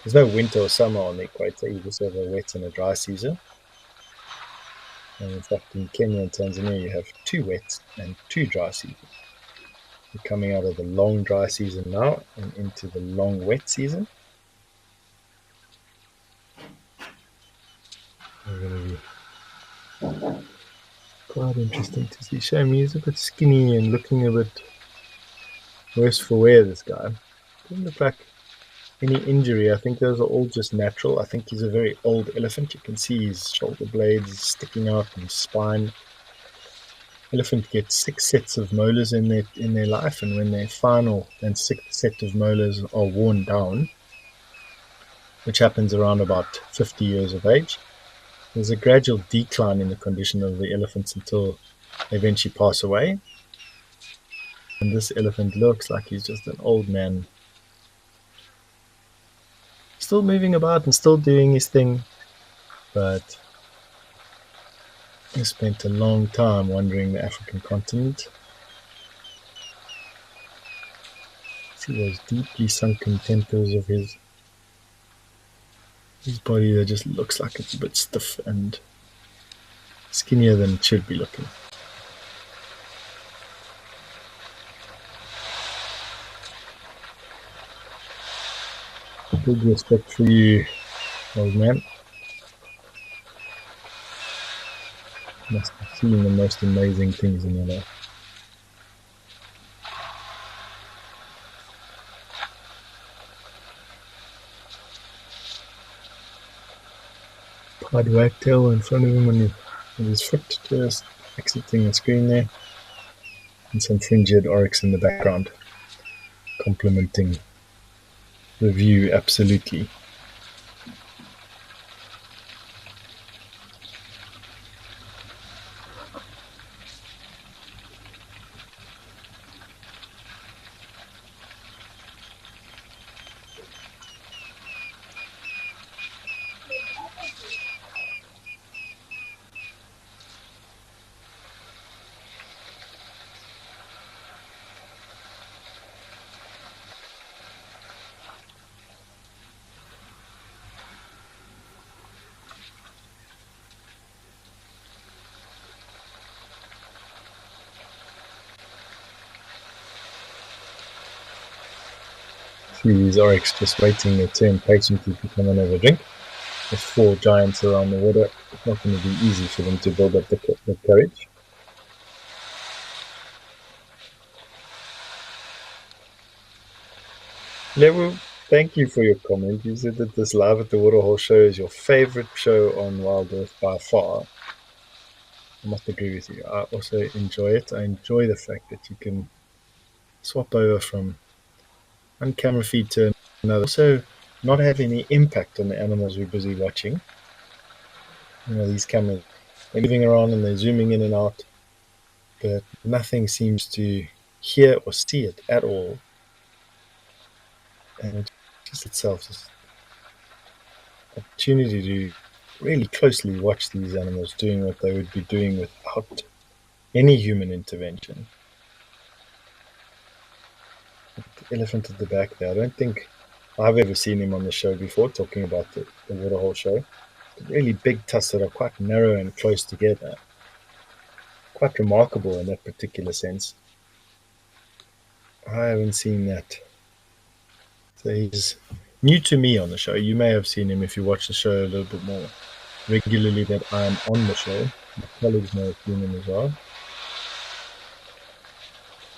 There's no winter or summer on the equator, you just have a wet and a dry season. And in fact, in Kenya and Tanzania, you have 2 wet and 2 dry seasons. We're coming out of the long dry season now and into the long wet season. We're going to be quite interesting to see. Shame he's a bit skinny and looking a bit worse for wear, this guy. Doesn't look like any injury. I think those are all just natural. I think he's a very old elephant. You can see his shoulder blades sticking out and his spine. Elephant gets 6 sets of molars in their life, and when their final and 6th set of molars are worn down, which happens around about 50 years of age, there's a gradual decline in the condition of the elephants until they eventually pass away. And this elephant looks like he's just an old man, still moving about and still doing his thing, but he spent a long time wandering the African continent. See those deeply sunken temples of his body that just looks like it's a bit stiff and skinnier than it should be looking. Big respect for you, old man. Must have seen the most amazing things in your life. Pied wagtail in front of him on his foot, just exiting the screen there. And some fringed oryx in the background, complementing the view absolutely. See these oryx just waiting their turn patiently to come and have a drink. There's 4 giants around the water. It's not going to be easy for them to build up the courage. Lewu, thank you for your comment. You said that this Live at the Waterhole show is your favorite show on WildEarth by far. I must agree with you. I also enjoy it. I enjoy the fact that you can swap over from one camera feed to another. Also, not have any impact on the animals we're busy watching. You know, these cameras, they're moving around and they're zooming in and out, but nothing seems to hear or see it at all. And it just itself is an opportunity to really closely watch these animals doing what they would be doing without any human intervention. The elephant at the back there, I don't think I've ever seen him on the show before, talking about the Waterhole show. Really big tusks that are quite narrow and close together. Quite remarkable in that particular sense. I haven't seen that. So he's new to me on the show. You may have seen him if you watch the show a little bit more regularly that I'm on the show. My colleagues may have seen him as well.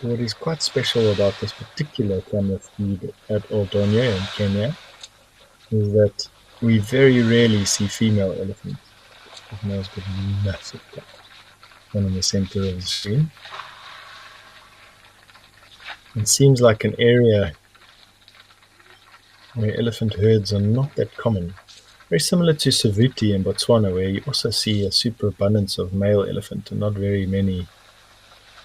What is quite special about this particular camera feed at Oldonyo in Kenya is that we very rarely see female elephants. The males got massive cap. One in the center of the screen. It seems like an area where elephant herds are not that common. Very similar to Savuti in Botswana, where you also see a superabundance of male elephant and not very many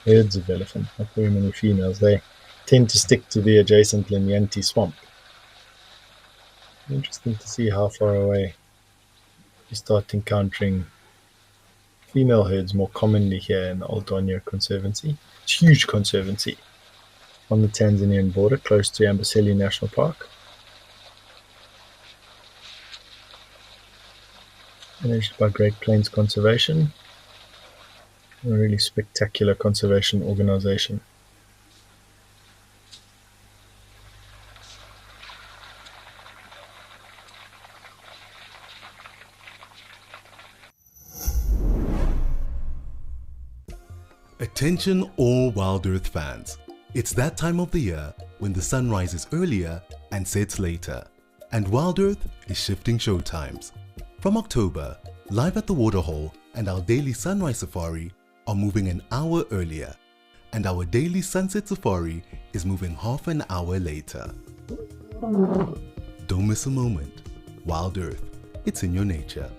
herds of elephant, not very many females. They tend to stick to the adjacent Linyanti swamp. Interesting to see how far away you start encountering female herds more commonly here in the Old Danya Conservancy. It's a huge conservancy on the Tanzanian border, close to Amboseli National Park. Managed by Great Plains Conservation, a really spectacular conservation organization. Attention all WildEarth fans. It's that time of the year when the sun rises earlier and sets later, and WildEarth is shifting show times. From October, Live at the Waterhole and our daily sunrise safari are moving an hour earlier, and our daily sunset safari is moving half an hour later. Don't miss a moment. WildEarth, it's in your nature.